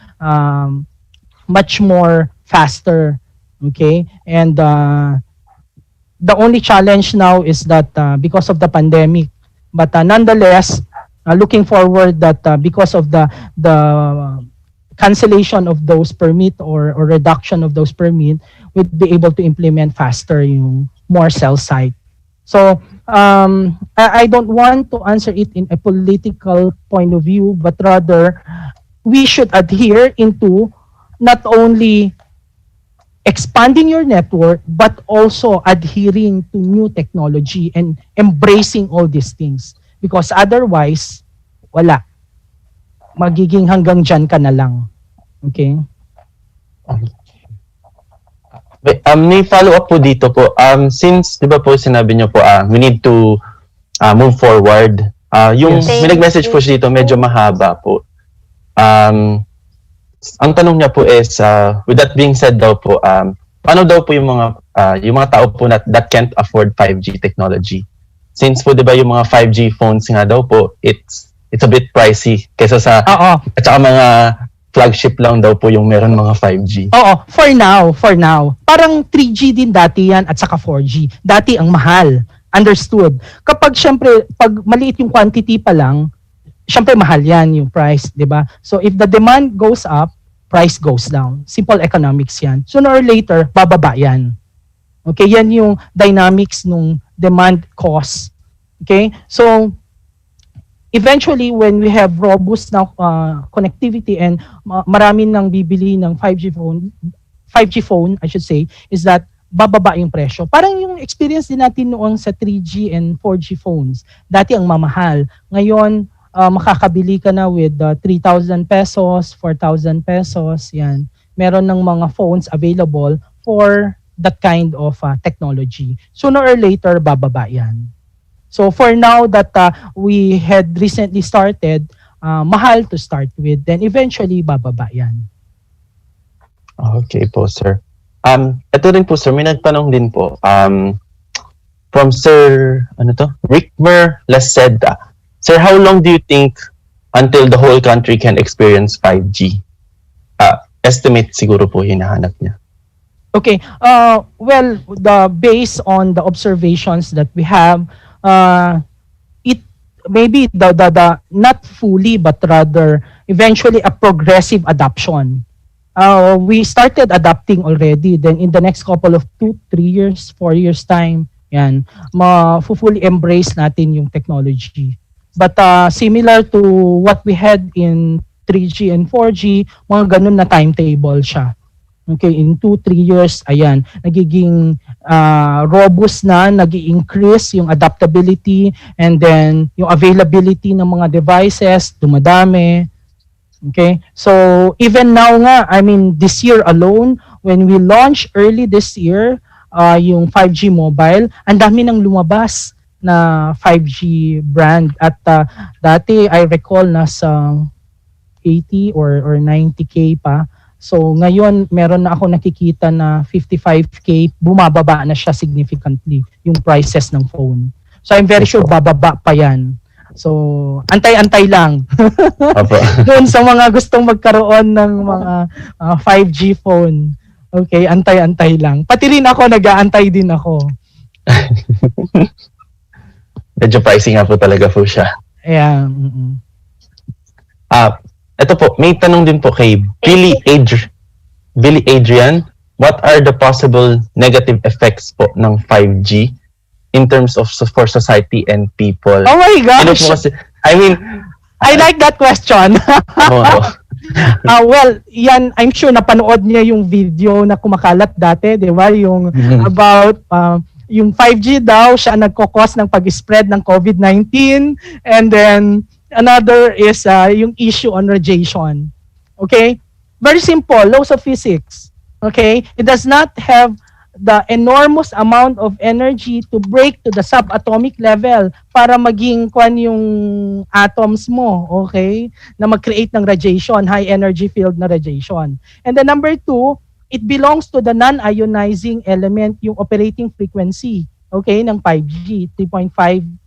much more faster. Okay, and the only challenge now is that because of the pandemic, but nonetheless, looking forward that because of the cancellation of those permit or reduction of those permit, we'd be able to implement faster yung more cell site. So I don't want to answer it in a political point of view, but rather we should adhere into not only expanding your network, but also adhering to new technology and embracing all these things. Because otherwise, wala. Magiging hanggang dyan ka na lang. Okay? May follow-up po dito po. Since, di ba po, sinabi niyo po, we need to move forward. May nag-message po siya dito, medyo mahaba po. Ang tanong niya po is, with that being said daw po, paano daw po yung mga tao po that can't afford 5G technology? Since po, di ba, yung mga 5G phones nga daw po, it's a bit pricey kaysa sa at saka mga flagship lang daw po yung meron mga 5G. Oo, for now. Parang 3G din dati yan at saka 4G. Dati ang mahal. Understood. Kapag syempre, pag maliit yung quantity pa lang, syempre mahal yan yung price, di ba? So if the demand goes up, price goes down. Simple economics yan. Sooner or later, bababa yan. Okay, yan yung dynamics nung demand cost. Okay, so eventually, when we have robust na connectivity and marami nang bibili ng 5G phone, I should say, is that bababa yung presyo. Parang yung experience din natin noong sa 3G and 4G phones. Dati ang mamahal. Ngayon, makakabili ka na with 3,000 pesos, 4,000 pesos, yan. Meron ng mga phones available for that kind of technology. Sooner or later, bababa yan. So for now that we had recently started, mahal to start with, then eventually bababa yan. Okay po, sir. Ito rin po, sir, may nagtanong din po. From Sir, Rickmer Laseda. Sir, how long do you think until the whole country can experience 5G? Estimate siguro po hinahanap niya. Okay. Well, based on the observations that we have, it maybe the not fully but rather eventually a progressive adoption. We started adapting already, then in the next couple of 2, 3 years, 4 years time, yan, fully embrace natin yung technology. But similar to what we had in 3G and 4G, mga ganun na timetable siya. Okay, in 2-3 years, ayan, nagiging robust na, nag-i-increase yung adaptability, and then yung availability ng mga devices, dumadami. Okay, so even now nga, I mean, this year alone, when we launched early this year, yung 5G mobile, ang dami nang lumabas na 5G brand. At dati, I recall, nasa 80 or 90K pa. So ngayon, meron na ako nakikita na 55K, bumababa na siya significantly yung prices ng phone. So I'm very sure bababa pa yan. So antay-antay lang. Doon sa mga gustong magkaroon ng mga 5G phone. Okay, antay-antay lang. Pati rin ako, nag-aantay din ako. Medyo pricey nga po talaga po siya. Yeah. Ito po, may tanong din po kay Billy Adrian. What are the possible negative effects po ng 5G in terms of for society and people? Oh my gosh! I like that question. Well, yan, I'm sure napanood niya yung video na kumakalat dati, di ba? Yung about yung 5G daw, siya nagkokos ng pag-spread ng COVID-19, and then another is yung issue on radiation. Okay? Very simple, laws of physics. Okay? It does not have the enormous amount of energy to break to the subatomic level para maging kwan yung atoms mo, okay? Na mag-create ng radiation, high energy field na radiation. And then number 2, it belongs to the non-ionizing element, yung operating frequency. Okay, ng 5G, 3.5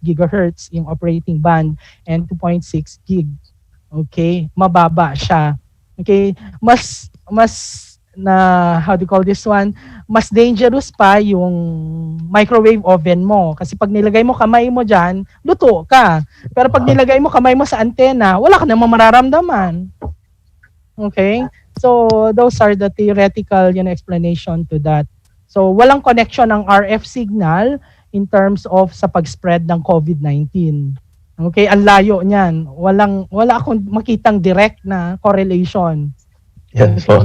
gigahertz yung operating band and 2.6 gig. Okay, mababa siya. Okay, mas na, how do you call this one? Mas dangerous pa yung microwave oven mo. Kasi pag nilagay mo kamay mo dyan, luto ka. Pero pag nilagay mo kamay mo sa antena, wala ka namang mararamdaman. Okay, so those are the theoretical explanation to that. So, walang connection ng RF signal in terms of sa pag-spread ng COVID-19. Okay, ang layo niyan. Wala akong makitang direct na correlation. Yes po.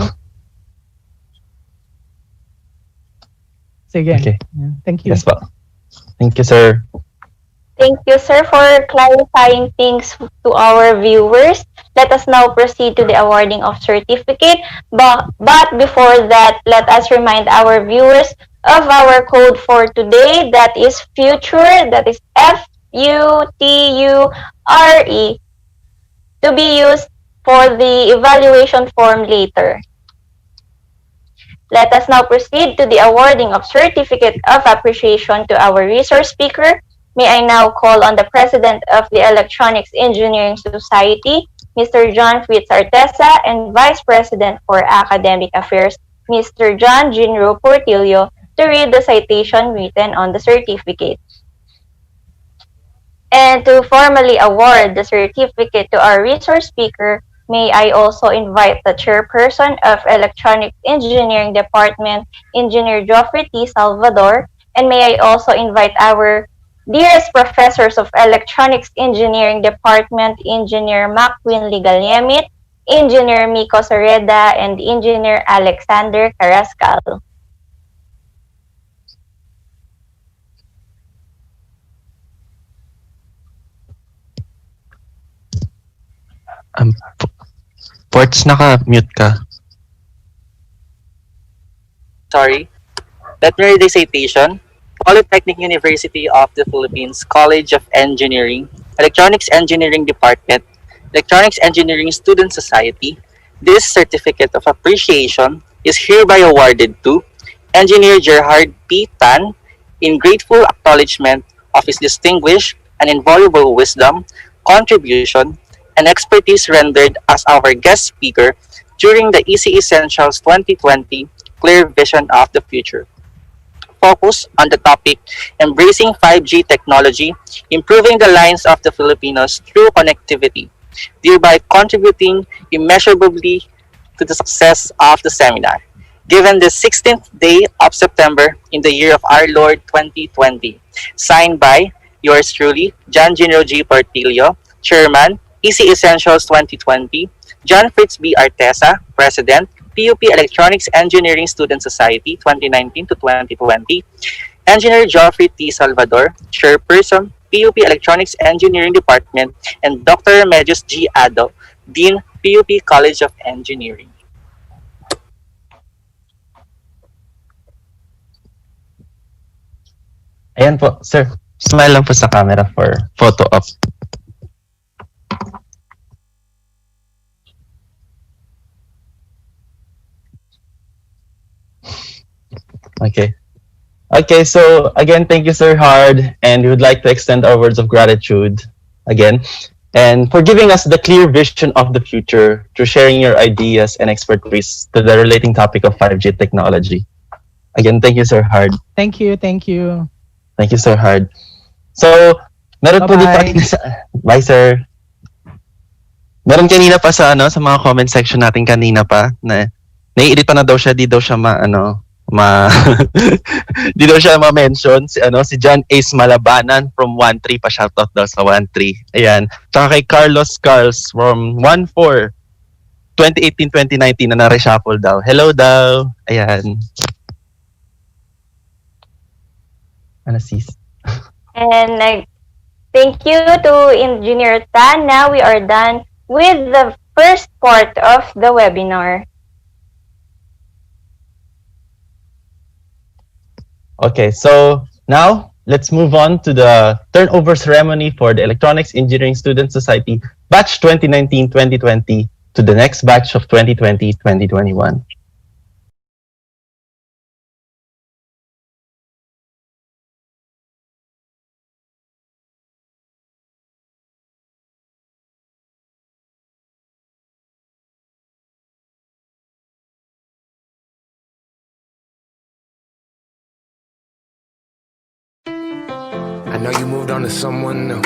Sige. Okay. Yeah, thank you. Yes po. Thank you, sir. Thank you, sir, for clarifying things to our viewers. Let us now proceed to the awarding of certificate. But before that, let us remind our viewers of our code for today. That is FUTURE. That is FUTURE, to be used for the evaluation form later. Let us now proceed to the awarding of certificate of appreciation to our resource speaker. May I now call on the President of the Electronics Engineering Society, Mr. John Fritz Artesa, and Vice President for Academic Affairs, Mr. John Jinro Portillo, to read the citation written on the certificate. And to formally award the certificate to our resource speaker, may I also invite the Chairperson of Electronics Engineering Department, Engineer Joffrey T. Salvador, and may I also invite our dearest professors of Electronics Engineering Department, Engineer Macwin Ligaliemit, Engineer Miko Soreda, and Engineer Alexander Carrascal. Ports, naka-mute ka. Sorry. Let me read the citation. Polytechnic University of the Philippines College of Engineering, Electronics Engineering Department, Electronics Engineering Student Society. This certificate of appreciation is hereby awarded to Engineer Gerhard P. Tan in grateful acknowledgement of his distinguished and invaluable wisdom, contribution, and expertise rendered as our guest speaker during the ECEssentials 2020 Clear Vision of the Future. Focus on the topic Embracing 5G Technology, Improving the Lives of the Filipinos Through Connectivity, thereby contributing immeasurably to the success of the seminar. Given the 16th day of September in the year of our Lord 2020. Signed by yours truly, John Jinro G. Portillo, Chairman, ECEssentials 2020, John Fritz B. Artesa, President, PUP Electronics Engineering Student Society 2019 to 2020, Engineer Joffrey T. Salvador, Chairperson, PUP Electronics Engineering Department, and Dr. Remedios G. Ado, Dean, PUP College of Engineering. Ayan po, sir. Smile lang po sa camera for photo op. Okay. Okay, so again, thank you, Sir Hard, and we would like to extend our words of gratitude again, and for giving us the clear vision of the future through sharing your ideas and expertise to the relating topic of 5G technology. Again, thank you, Sir Hard. Thank you, thank you. Thank you, Sir Hard. So, meron po dito kanina sa... Bye, Sir. Meron kanina pa sa sa mga comment section natin kanina pa na naiirit pa na daw siya, di daw siya di daw siya ma-mention si John Ace Malabanan from 13 pa shoutout daw sa 13. Ayan. Tsaka kay Carlos Carls from 14 2018-2019 na na-reshuffle daw. Hello daw. Ayan. Ano sis? And thank you to Engineer Tan. Now we are done with the first part of the webinar. Okay, so now let's move on to the turnover ceremony for the Electronics Engineering Student Society batch 2019-2020 to the next batch of 2020-2021. I know you moved on to someone new.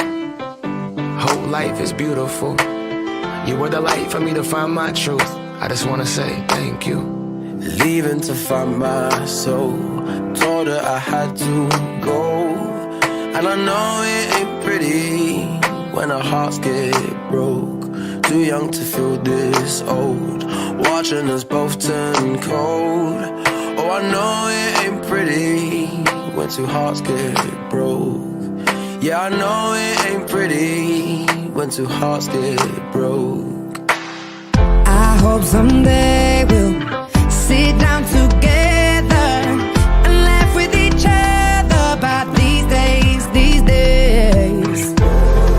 Whole life is beautiful. You were the light for me to find my truth. I just wanna say thank you. Leaving to find my soul. Told her I had to go. And I know it ain't pretty when our hearts get broke. Too young to feel this old. Watching us both turn cold. Oh, I know it ain't pretty when two hearts get broke. Yeah, I know it ain't pretty when two hearts get broke. I hope someday we'll sit down together and laugh with each other about these days, these days.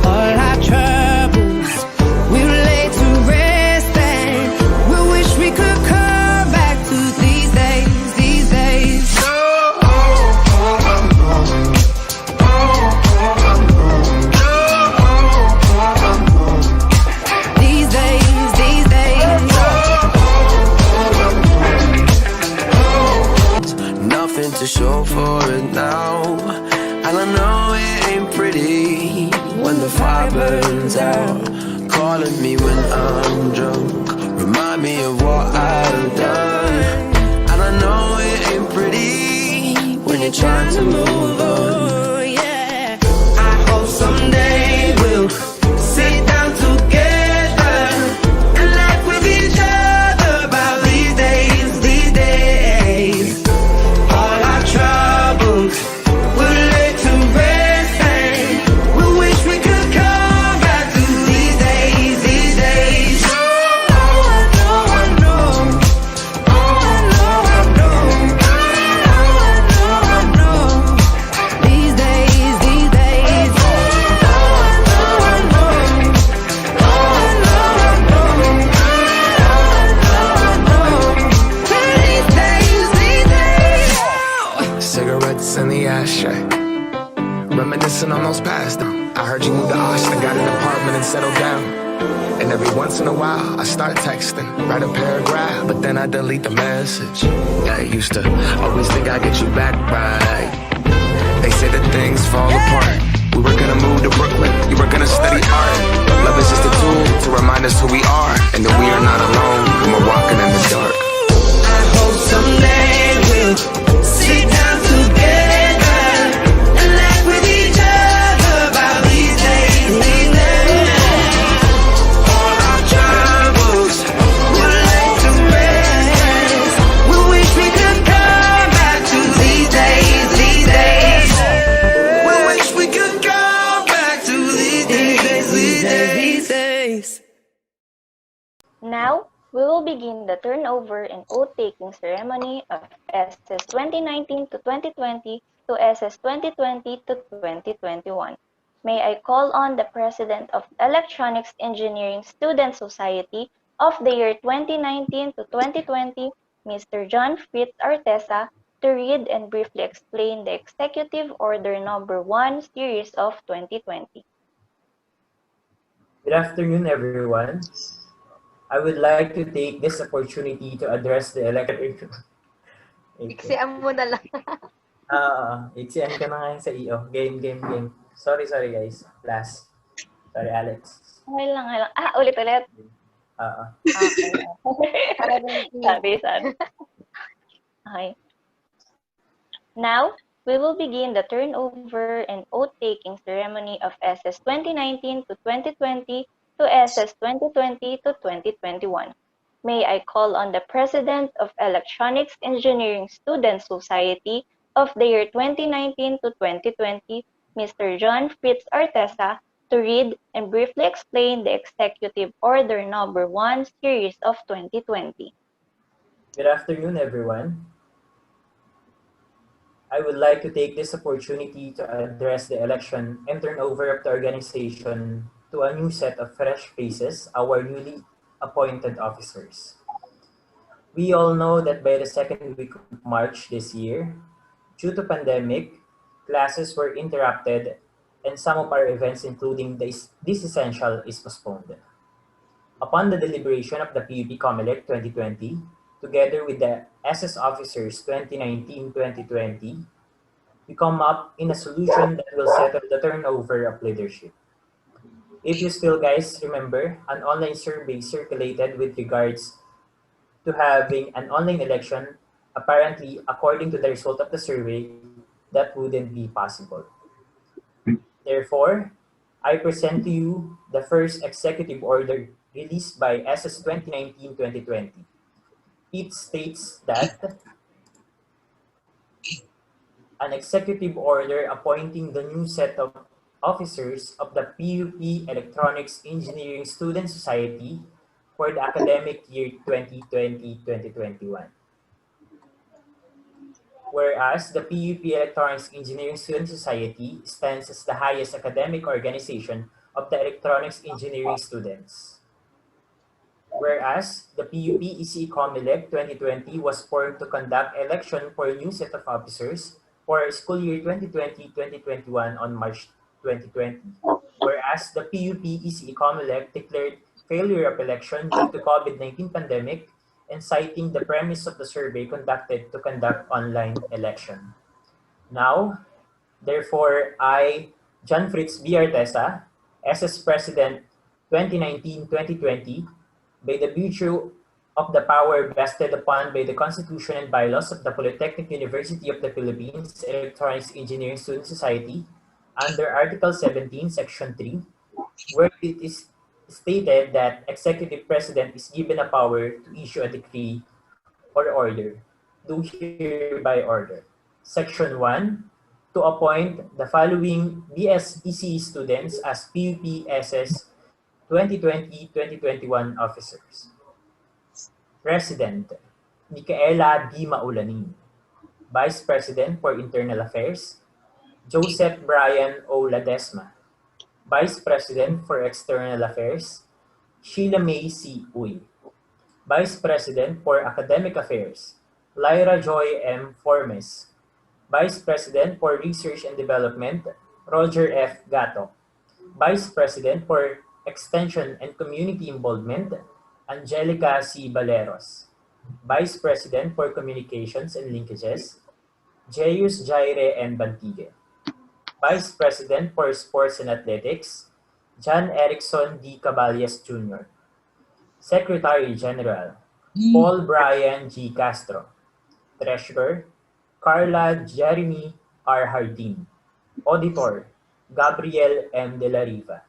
All our troubles we'll lay to rest and we wish we could come back to these days, these days. These days. show for it now. And I know it ain't pretty when the fire burns out. Calling me when I'm drunk, remind me of what I've done. And I know it ain't pretty when you're trying to move on. Yeah, I hope someday we'll sit down together and laugh with each other about these days, these days. All our troubles will lay to rest, and we wish we could come back to these days, these days. Oh, I know, I know. Oh, I know, I know. Oh, I know, I know. These days, these days. Oh, I know, I know. Oh, I know, I know. These days, these days. Cigarettes in the ashtray, reminiscing on those past them. I heard you moved to Austin, got an apartment and settled down. And every once in a while, I start texting, write a paragraph, but then I delete the message. I used to always think I'd get you back right. They say that things fall apart. We were gonna move to Brooklyn, you were gonna study art. Love is just a tool to remind us who we are, and that we are not alone when we're walking in the dark. I hope someday we'll sit down together and laugh with each other about these days, these days. All our troubles will lay to rest. We wish we could come back to these days, these days. We wish we could come back to these days, these days, these days. Now, we will begin the turnover and oath-taking ceremony of SS 2019 to 2020 to SS 2020 to 2021. May I call on the President of Electronics Engineering Student Society of the year 2019 to 2020, Mr. John Fritz Artesa, to read and briefly explain the Executive Order Number 1 Series of 2020. Good afternoon, everyone. I would like to take this opportunity to address the elected... Iksian mo na lang. Iksian ka na ngayon sa iyo. Game. Sorry guys. Last. Sorry, Alex. Okay lang. Ulit-ulit. Okay. Sabi. Okay. Now, we will begin the turnover and oath-taking ceremony of SS 2019 to 2020 to SS 2020 to 2021. May I call on the President of Electronics Engineering Student Society of the year 2019 to 2020, Mr. John Fritz Artesa, to read and briefly explain the Executive Order Number 1 Series of 2020. Good afternoon, everyone. I would like to take this opportunity to address the election and turnover of the organization to a new set of fresh faces, our newly appointed officers. We all know that by the second week of March this year, due to pandemic, classes were interrupted and some of our events, including this ECEssential, is postponed. Upon the deliberation of the PUP COMELEC 2020, together with the SS officers 2019-2020, we come up in a solution that will settle the turnover of leadership. If you still guys remember, an online survey circulated with regards to having an online election. Apparently, according to the result of the survey, that wouldn't be possible. Therefore, I present to you the first executive order released by SS 2019-2020. It states that an executive order appointing the new set of officers of the PUP Electronics Engineering Student Society for the academic year 2020-2021. Whereas the PUP Electronics Engineering Student Society stands as the highest academic organization of the electronics engineering students. Whereas the PUP ECE COMELEC 2020 was formed to conduct election for a new set of officers for school year 2020-2021 on March 2020. Whereas the PUP ECE COMELEC declared failure of election due to COVID-19 pandemic and citing the premise of the survey conducted to conduct online election. Now, therefore, I, John Fritz B. Artesa, SS President 2019-2020, by the virtue of the power vested upon by the Constitution and bylaws of the Polytechnic University of the Philippines Electronics Engineering Student Society, under Article 17, Section 3, where it is stated that Executive President is given a power to issue a decree or order, do hereby order. Section 1, to appoint the following BSEC students as PUP-SS 2020-2021 officers. President, Micaela D. Maulanin. Vice President for Internal Affairs, Joseph Brian O. Ladesma. Vice President for External Affairs, Sheila May C. Uy. Vice President for Academic Affairs, Lyra Joy M. Formes. Vice President for Research and Development, Roger F. Gato. Vice President for Extension and Community Involvement, Angelica C. Baleros. Vice President for Communications and Linkages, Jeyus Jaire N. Bantigue. Vice President for Sports and Athletics, John Erickson D. Caballes Jr. Secretary General, Paul Brian G. Castro. Treasurer, Carla Jeremy R. Hardin. Auditor, Gabriel M. De La Riva.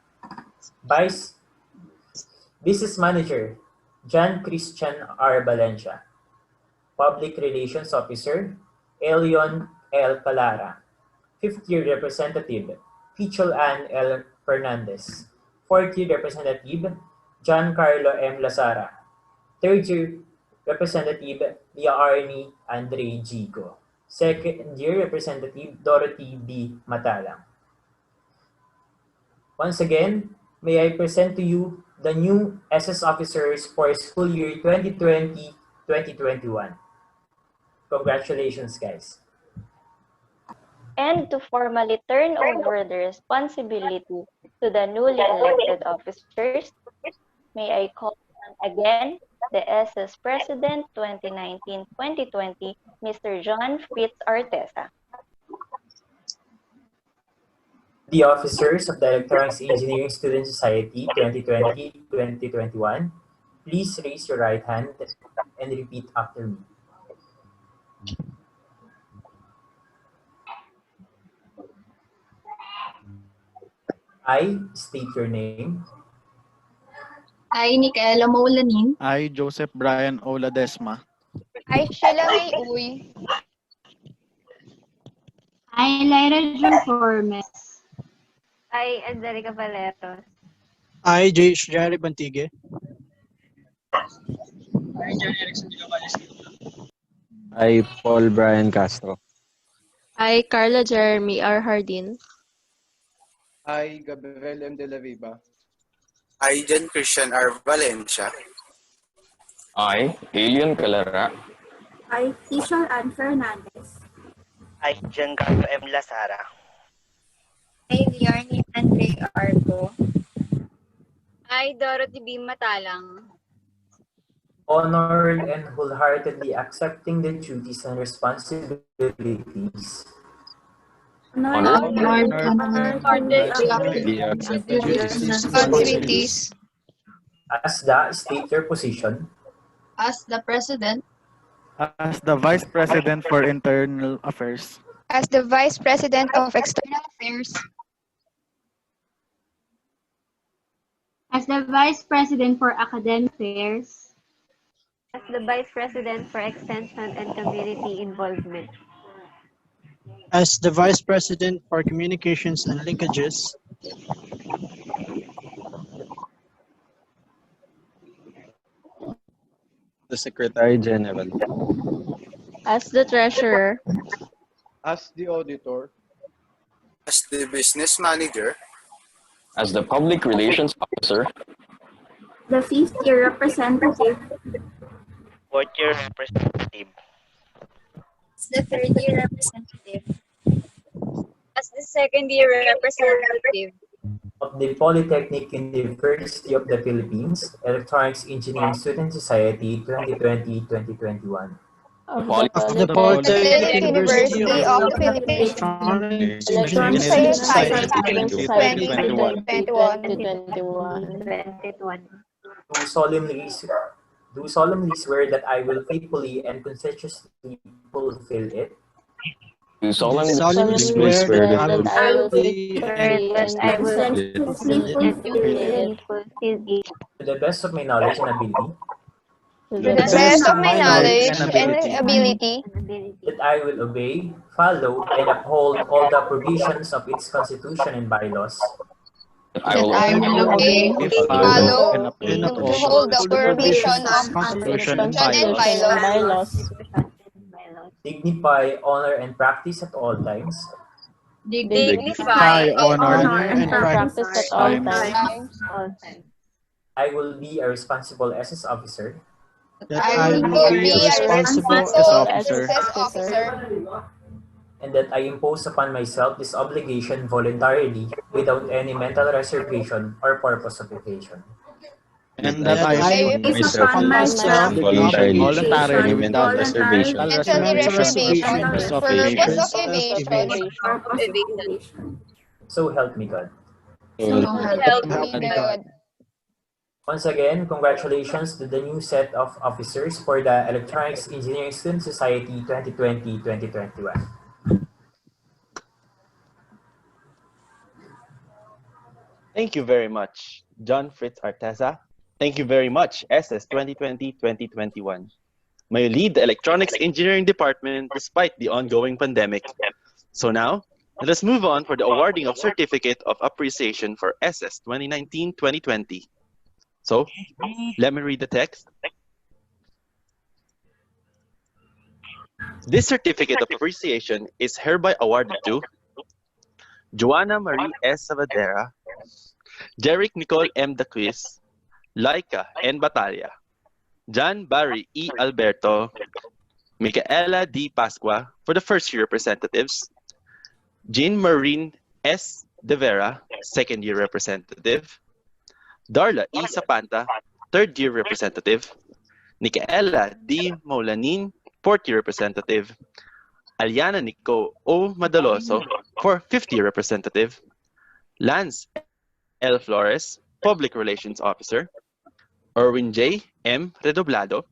Business Manager, John Christian R. Valencia. Public Relations Officer, Elion L. Calara. Fifth Year Representative, Pichol Ann L. Fernandez. Fourth Year Representative, John Carlo M. Lazara. Third Year Representative, Lia Arnie Andre Gigo. Second Year Representative, Dorothy B. Matalang. Once again, may I present to you the new SS officers for school year 2020-2021. Congratulations, guys. And to formally turn over the responsibility to the newly elected officers, may I call again the SS President 2019-2020, Mr. John Fritz Artesa. The officers of the Electronics Engineering Student Society 2020-2021, please raise your right hand and repeat after me. I state your name. I, Micaela Maulanin. I, Joseph Brian O. Ladesma. I, Sheila May Uy. I, Lyra June Formes. I, Angelica Valeros. I, J.H. Jerry Bantigue. I, Paul Brian Castro. I, Carla Jeremy R. Hardin. I, Gabriel M. De La Riva. I, John Christian R. Valencia. I, Alien Calara. I, Tishol Ann Fernandez. I, Giancarlo M. Lazara. I, Liarni Andre Arco. I, Dorothy B. Matalang. Honored and wholeheartedly accepting the duties and responsibilities. Responsibilities. As the state your position. As the President. As the Vice President for Internal Affairs. As the Vice President of External Affairs. As the Vice President for Academic Affairs. As the Vice President for Extension and Community Involvement. As the Vice President for Communications and Linkages. The Secretary General. As the Treasurer. As the Auditor. As the Business Manager. As the Public Relations Officer. The fifth year representative. Fourth year representative. As the third year representative. As the second year representative. Of the Polytechnic University of the Philippines Electronics Engineering Student Society 2020-2021. of the Polytechnic University of Electronics Engineering Society. 2021. Do solemnly, do solemnly swear that I will faithfully and conscientiously fulfill it. Do Do solemnly solemnly swear swear that that I I will will I will faithfully swear and that I will Conscientiously fulfill it. fulfill it To the best of my knowledge and ability. To to the the best best of of my my knowledge knowledge and and ability. ability, That I will obey, follow, and uphold all the provisions of its constitution and bylaws. that I that will I I will will obey, obey, follow, follow, follow, and and uphold uphold the the provision provisions of of the Constitution and Constitution and bylaws. bylaws, Dignify, honor, and practice at all times. dignify, Honor, Honor honor, and and and practice practice at practice all at times all times. times. I will be a responsible SS officer. that I I will will be be a a responsible as responsible officer SS officer And that I impose upon myself this obligation voluntarily without any mental reservation or purpose of evasion. and and that that I I impose impose Based myself upon upon myself myself the voluntarily obligation without any obligation mental voluntarily reservation without mental mental reservation reservation purpose or of for purpose of purpose of evasion. evasion. purpose of evasion. So help me God. so So So help help Help me me God. God. Once again, congratulations to the new set of officers for the Electronics Engineering Student Society 2020-2021. Thank you very much, John Fritz Arteza. Thank you very much, SS 2020-2021. May you lead the Electronics Engineering Department despite the ongoing pandemic. So now, let us move on for the awarding of Certificate of Appreciation for SS 2019-2020. So, let me read the text. This Certificate of Appreciation is hereby awarded to Joanna Marie S. Savadera, Jeric Nicole M. Daquis, Laika N. Batalla, John Barry E. Alberto, Micaela D. Pasqua for the first year representatives, Jean Marine S. De Vera, second year representative, Darla E. Zapanta, third year representative, Nicaela D. Molanin, fourth year representative, Aliana Nico O. Madaloso for fifth year representative, Lance L. Flores, public relations officer, Erwin J. M. Redoblado,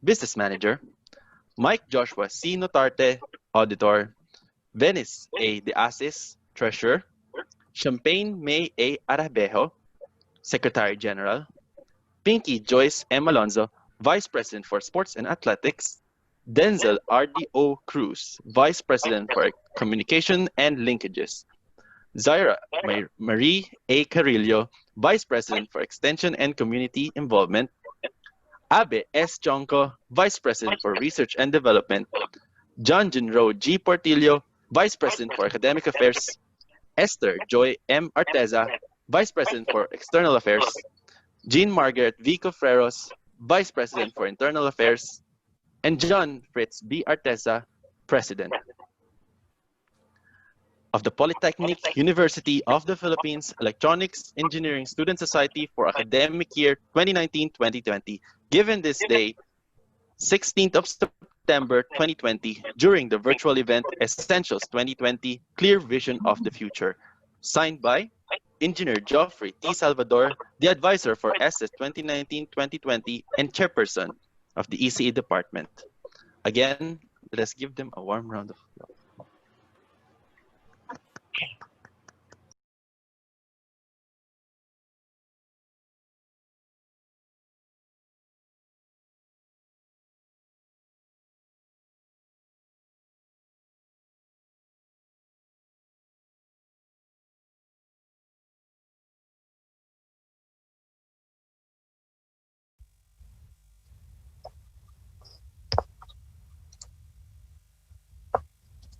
business manager, Mike Joshua C. Notarte, auditor, Venice A. De Asis, treasurer, Champagne May A. Arabejo, secretary general, Pinky Joyce M. Alonzo, vice president for sports and athletics, Denzel R.D.O. Cruz, vice president for communication and linkages, Zaira Marie A. Carillo, vice president for extension and community involvement, Abe S. Chonko, vice president for research and development, John Junro G. Portillo, vice president for academic affairs, Esther Joy M. Arteza, vice president for external affairs, Jean Margaret V. Cofreros, vice president for internal affairs, and John Fritz B. Arteza, president of the Polytechnic University of the Philippines Electronics Engineering Student Society for academic year 2019-2020, given this day, 16th of September 2020, during the virtual event ECEssentials 2020 Clear Vision of the Future, signed by Engineer Geoffrey T. Salvador, the advisor for SS 2019-2020 and chairperson of the ECE department. Again, let us give them a warm round of applause.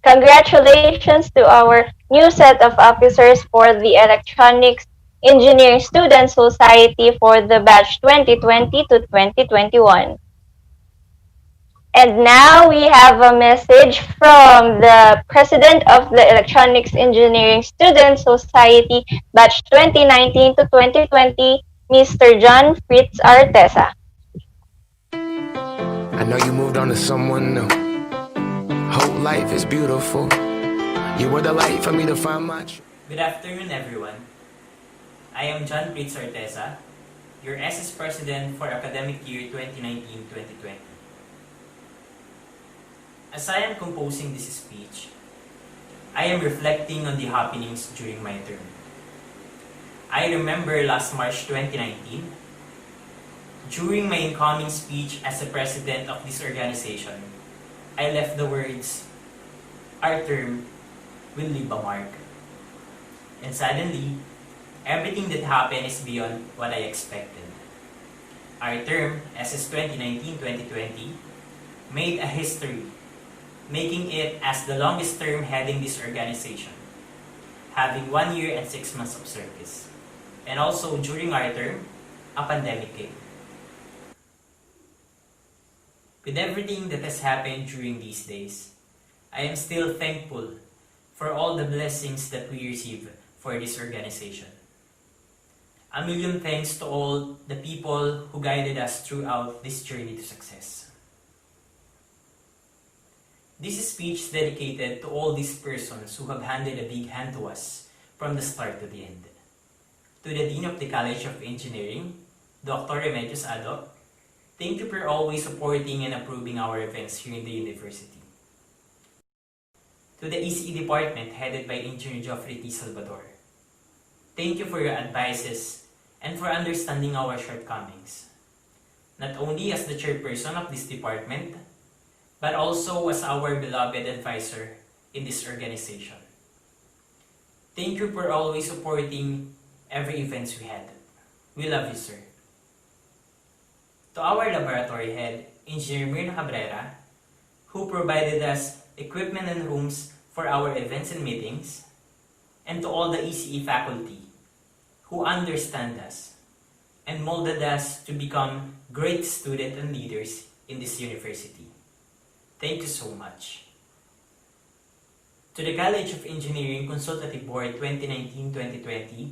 Congratulations to our new set of officers for the Electronics Engineering Student Society for the batch 2020 to 2021. And now we have a message from the President of the Electronics Engineering Student Society batch 2019 to 2020, Mr. John Fritz Arteza. I know you moved on to someone new. Hope life is beautiful. You were the light for me to find my truth. Good afternoon, everyone. I am John Pritz Orteza, your SS President for academic year 2019-2020. As I am composing this speech, I am reflecting on the happenings during my term. I remember last March 2019, during my incoming speech as the president of this organization, I left the words, "Our term will leave a mark." And suddenly, everything that happened is beyond what I expected. Our term, SS 2019-2020, made a history, making it as the longest term heading this organization, having 1 year and 6 months of service. And also, during our term, a pandemic came. With everything that has happened during these days, I am still thankful for all the blessings that we receive for this organization. A million thanks to all the people who guided us throughout this journey to success. This speech is dedicated to all these persons who have handed a big hand to us from the start to the end. To the Dean of the College of Engineering, Dr. Remedios Ado, thank you for always supporting and approving our events here in the university. To the ECE department headed by Engineer Geoffrey T. Salvador, thank you for your advices and for understanding our shortcomings, not only as the chairperson of this department, but also as our beloved advisor in this organization. Thank you for always supporting every event we had. We love you, sir. To our laboratory head, Engineer Mirna Cabrera, who provided us equipment and rooms for our events and meetings, and to all the ECE faculty who understand us and molded us to become great students and leaders in this university. Thank you so much. To the College of Engineering Consultative Board 2019-2020,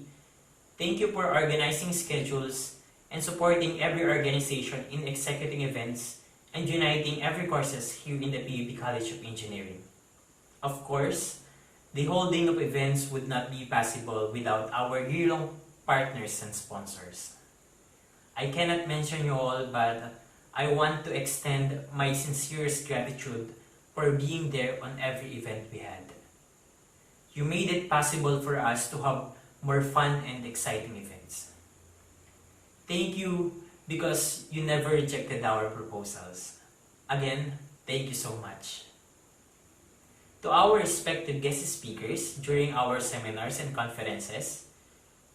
thank you for organizing schedules and supporting every organization in executing events and uniting every courses here in the PUP College of Engineering. Of course, the holding of events would not be possible without our year-long partners and sponsors. I cannot mention you all, but I want to extend my sincerest gratitude for being there on every event we had. You made it possible for us to have more fun and exciting events. Thank you because you never rejected our proposals. Again, thank you so much. To our respected guest speakers during our seminars and conferences,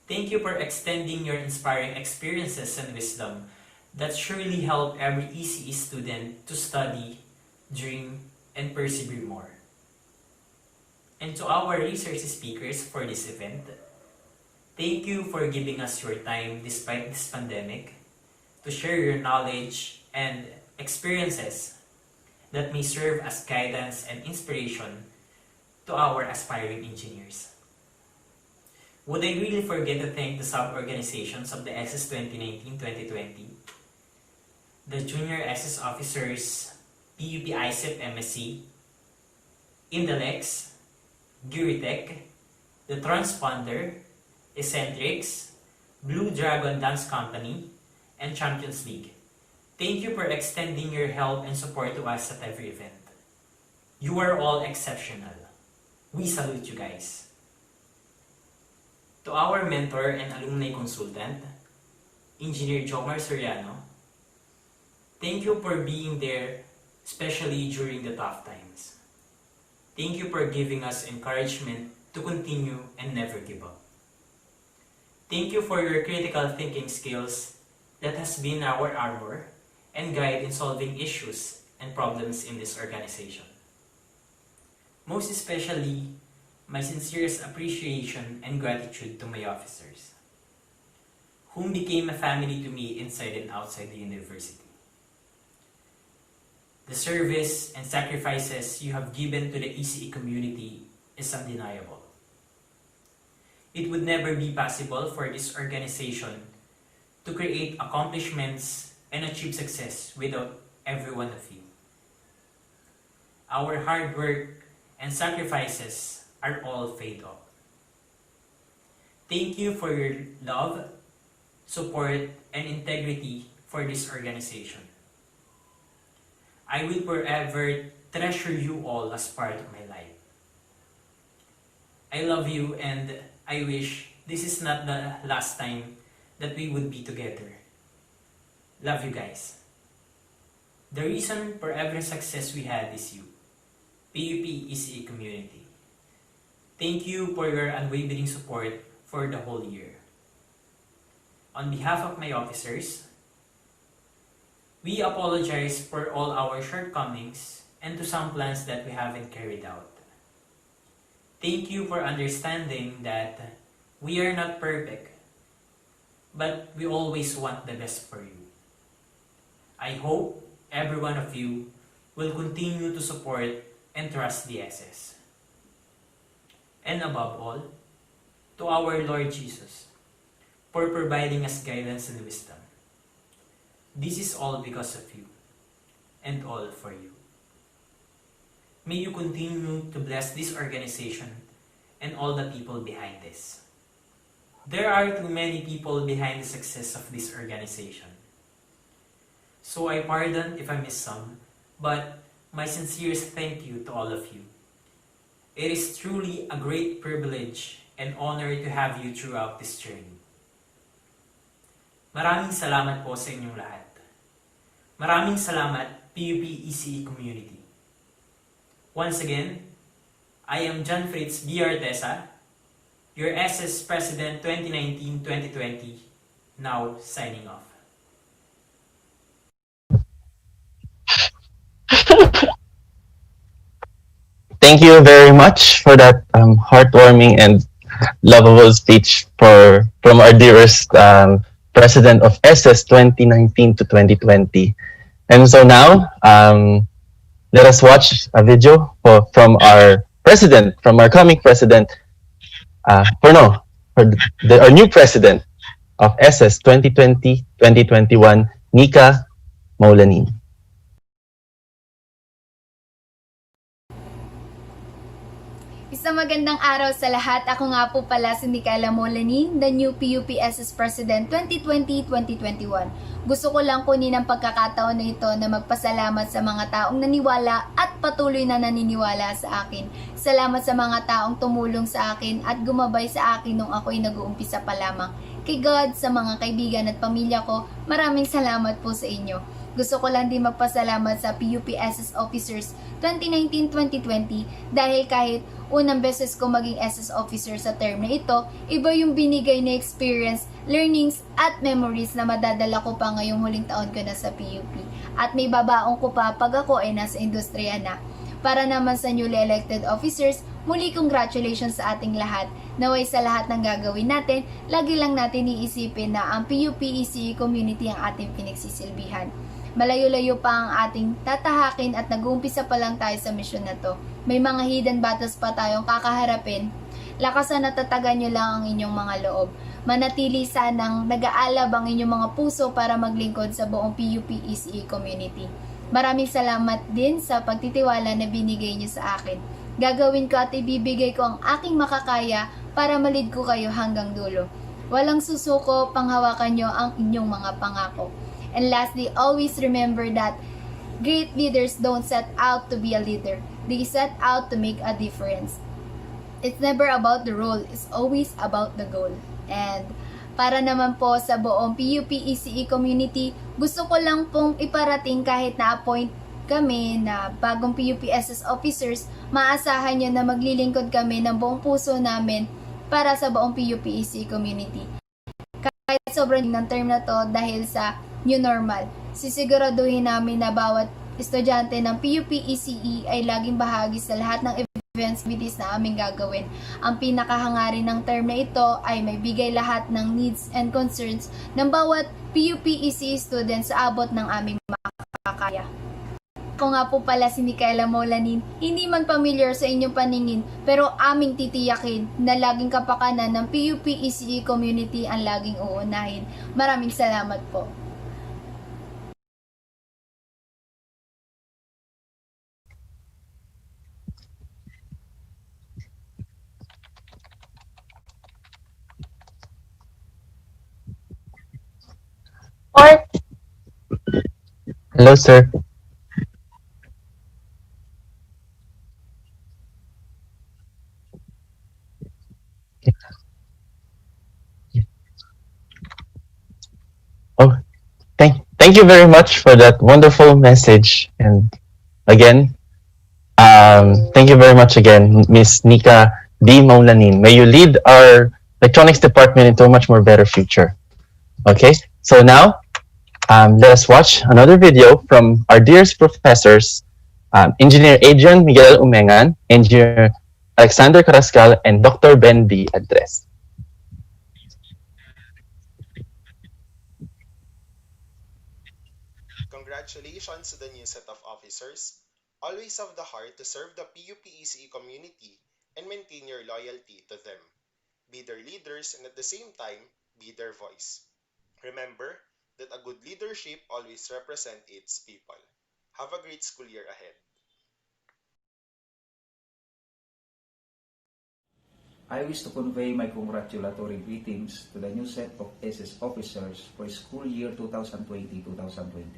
thank you for extending your inspiring experiences and wisdom that surely help every ECE student to study, dream, and persevere more. And to our research speakers for this event, thank you for giving us your time despite this pandemic to share your knowledge and experiences that may serve as guidance and inspiration to our aspiring engineers. Would I really forget to thank the sub-organizations of the SS 2019-2020, the Junior SS Officers, PUP ISEP MSc, Indalex, Guritech, the Transponder, Eccentrics, Blue Dragon Dance Company, and Champions League. Thank you for extending your help and support to us at every event. You are all exceptional. We salute you guys. To our mentor and alumni consultant, Engineer Jomar Soriano, thank you for being there, especially during the tough times. Thank you for giving us encouragement to continue and never give up. Thank you for your critical thinking skills that has been our armor and guide in solving issues and problems in this organization. Most especially, my sincerest appreciation and gratitude to my officers, whom became a family to me inside and outside the university. The service and sacrifices you have given to the ECE community is undeniable. It would never be possible for this organization to create accomplishments and achieve success without every one of you. Our hard work and sacrifices are all paid off. Thank you for your love, support, and integrity for this organization. I will forever treasure you all as part of my life. I love you and I wish this is not the last time that we would be together. Love you guys. The reason for every success we had is you, PUP ECE community. Thank you for your unwavering support for the whole year. On behalf of my officers, we apologize for all our shortcomings and to some plans that we haven't carried out. Thank you for understanding that we are not perfect, but we always want the best for you. I hope every one of you will continue to support and trust the SS. And above all, to our Lord Jesus, for providing us guidance and wisdom. This is all because of you, and all for you. May you continue to bless this organization and all the people behind this. There are too many people behind the success of this organization. So I pardon if I miss some, but my sincerest thank you to all of you. It is truly a great privilege and honor to have you throughout this journey. Maraming salamat po sa inyong lahat. Maraming salamat, PUP ECE community. Once again, I am John Fritz B. Artesa, your SS President 2019-2020, now signing off. Thank you very much for that heartwarming and lovable speech from our dearest president of SS 2019 to 2020. And so now, let us watch a video from our president, from our coming president, our new president of SS 2020-2021, Nika Maulanin. Isang magandang araw sa lahat. Ako nga po pala si Nika Maulanin, the new PUP SS President 2020-2021. Gusto ko lang kunin ang pagkakataon na ito na magpasalamat sa mga taong naniwala at patuloy na naniniwala sa akin. Salamat sa mga taong tumulong sa akin at gumabay sa akin nung ako'y nag-uumpisa pa lamang. Kay God, sa mga kaibigan at pamilya ko, maraming salamat po sa inyo. Gusto ko lang din magpasalamat sa PUP SS Officers 2019-2020 dahil kahit unang beses ko maging SS Officer sa term na ito, iba yung binigay na experience, learnings at memories na madadala ko pa ngayong huling taon ko na sa PUP. At may babaong ko pa pag ako ay nasa industriya na. Para naman sa newly elected officers, muli congratulations sa ating lahat. Naway sa lahat ng gagawin natin, lagi lang natin iisipin na ang PUP ECE community ang ating pinagsisilbihan. Malayo-layo pa ang ating tatahakin at nag-uumpisa pa lang tayo sa misyon na to. May mga hidden battles pa tayong kakaharapin. Lakasan at tatagan nyo lang ang inyong mga loob. Manatili sanang nag-aalab ang inyong mga puso para maglingkod sa buong PUP ECE community. Maraming salamat din sa pagtitiwala na binigay nyo sa akin. Gagawin ko at ibibigay ko ang aking makakaya para malid ko kayo hanggang dulo. Walang susuko, panghawakan nyo ang inyong mga pangako. And lastly, always remember that great leaders don't set out to be a leader. They set out to make a difference. It's never about the role, it's always about the goal. And para naman po sa buong PUP ECE community, gusto ko lang pong iparating kahit na-appoint kami na bagong PUP SS officers, maasahan nyo na maglilingkod kami ng buong puso namin para sa buong PUP ECE community. Kahit sobrang ng term na to dahil sa new normal, sisiguraduhin namin na bawat estudyante ng PUP ECE ay laging bahagi sa lahat ng events na aming gagawin. Ang pinakahangarin ng term na ito ay may bigay lahat ng needs and concerns ng bawat PUP ECE student sa abot ng aming makakaya. Ako nga po pala si Micaela Maulanin, hindi man familiar sa inyong paningin, pero aming titiyakin na laging kapakanan ng PUP ECE community ang laging uunahin. Maraming salamat po. Hello, sir. Oh, thank you very much for that wonderful message. And again, thank you very much again, Miss Nika D. Maulanin. May you lead our electronics department into a much more better future. Okay, so now let us watch another video from our dearest professors, Engineer Adrian Miguel Umengan, Engineer Alexander Carrascal, and Dr. Ben D. Adres. Congratulations to the new set of officers. Always have the heart to serve the PUP-ECE community and maintain your loyalty to them. Be their leaders and at the same time, be their voice. Remember that a good leadership always represents its people. Have a great school year ahead. I wish to convey my congratulatory greetings to the new set of SS officers for school year 2020-2021.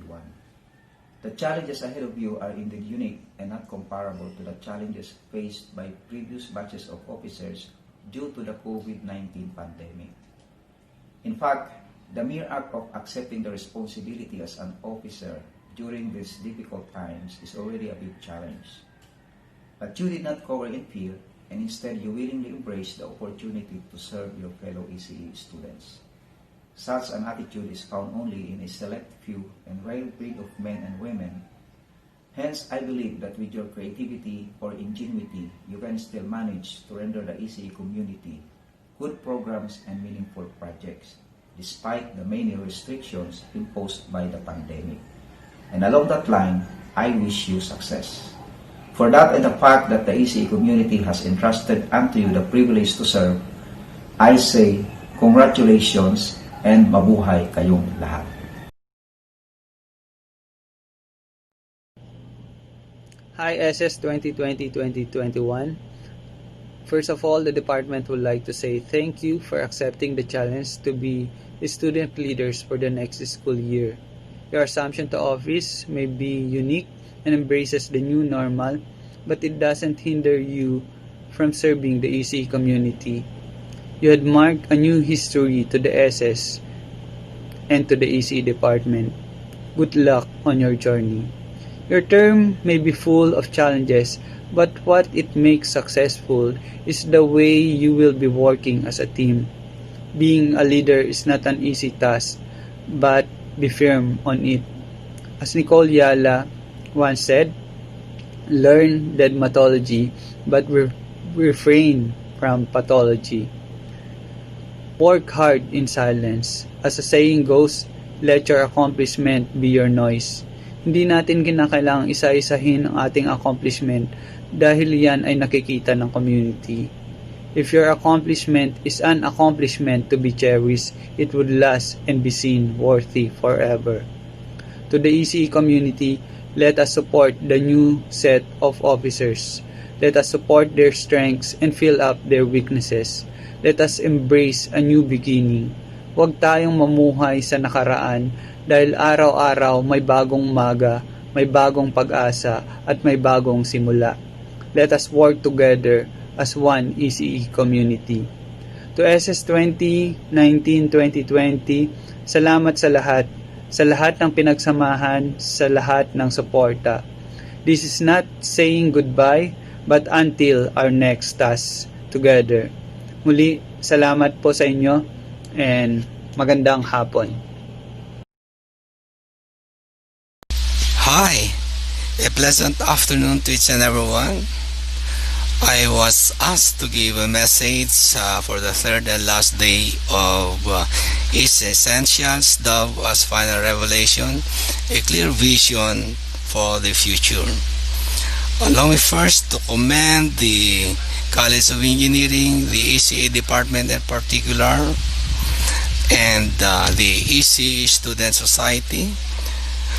The challenges ahead of you are indeed unique and not comparable to the challenges faced by previous batches of officers due to the COVID-19 pandemic. In fact, the mere act of accepting the responsibility as an officer during these difficult times is already a big challenge. But you did not cower in fear, and instead you willingly embrace the opportunity to serve your fellow ECE students. Such an attitude is found only in a select few and rare breed of men and women. Hence, I believe that with your creativity or ingenuity, you can still manage to render the ECE community good programs and meaningful projects, despite the many restrictions imposed by the pandemic. And along that line, I wish you success. For that and the fact that the ECE community has entrusted unto you the privilege to serve, I say congratulations and mabuhay kayong lahat. Hi SS 2020-2021. First of all, the department would like to say thank you for accepting the challenge to be student leaders for the next school year. Your assumption to office may be unique and embraces the new normal, but it doesn't hinder you from serving the ECE community. You had marked a new history to the SS and to the ECE department. Good luck on your journey. Your term may be full of challenges, but what it makes successful is the way you will be working as a team. Being a leader is not an easy task, but be firm on it. As Nicole Yala once said, learn dermatology, but refrain from pathology. Work hard in silence. As the saying goes, let your accomplishment be your noise. Hindi natin kinakailangang isa-isahin ang ating accomplishment dahil yan ay nakikita ng community. If your accomplishment is an accomplishment to be cherished, it would last and be seen worthy forever. To the ECE community, let us support the new set of officers. Let us support their strengths and fill up their weaknesses. Let us embrace a new beginning. Huwag tayong mamuhay sa nakaraan dahil araw-araw may bagong umaga, may bagong pag-asa at may bagong simula. Let us work together as one ECE community. To SS 2019-2020, salamat sa lahat ng pinagsamahan, sa lahat ng suporta. This is not saying goodbye, but until our next task together. Muli, salamat po sa inyo and magandang hapon. Hi, a pleasant afternoon to each and everyone. I was asked to give a message for the third and last day of ECEssentials, dubbed as Final Revelation, a clear vision for the future. Allow me first to commend the College of Engineering, the ECE department in particular, and the ECE Student Society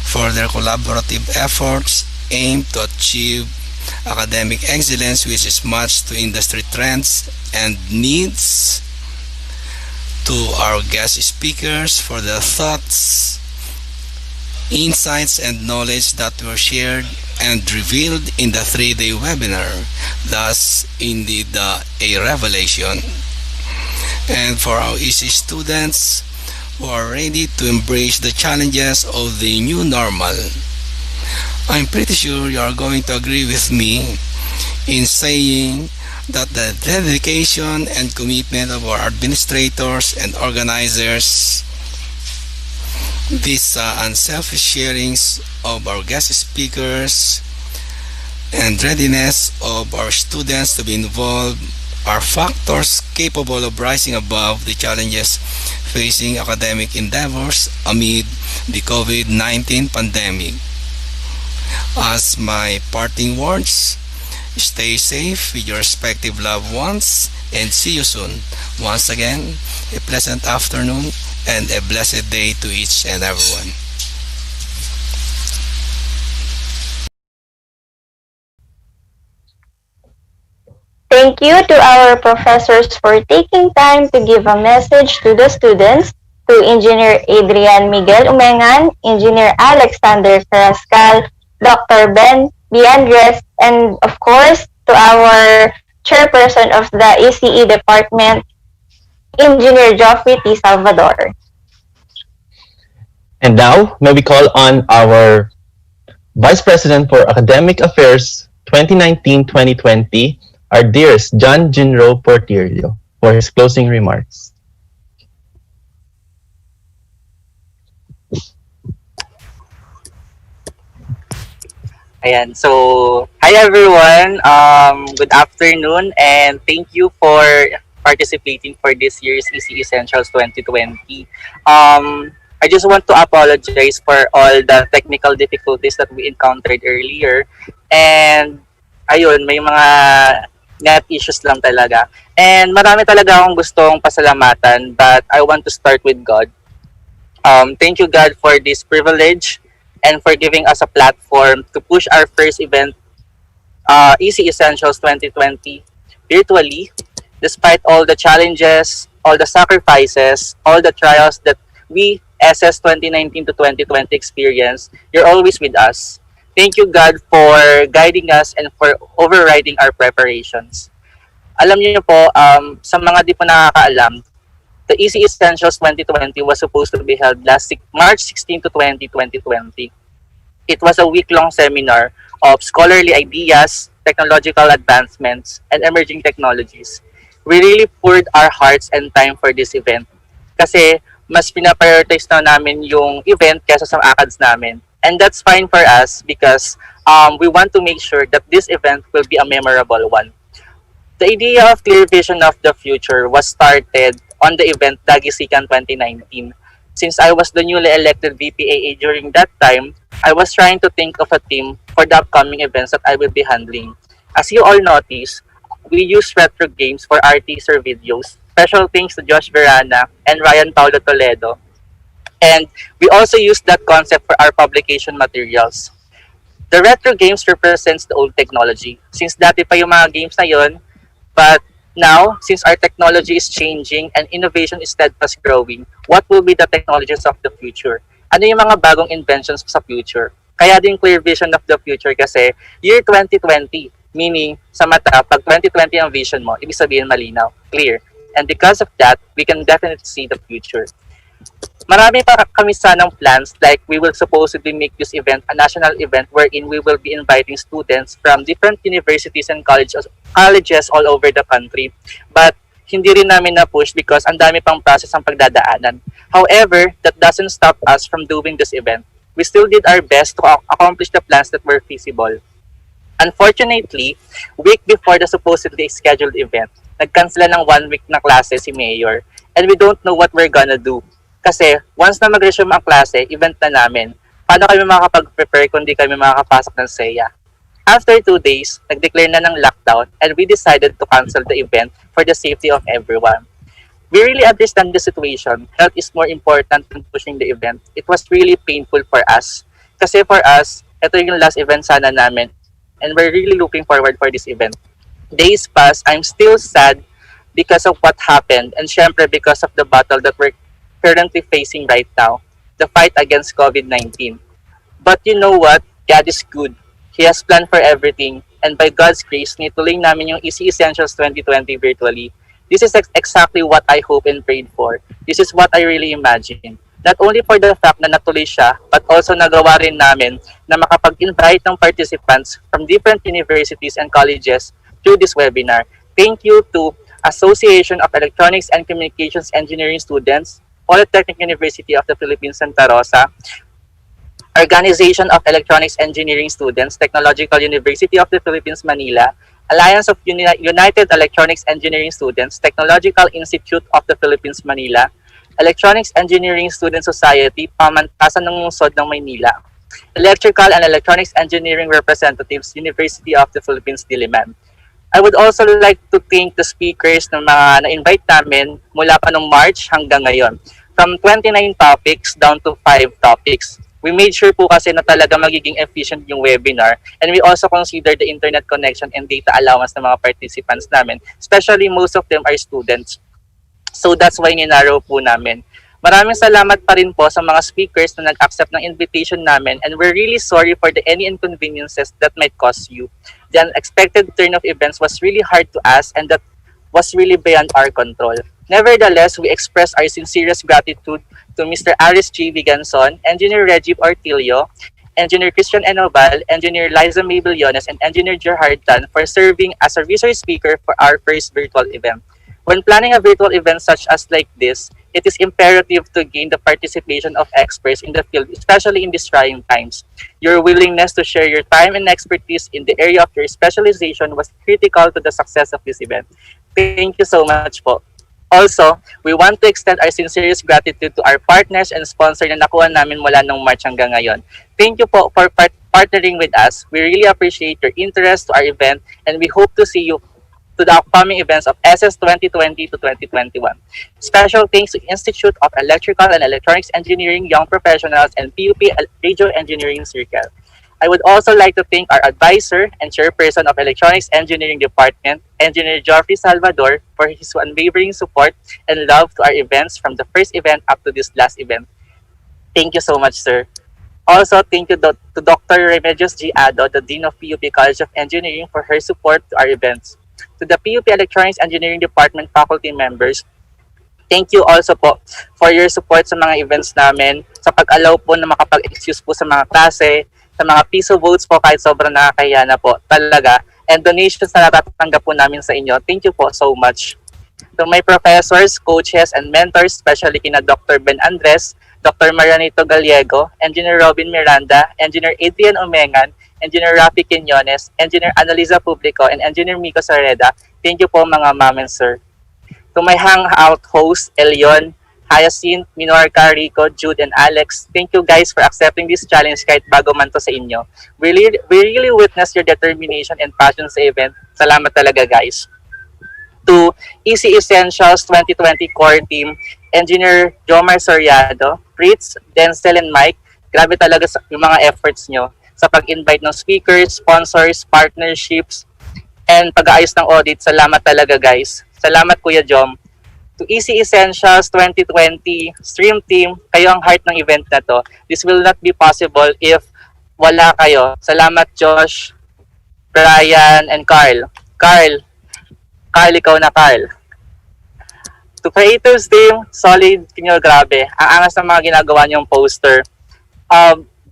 for their collaborative efforts aimed to achieve academic excellence which is matched to industry trends and needs. To our guest speakers for their thoughts insights and knowledge that were shared and revealed in the 3-day webinar, thus indeed a revelation. And for our EC students who are ready to embrace the challenges of the new normal, I'm pretty sure you are going to agree with me in saying that the dedication and commitment of our administrators and organizers, these unselfish sharings of our guest speakers, and readiness of our students to be involved are factors capable of rising above the challenges facing academic endeavors amid the COVID-19 pandemic. As my parting words, stay safe with your respective loved ones and see you soon. Once again, a pleasant afternoon and a blessed day to each and everyone. Thank you to our professors for taking time to give a message to the students, to Engineer Adrian Miguel Umengan, Engineer Alexander Carrascal, Dr. Ben Biandres, and of course, to our chairperson of the ECE department, Engineer Joffrey T. Salvador. And now, may we call on our Vice President for Academic Affairs 2019-2020, our dearest John Jinro Portillo, for his closing remarks. Ayan, so hi everyone, good afternoon and thank you for participating for this year's ECEssentials 2020. I just want to apologize for all the technical difficulties that we encountered earlier and ayun, may mga net issues lang talaga. And marami talaga akong gustong pasalamatan but I want to start with God. Thank you God for this privilege and for giving us a platform to push our first event, ECEssentials 2020, virtually, despite all the challenges, all the sacrifices, all the trials that we, SS 2019 to 2020 experience, you're always with us. Thank you, God, for guiding us and for overriding our preparations. Alam niyo po, sa mga di po nakakaalam, the ECEssentials 2020 was supposed to be held March 16 to 2020. It was a week-long seminar of scholarly ideas, technological advancements, and emerging technologies. We really poured our hearts and time for this event kasi mas pinaprioritize na namin yung event kaysa sa ACADS namin. And that's fine for us because we want to make sure that this event will be a memorable one. The idea of Clear Vision of the Future was started on the event Dagisikan 2019. Since I was the newly elected VPAA during that time, I was trying to think of a theme for the upcoming events that I will be handling. As you all notice, we use retro games for our teaser videos. Special thanks to Josh Verana and Ryan Paulo Toledo. And we also use that concept for our publication materials. The retro games represents the old technology. Since dati pa yung mga games na yun, but now, since our technology is changing and innovation is steadfast growing, what will be the technologies of the future? Ano yung mga bagong inventions sa future? Kaya din Clear Vision of the Future kasi year 2020, meaning sa mata, pag 2020 ang vision mo, ibig sabihin malinaw, clear. And because of that, we can definitely see the future. Marami pa kami sanang plans like we will supposedly make this event a national event wherein we will be inviting students from different universities and colleges all over the country. But hindi rin namin na-push because ang dami pang process ang pagdadaanan. However, that doesn't stop us from doing this event. We still did our best to accomplish the plans that were feasible. Unfortunately, week before the supposedly scheduled event, nag-cancel ng 1 week na klase si Mayor and we don't know what we're gonna do. Kasi once na mag-resume ang klase, event na namin, paano kami makakapag-prepare kung di kami makakapasok ng SEA? After 2 days, nag-declare na ng lockdown and we decided to cancel the event for the safety of everyone. We really understand the situation. Health is more important than pushing the event. It was really painful for us. Kasi for us, ito yung last event sana namin and we're really looking forward for this event. Days pass, I'm still sad because of what happened and syempre because of the battle that we're currently facing right now, the fight against COVID-19. But you know what? God is good. He has planned for everything. And by God's grace, nituloy namin yung ECEssentials 2020 virtually. This is exactly what I hope and prayed for. This is what I really imagined. Not only for the fact na natuloy siya, but also nagawa rin namin na makapag-invite ng participants from different universities and colleges through this webinar. Thank you to Association of Electronics and Communications Engineering Students, Polytechnic University of the Philippines, Santa Rosa, Organization of Electronics Engineering Students, Technological University of the Philippines, Manila, Alliance of United Electronics Engineering Students, Technological Institute of the Philippines, Manila, Electronics Engineering Student Society, Pamantasan ng Lungsod ng Maynila, Electrical and Electronics Engineering Representatives, University of the Philippines, Diliman. I would also like to thank the speakers na mga na-invite namin mula pa noong March hanggang ngayon. From 29 topics down to 5 topics. We made sure po kasi na talaga magiging efficient yung webinar, and we also consider the internet connection and data allowance ng mga participants namin. Especially most of them are students. So that's why ninarrow po namin. Maraming salamat pa rin po sa mga speakers na nag-accept ng invitation namin, and we're really sorry for the any inconveniences that might cause you. The unexpected turn of events was really hard to us, and that was really beyond our control. Nevertheless, we express our sincerest gratitude to Mr. Aris G. Viganson, Engineer Reggie Ortilio, Engineer Christian Enoval, Engineer Liza May Billones, and Engineer Gerhard Tan for serving as a resource speaker for our first virtual event. When planning a virtual event such as like this, it is imperative to gain the participation of experts in the field, especially in these trying times. Your willingness to share your time and expertise in the area of your specialization was critical to the success of this event. Thank you so much po. Also, we want to extend our sincerest gratitude to our partners and sponsor na nakuha namin mula nung March hanggang ngayon. Thank you po for partnering with us. We really appreciate your interest to our event, and we hope to see you to the upcoming events of SS 2020 to 2021. Special thanks to Institute of Electrical and Electronics Engineering Young Professionals and PUP Radio Engineering Circle. I would also like to thank our advisor and chairperson of Electronics Engineering Department, Engineer Geoffrey Salvador, for his unwavering support and love to our events from the first event up to this last event. Thank you so much, sir. Also, thank you to Dr. Remedios G. Ado, the Dean of PUP College of Engineering, for her support to our events. To the PUP Electronics Engineering Department faculty members, thank you also po for your support sa mga events namin, sa pag-allow po na makapag-excuse po sa mga klase, sa mga piso votes po kahit sobrang nakakahiya na po talaga, and donations na natatanggap po namin sa inyo. Thank you po so much. To my professors, coaches, and mentors, especially kina Dr. Ben Andres, Dr. Marianito Gallego, Engineer Robin Miranda, Engineer Adrian Omengan, Engineer Rafi Quinones, Engineer Annalisa Publico, and Engineer Miko Sareda. Thank you po mga ma'am and sir. To my hangout hosts, Elion, Hyacinth, Minorca, Rico, Jude, and Alex, thank you guys for accepting this challenge kahit bago man to sa inyo. We really witness your determination and passion sa event. Salamat talaga guys. To ECEssentials 2020 core team, Engineer Jomar Soriado, Fritz, Denzel, and Mike, grabe talaga yung mga efforts nyo sa pag-invite ng speakers, sponsors, partnerships, and pag-aayos ng audit. Salamat talaga guys. Salamat Kuya Jom. To ECEssentials 2020 stream team, kayo ang heart ng event na to. This will not be possible if wala kayo. Salamat Josh, Brian, and Carl. Carl, ikaw na Carl. To creators team, solid kinyo, grabe. Ang angas ng mga ginagawa niyong poster.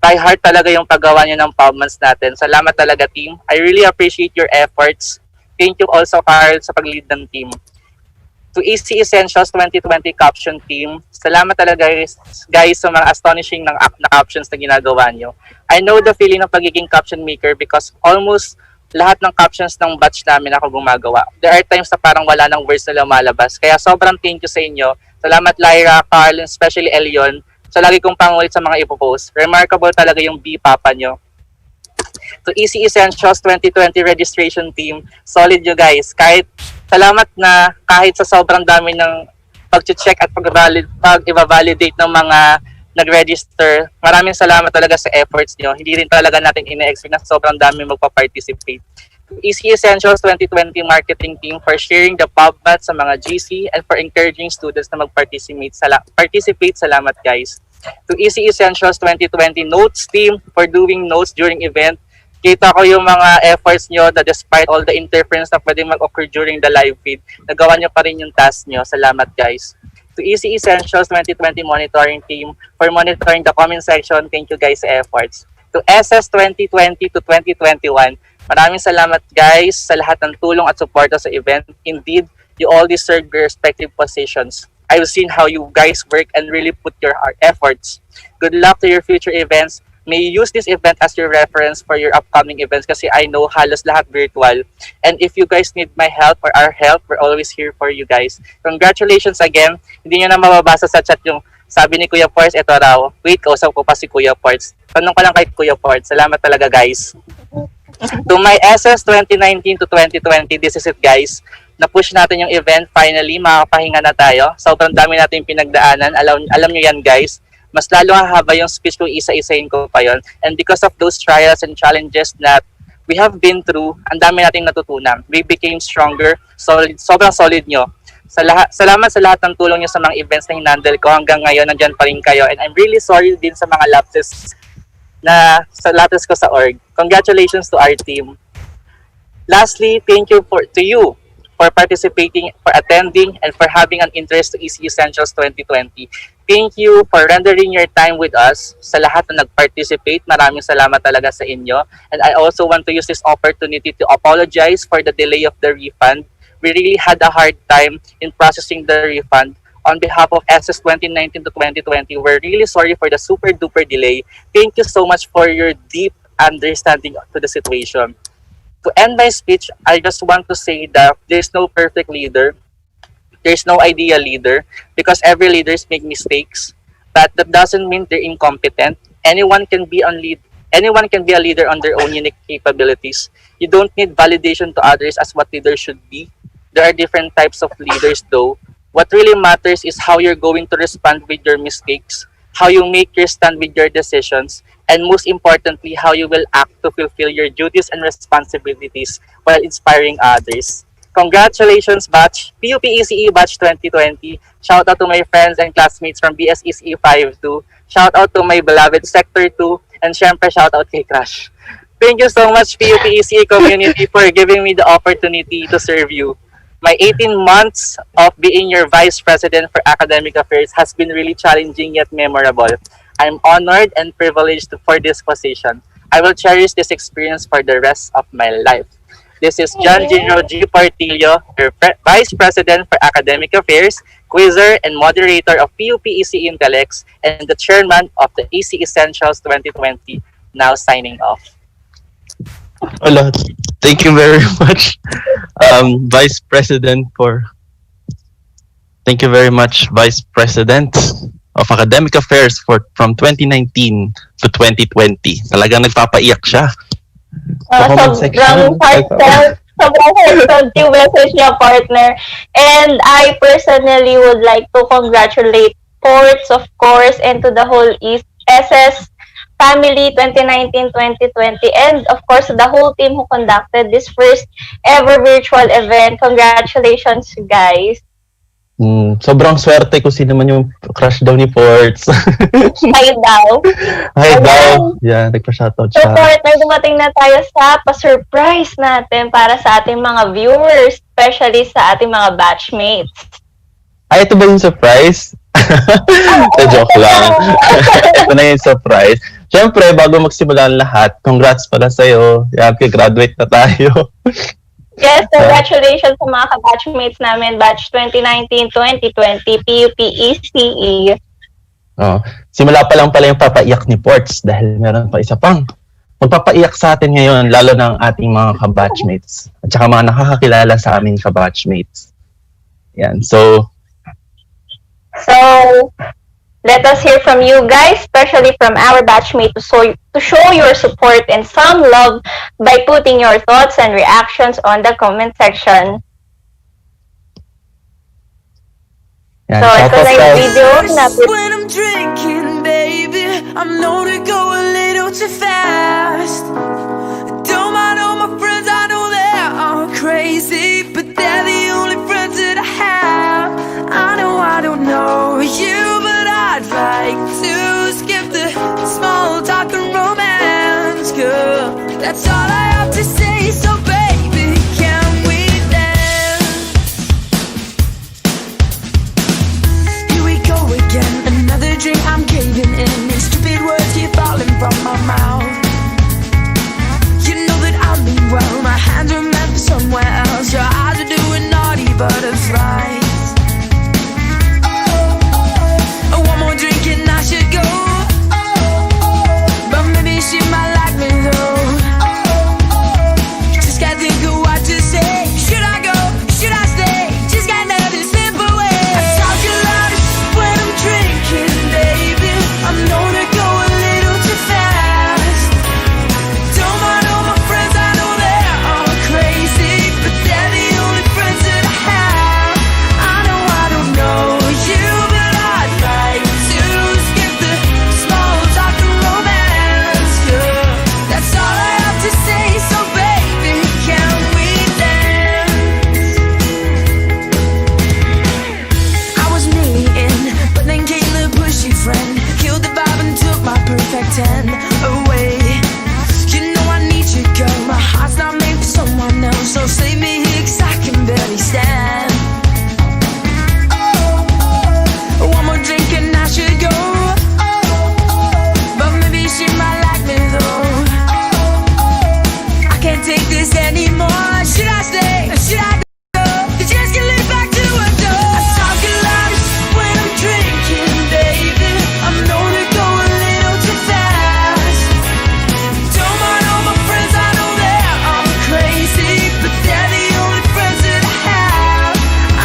By heart talaga yung paggawa niyo ng pubmans natin. Salamat talaga team. I really appreciate your efforts. Thank you also Carl sa pag-lead ng team. To ECEssentials 2020 caption team, salamat talaga guys sa mga astonishing na captions na ginagawa nyo. I know the feeling ng pagiging caption maker because almost lahat ng captions ng batch namin ako gumagawa. There are times na parang wala ng words na lumalabas. Kaya sobrang thank you sa inyo. Salamat Lyra, Carl, and especially Elion. So lagi kong pangulit sa mga ipopost. Remarkable talaga yung B-papa nyo. To ECEssentials 2020 registration team, solid you guys. Salamat na kahit sa sobrang dami ng pag-check at pag-evaluate ng mga nag-register, maraming salamat talaga sa efforts nyo. Hindi rin talaga natin ina-expect na sobrang dami magpa-participate. ECEssentials 2020 marketing team for sharing the PubMat sa mga GC and for encouraging students na mag-participate. Salamat guys. To ECEssentials 2020 Notes team for doing notes during event. Kita ko yung mga efforts nyo na despite all the interference na pwedeng mag-occur during the live feed, nagawa nyo pa rin yung task nyo. Salamat guys. To ECEssentials 2020 monitoring team for monitoring the comment section, thank you guys sa efforts. To SS 2020 to 2021, maraming salamat guys sa lahat ng tulong at suporta sa event. Indeed, you all deserve your respective positions. I've seen how you guys work and really put your efforts. Good luck to your future events. May you use this event as your reference for your upcoming events kasi I know halos lahat virtual. And if you guys need my help or our help, we're always here for you guys. Congratulations again. Hindi nyo na mababasa sa chat yung sabi ni Kuya Ports, ito raw. Wait, kausap ko pa si Kuya Ports. Tanong ko lang kay Kuya Ports. Salamat talaga guys. To my SS 2019 to 2020, this is it guys. Na-push natin yung event, finally, makakapahinga na tayo. Sobrang dami natin yung pinagdaanan. Alam nyo yan, guys. Mas lalo hahaba yung speech ko, isa-isahin ko pa yon. And because of those trials and challenges that we have been through, ang dami nating natutunan. We became stronger, solid, sobrang solid nyo. Salamat sa lahat ng tulong nyo sa mga events na hinandle ko. Hanggang ngayon, nandyan pa rin kayo. And I'm really sorry din sa mga lapses ko sa org. Congratulations to our team. Lastly, thank you to you for participating, for attending, and for having an interest to ECEssentials 2020. Thank you for rendering your time with us. Sa lahat na nag-participate, maraming salamat talaga sa inyo. And I also want to use this opportunity to apologize for the delay of the refund. We really had a hard time in processing the refund. On behalf of SS 2019 to 2020, we're really sorry for the super duper delay. Thank you so much for your deep understanding to the situation. To end my speech, I just want to say that there's no perfect leader. There's no ideal leader because every leaders make mistakes, but that doesn't mean they're incompetent. Anyone can be a leader on their own unique capabilities. You don't need validation to others as what leaders should be. There are different types of leaders though. What really matters is how you're going to respond with your mistakes, how you make your stand with your decisions, and most importantly, how you will act to fulfill your duties and responsibilities while inspiring others. Congratulations, batch PUP ECE batch 2020. Shout out to my friends and classmates from BSECE 52. Shout out to my beloved Sector 2. And syempre, shout out kay Crush. Thank you so much, PUP ECE community, for giving me the opportunity to serve you. My 18 months of being your Vice President for Academic Affairs has been really challenging yet memorable. I'm honored and privileged for this position. I will cherish this experience for the rest of my life. This is John Gino G. Portillo, your Vice President for Academic Affairs, quizzer and moderator of PUP ECE Intellects, and the chairman of the ECEssentials 2020, now signing off. Hola. Thank you very much, Vice President of Academic Affairs from 2019 to 2020. Talagang nagpapaiyak siya. Sobrang heartfelt yung message niya, partner. And I personally would like to congratulate Ports, of course, and to the whole SS family 2019-2020, and of course the whole team who conducted this first ever virtual event. Congratulations, guys. Sobrang swerte ko sino man yung crush daw ni Ports. Hi daw. Hi daw. Yeah, nagpa-shoutout siya. So, partner, dumating na tayo sa pa-surprise natin para sa ating mga viewers, especially sa ating mga batchmates. Ay, ito ba yung surprise? Joke lang. Ito na yung surprise. Siyempre, bago magsimula ang lahat, congrats pala sa'yo. Graduate na tayo. Yes, congratulations sa mga ka-batchmates namin, batch 2019-2020, PUP ECE. Simula pa lang pala yung papaiyak ni Ports dahil meron pa isa pang magpapaiyak sa atin ngayon, lalo ng ating mga ka-batchmates at saka mga nakakakilala sa aming ka-batchmates. Yan, so let us hear from you guys, especially from our batchmate, to show your support and some love by putting your thoughts and reactions on the comment section. Yan, so, ito na yung video na when I'm drinking, baby, I'm known to go a little too fast. Don't mind all my friends, I know they are crazy, but they're the only friends that I have. I know I don't know you, but I'd like to That's all I have to say, so baby, can we dance? Here we go again, another drink, I'm caving in, and stupid words keep falling from my mouth. You know that I mean well, my hands are meant for somewhere else. Your eyes are doing naughty butterflies. One more drink and I should go, but maybe she might like me though. Just can't think of what to say. Should I go? Should I stay? Just can't let it slip away. I talk a lot of shit when I'm drinking, baby. I'm known to go a little too fast. Don't mind all my friends, I know they're all crazy, but they're the only friends that I have. I know I don't know you, but I'd like to skip the small talk and romance. Yeah, that's all I have to say, so baby, can we dance? I was nearly in, but then came the pushy friend, killed the vibe and took my perfect 10 away. You know I need you, girl, my heart's not made for someone else, so save me here 'cause I can barely stand. One more drink and I should go, but maybe she might like me though. I can't take this anymore. Should I stay or should I go? The chance can lead back to a door. I talk a lot of shit when I'm drinking, baby. I'm known to go a little too fast. Don't mind all my friends, I know they're all crazy, but they're the only friends that I have.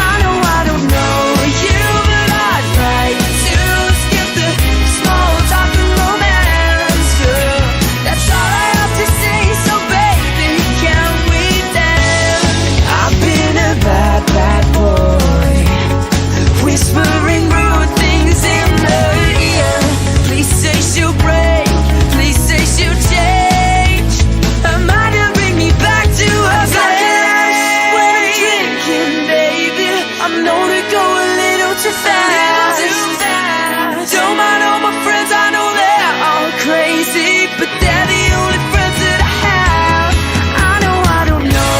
I know I don't know you, but I'd like to skip the small talk and romance. Yeah, that's all I have to say, so baby, can we dance? I've been a bad, bad boy, whispering rude things in her ear. Please say she'll break, please say she'll change. Her mind will bring me back to her place. When I'm drinking, baby, I'm known to go a little too fast. Don't mind all my friends, I know they're all crazy, but they're the only friends that I have. I know I don't know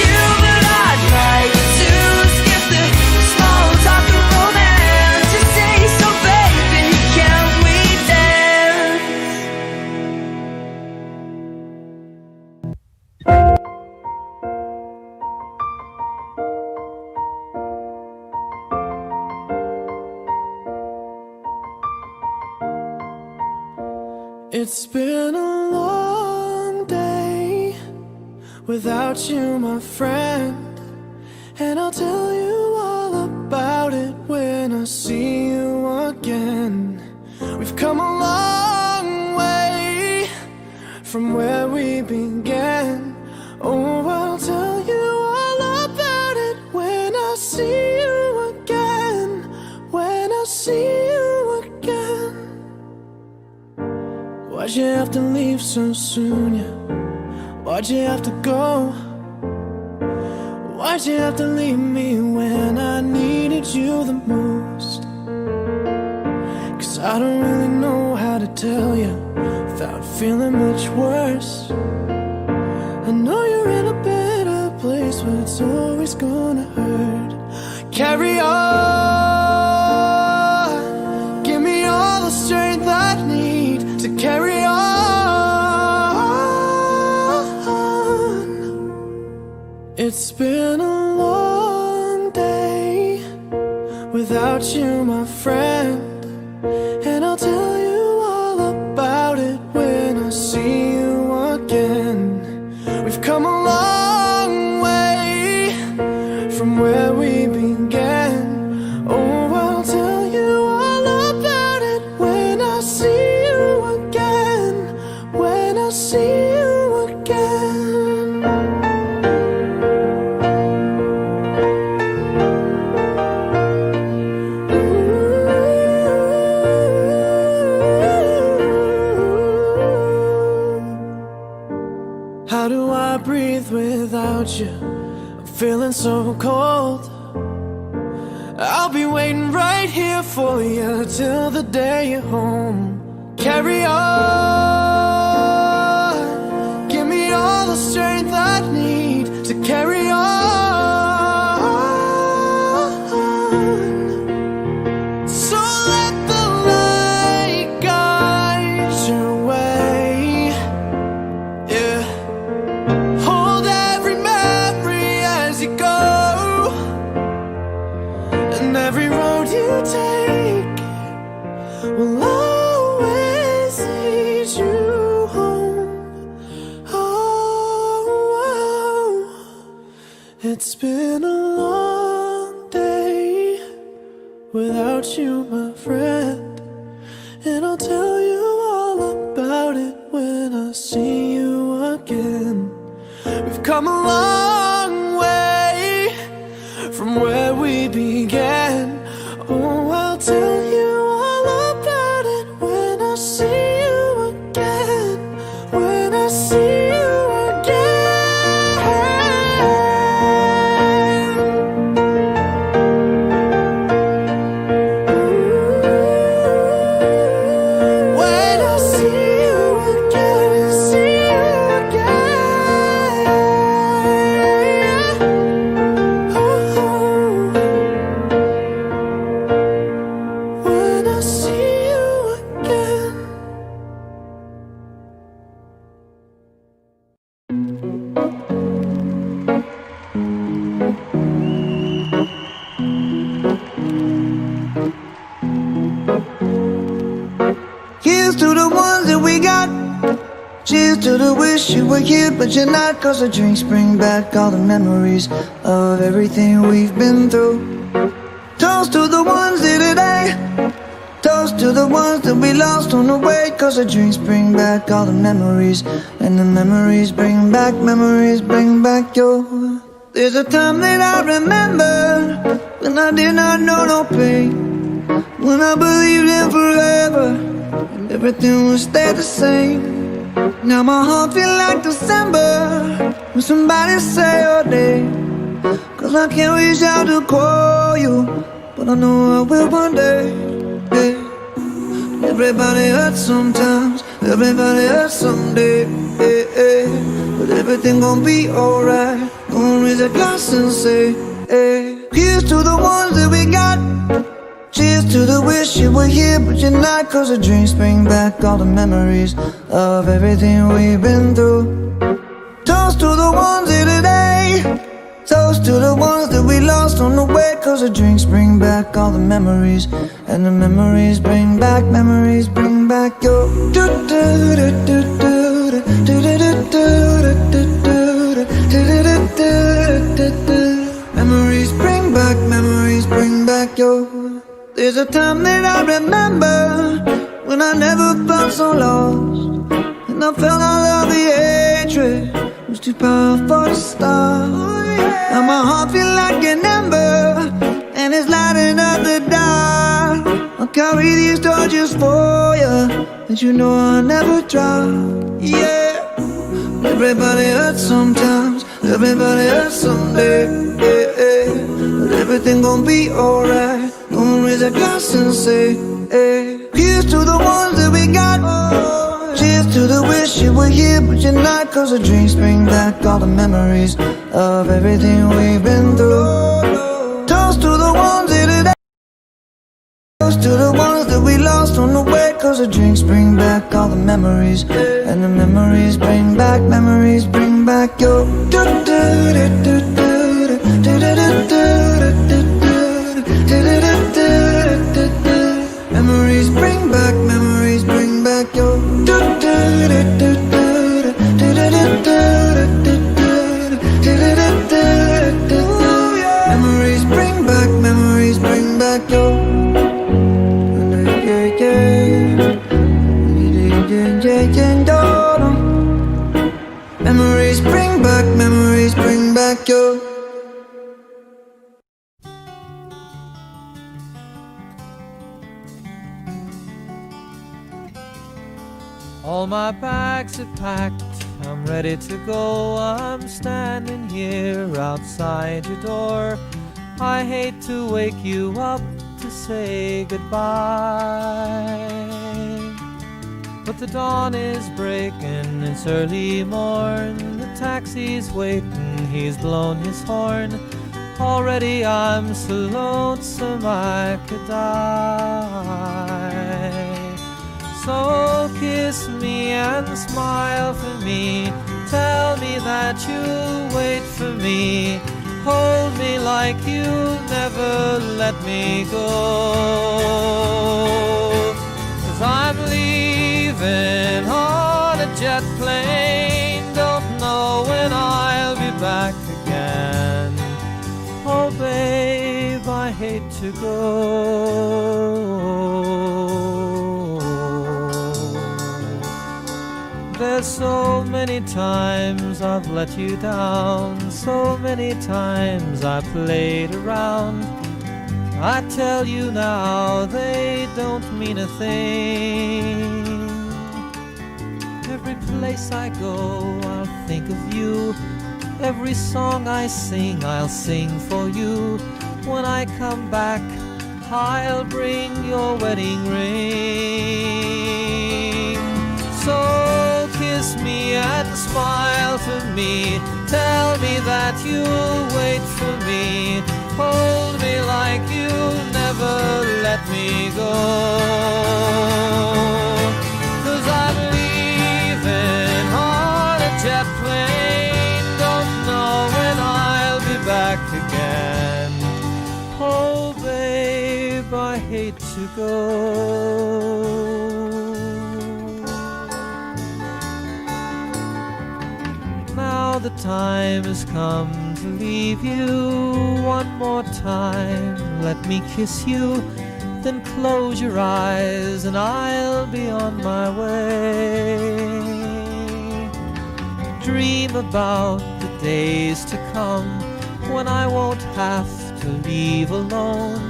you, but I'd like to skip the small talk and romance. Just say so, baby, can we dance? It's been a long day without you, my friend, and I'll tell you all about it when I see you again. We've come a long way from where we began. Oh, I'll tell you all about it when I see you again. When I see you again. Why'd you have to leave so soon, yeah? Why'd you have to go? Why'd you have to leave me when I needed you the most? 'Cause I don't really know how to tell you without feeling much worse. I know you're in a better place, but it's always gonna hurt. Carry on, give me all the strength I need to carry on. It's been a long day without you, my friend, and I'll tell you all about it when I see you again. We've come a long way from where we began. Oh, I'll tell you all about it when I see you again. When I see you again. How do I breathe without you? I'm feeling so cold. I'll be waiting right here for you till the day you're home. Carry on, give me It's been a long day without you, my friend, and I'll tell you all about it when I see you again. We've come a long way from where we began. Oh, I'll tell you all about it when I see you again. When I see you to the wish you were here, but you're not. Cause the drinks bring back all the memories of everything we've been through. Toast to the ones here today. Toast to the ones that we lost on the way. Cause the drinks bring back all the memories, and the memories bring back your. There's a time that I remember when I did not know no pain, when I believed in forever and everything would stay the same. Now my heart feel like December when somebody say your name. Cause I can't reach out to call you, but I know I will one day. Yeah. Everybody hurts sometimes, everybody hurts someday. Yeah, yeah. But everything gon' be alright. Gonna raise a glass and say, hey. Here's to the ones that we got. Cheers to the wish you were here, but you're not. Cause the drinks bring back all the memories of everything we've been through. Toast to the ones here today. Toast to the ones that we lost on the way. Cause the drinks bring back all the memories, and the memories bring back your. Memories bring back your. There's a time that I remember when I never felt so lost, and I felt all of the hatred was too powerful to stop. Now my heart feel like an ember, and it's lighting up the dark. I'll carry these torches for you, and you know I'll never drop. Yeah. Everybody hurts sometimes, everybody hurts someday. Yeah, yeah. But everything gon' be alright. Gonna raise a glass and say, hey. Here's to the ones that we got. Cheers to the wish you were here, but you're not. Cause the drinks bring back all the memories of everything we've been through. Toast to the ones here today. Toast to the ones that we lost on the way. Cause the drinks bring back all the memories, and the memories bring back your. Memories bring back your. Memories bring back your. Memories bring back your. All my bags are packed, I'm ready to go. I'm standing here outside your door. I hate to wake you up to say goodbye, but the dawn is breaking, it's early morn. The taxi's waiting, he's blown his horn. Already I'm so lonesome I could die. So kiss me and smile for me. Tell me that you'll wait for me. Hold me like you'll never let me go. 'Cause I'm leaving on a jet plane. Don't know when I'll be back again. So many times I've let you down, so many times I played around. I tell you now, they don't mean a thing. Every place I go, I'll think of you. Every song I sing, I'll sing for you. When I come back, I'll bring your wedding ring. So kiss me and smile for me. Tell me that you'll wait for me. Hold me like you'll never let me go. 'Cause I'm leaving on a jet plane. Don't know when I'll be back again. Oh babe, I hate to go. Now the time has come to leave you. One more time, let me kiss you. Then close your eyes and I'll be on my way. Dream about the days to come when I won't have to leave alone.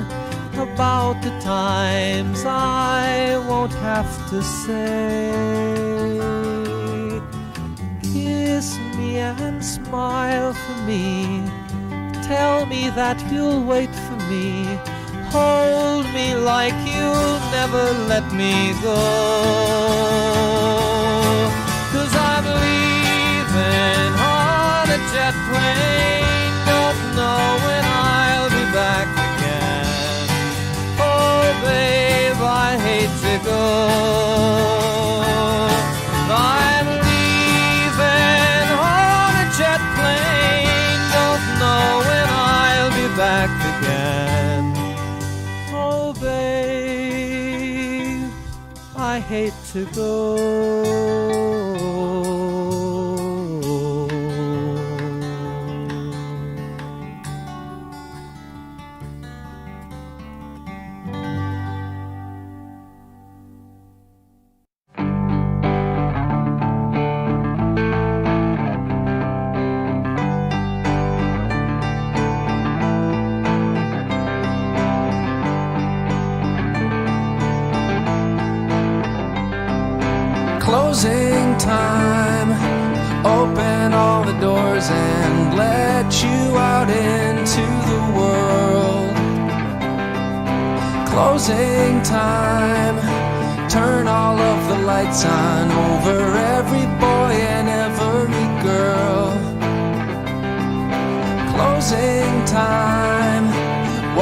About the times I won't have to say. Kiss me and smile for me. Tell me that you'll wait for me. Hold me like you'll never let me go. 'Cause I'm leaving on a jet plane. Don't know when I'll be back again. Oh babe, I hate to go. I'm leaving on a jet plane. Don't know when I'll be back again. Oh babe, I hate to go. Closing time. Open all the doors and let you out into the world. Closing time. Turn all of the lights on over every boy and every girl. Closing time.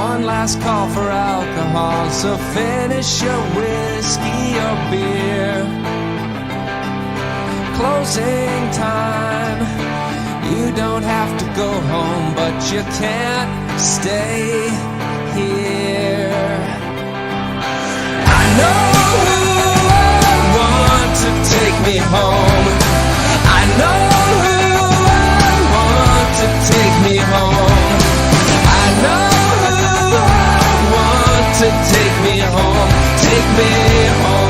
One last call for alcohol, so finish your whiskey or beer. Closing time. You don't have to go home, but you can't stay here. I know who I want to take me home. I know who I want to take me home. I know who I want to take me home. Take me home.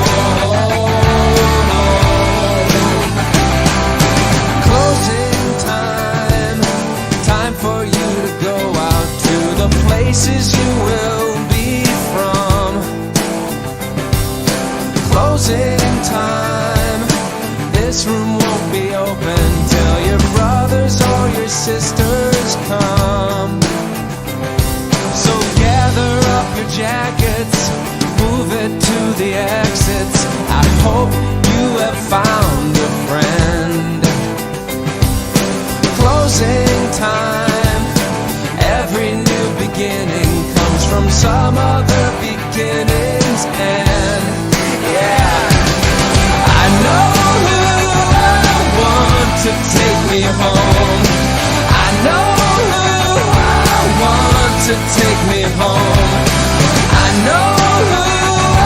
Places you will be from. Closing time. This room won't be open till your brothers or your sisters come. So gather up your jackets, move it to the exits. I hope you have found a friend. Closing time. Every new beginning comes from some other beginning's end. Yeah, I know who I want to take me home. I know who I want to take me home. I know who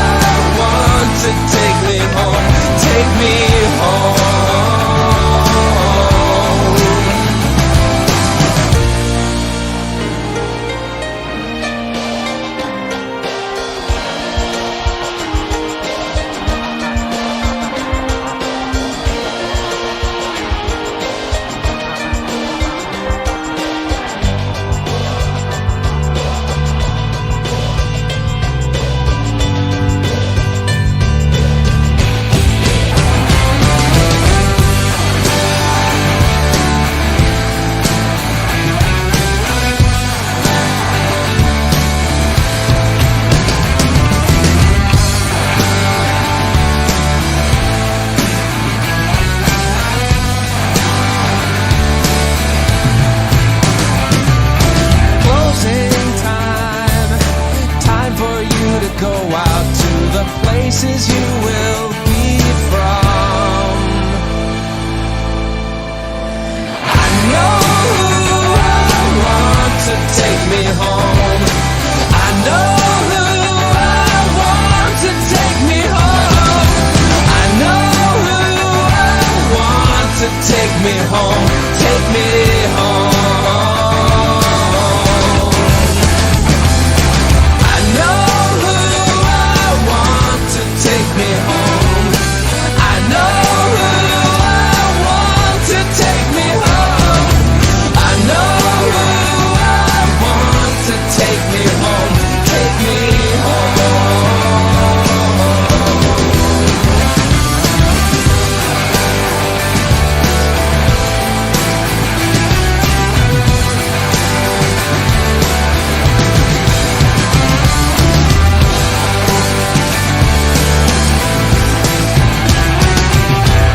I want to take me home. Take me home. me home, take me home. I know who I want to take me home. I know who I want to take me home. I know who I want to take me home, take me home.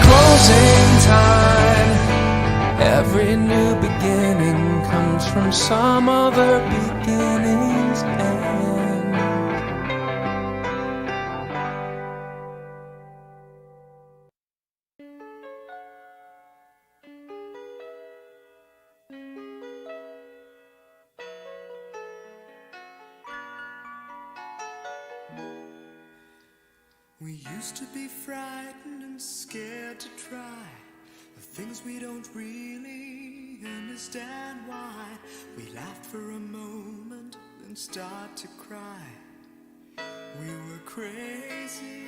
Closing time. Every new beginning comes from some other beginning's end. We used to be frightened and scared to try the things we don't really understand why. We laughed for a moment, then start to cry. We were crazy.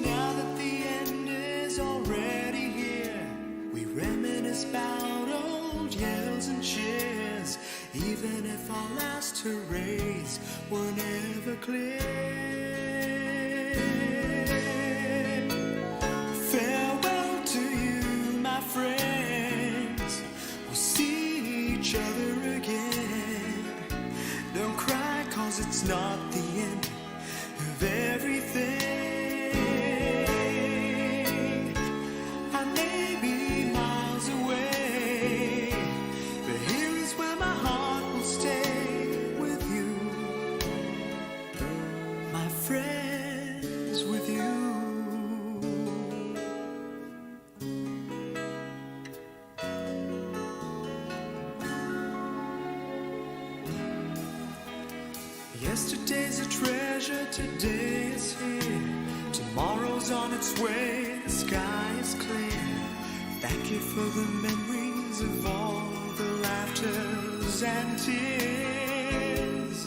Now that the end is already here, we reminisce about old yells and cheers, even if our last hurrays were never clear. Farewell to you, my friends. We'll see each other again. Don't cry, 'cause it's not the end of everything. I may be miles away, but here is where my heart will stay with you, my friends, with you. Yesterday's a treasure, today is here. Tomorrow's on its way, the sky is clear. Thank you for the memories of all the laughters and tears.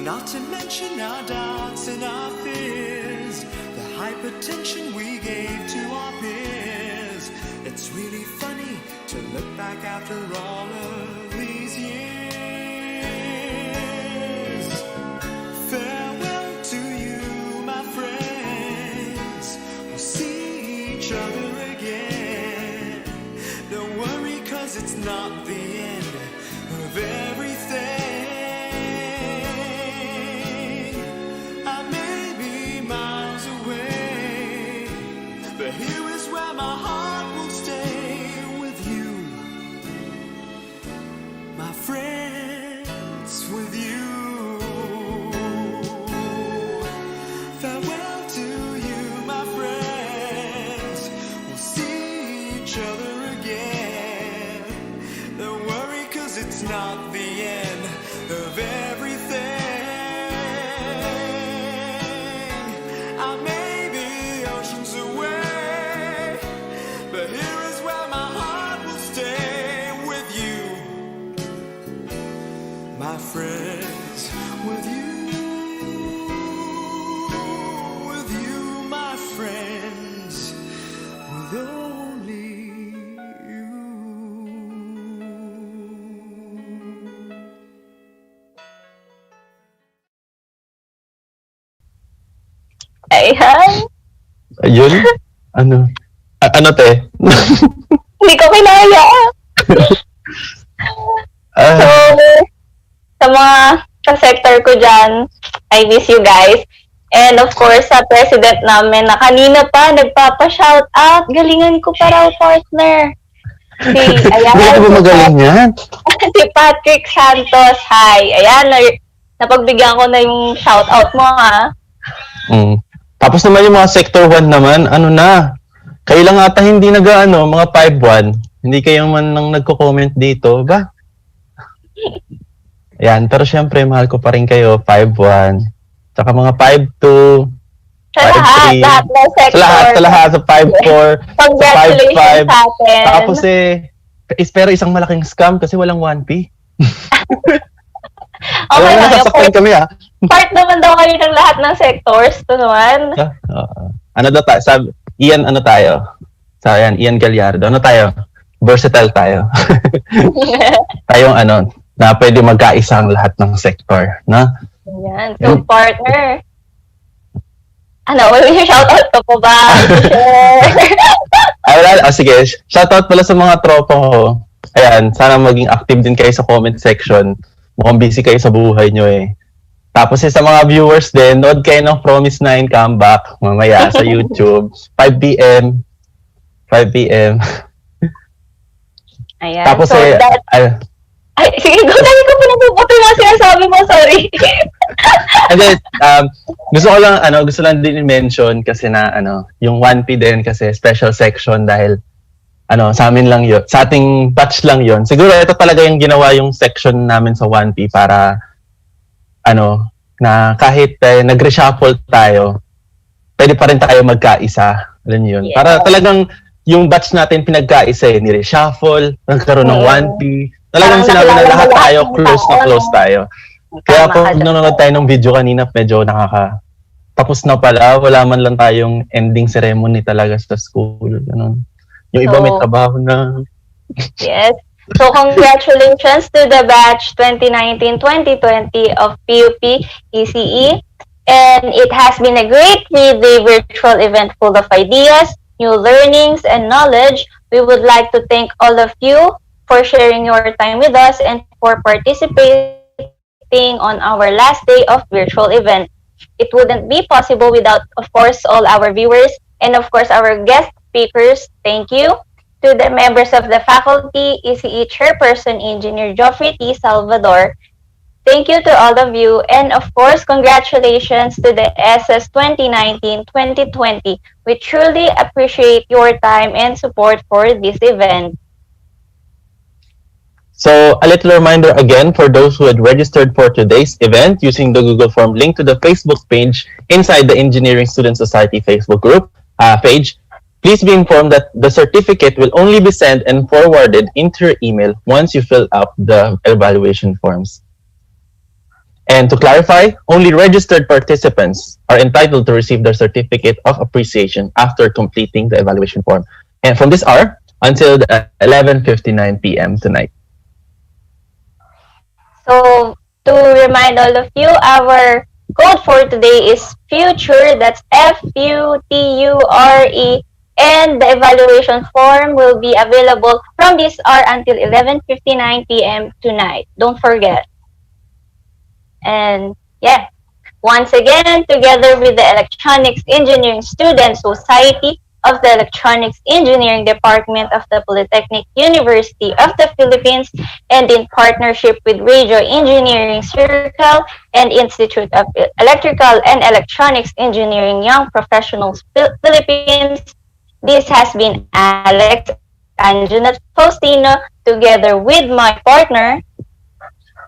Not to mention our doubts and our fears, the hypertension we gave to our peers. It's really funny to look back after all of these years. Farewell to you, my friends. We'll see each other again. Don't worry, 'cause it's not the end of everything. I may be miles away, but here is where my heart will stay with you, my friends, with you. Farewell to you, my friends. We'll see each other again. Don't worry, 'cause it's not the end of everything. I may be oceans away, but here is where my heart will stay with you, my friends, with you. With you, my friends, with only you. Ayan. Ayun? Ano? Ano, te? Hindi ko kinaya. So, sa mga ka-sector ko dyan, I miss you guys. And of course, sa president namin na kanina pa nagpapa-shout out, galingan ko pa raw, partner. Si, ayan. Hindi ka ba magaling yan? Si Patrick Santos, hi. Ayan, napagbigyan ko na yung shout out mo, ha? Tapos naman yung mga sector 1 naman, ano na, kayo lang ata hindi nag-ano, mga 5-1. Hindi kayo man nang nagko-comment dito, ba? Yan, pero syempre, mahal ko pa rin kayo, 5-1. Tsaka mga 5-2, Sa lahat, 5-3. lahat ng sector. Sa lahat, sa 5-4, sa Congratulations 5-5. sa atin. Tapos pero isang malaking scam kasi walang 1P. Okay lang. Nasasaktan kami Part naman daw kayo ng lahat ng sectors. Ito naman. Ano daw tayo? Ian, ano tayo? Ian Gallardo. Ano tayo? Versatile tayo. Tayong na pwede magkaisa ang lahat ng sector. Na? Yan. So, partner. Will you shout out ko ba? Sige. Shout out pala sa mga tropa ko. Ayan, sana maging active din kayo sa comment section. Mukhang busy kayo sa buhay nyo eh. Tapos sa mga viewers din, nood kayo ng Promise 9 comeback mamaya sa YouTube. 5 p.m. Ayan. Tapos so sige, dahil ko po napuputo yung sinasabi mo, sorry. And then, gusto lang din i-mention kasi na yung 1P din kasi special section dahil sa amin lang yun, sa ating batch lang yun. Siguro ito talaga yung ginawa yung section namin sa 1P para na kahit nag-reshuffle tayo, pwede pa rin tayo magkaisa. Alam yun. Yeah. Para talagang yung batch natin pinagkaisa ni-reshuffle, nagkaroon ng 1P. Talagang sinabi na lahat tayo, close tayo. Kaya kung nanonood tayo ng video kanina, medyo tapos na pala, wala man lang tayong ending ceremony talaga sa school. Yung iba may trabaho na. Yes. So congratulations to the batch 2019-2020 of PUP ECE. And it has been a great 3-day virtual event full of ideas, new learnings, and knowledge. We would like to thank all of you for sharing your time with us and for participating on our last day of virtual event. It wouldn't be possible without, of course, all our viewers and, of course, our guest speakers. Thank you to the members of the faculty, ECE Chairperson Engineer Joffrey T. Salvador. Thank you to all of you, and of course, congratulations to the SS 2019-2020. We truly appreciate your time and support for this event. So, a little reminder again for those who had registered for today's event using the Google Form link to the Facebook page inside the Engineering Student Society Facebook group page. Please be informed that the certificate will only be sent and forwarded into your email once you fill out the evaluation forms. And to clarify, only registered participants are entitled to receive their certificate of appreciation after completing the evaluation form. And from this hour until 11:59 p.m. tonight. So, to remind all of you, our code for today is FUTURE, that's FUTURE, and the evaluation form will be available from this hour until 11:59 p.m. tonight. Don't forget. And yeah, once again, together with the Electronics Engineering Student Society of the Electronics Engineering Department of the Polytechnic University of the Philippines, and in partnership with Radio Engineering Circle and Institute of Electrical and Electronics Engineering Young Professionals Philippines, this has been Alex Anjanat Faustino, together with my partner,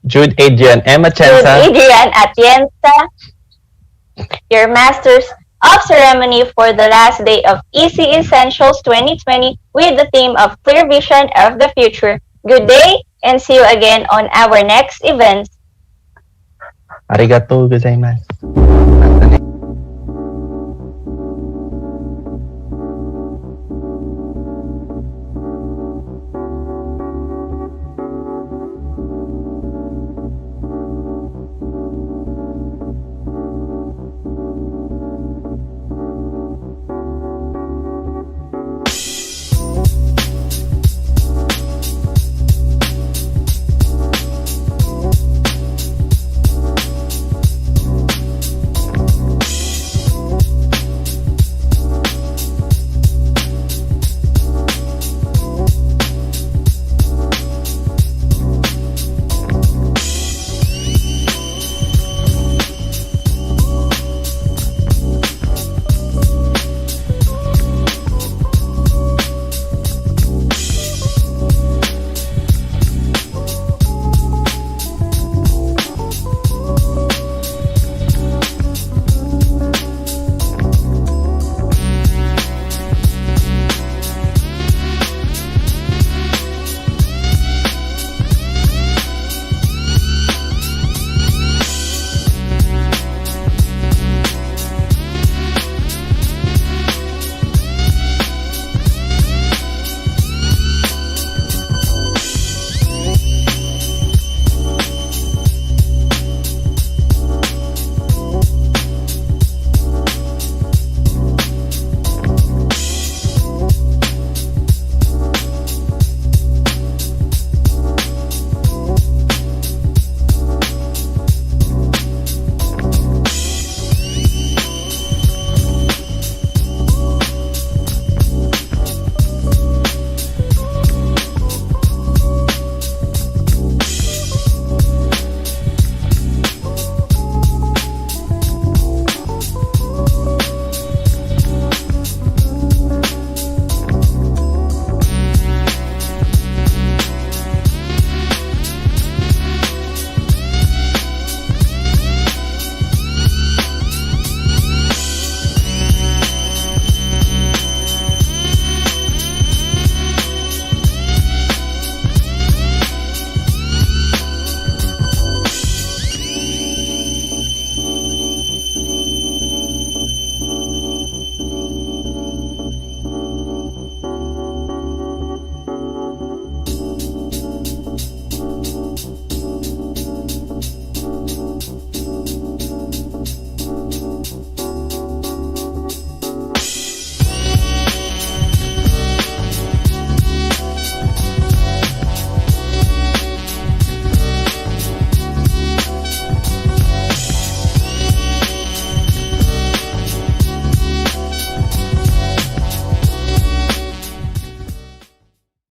Jude Adrian Atienza, your Masters of Ceremony for the last day of ECEssentials 2020 with the theme of Clear Vision of the Future. Good day and see you again on our next event. Arigatou gozaimasu.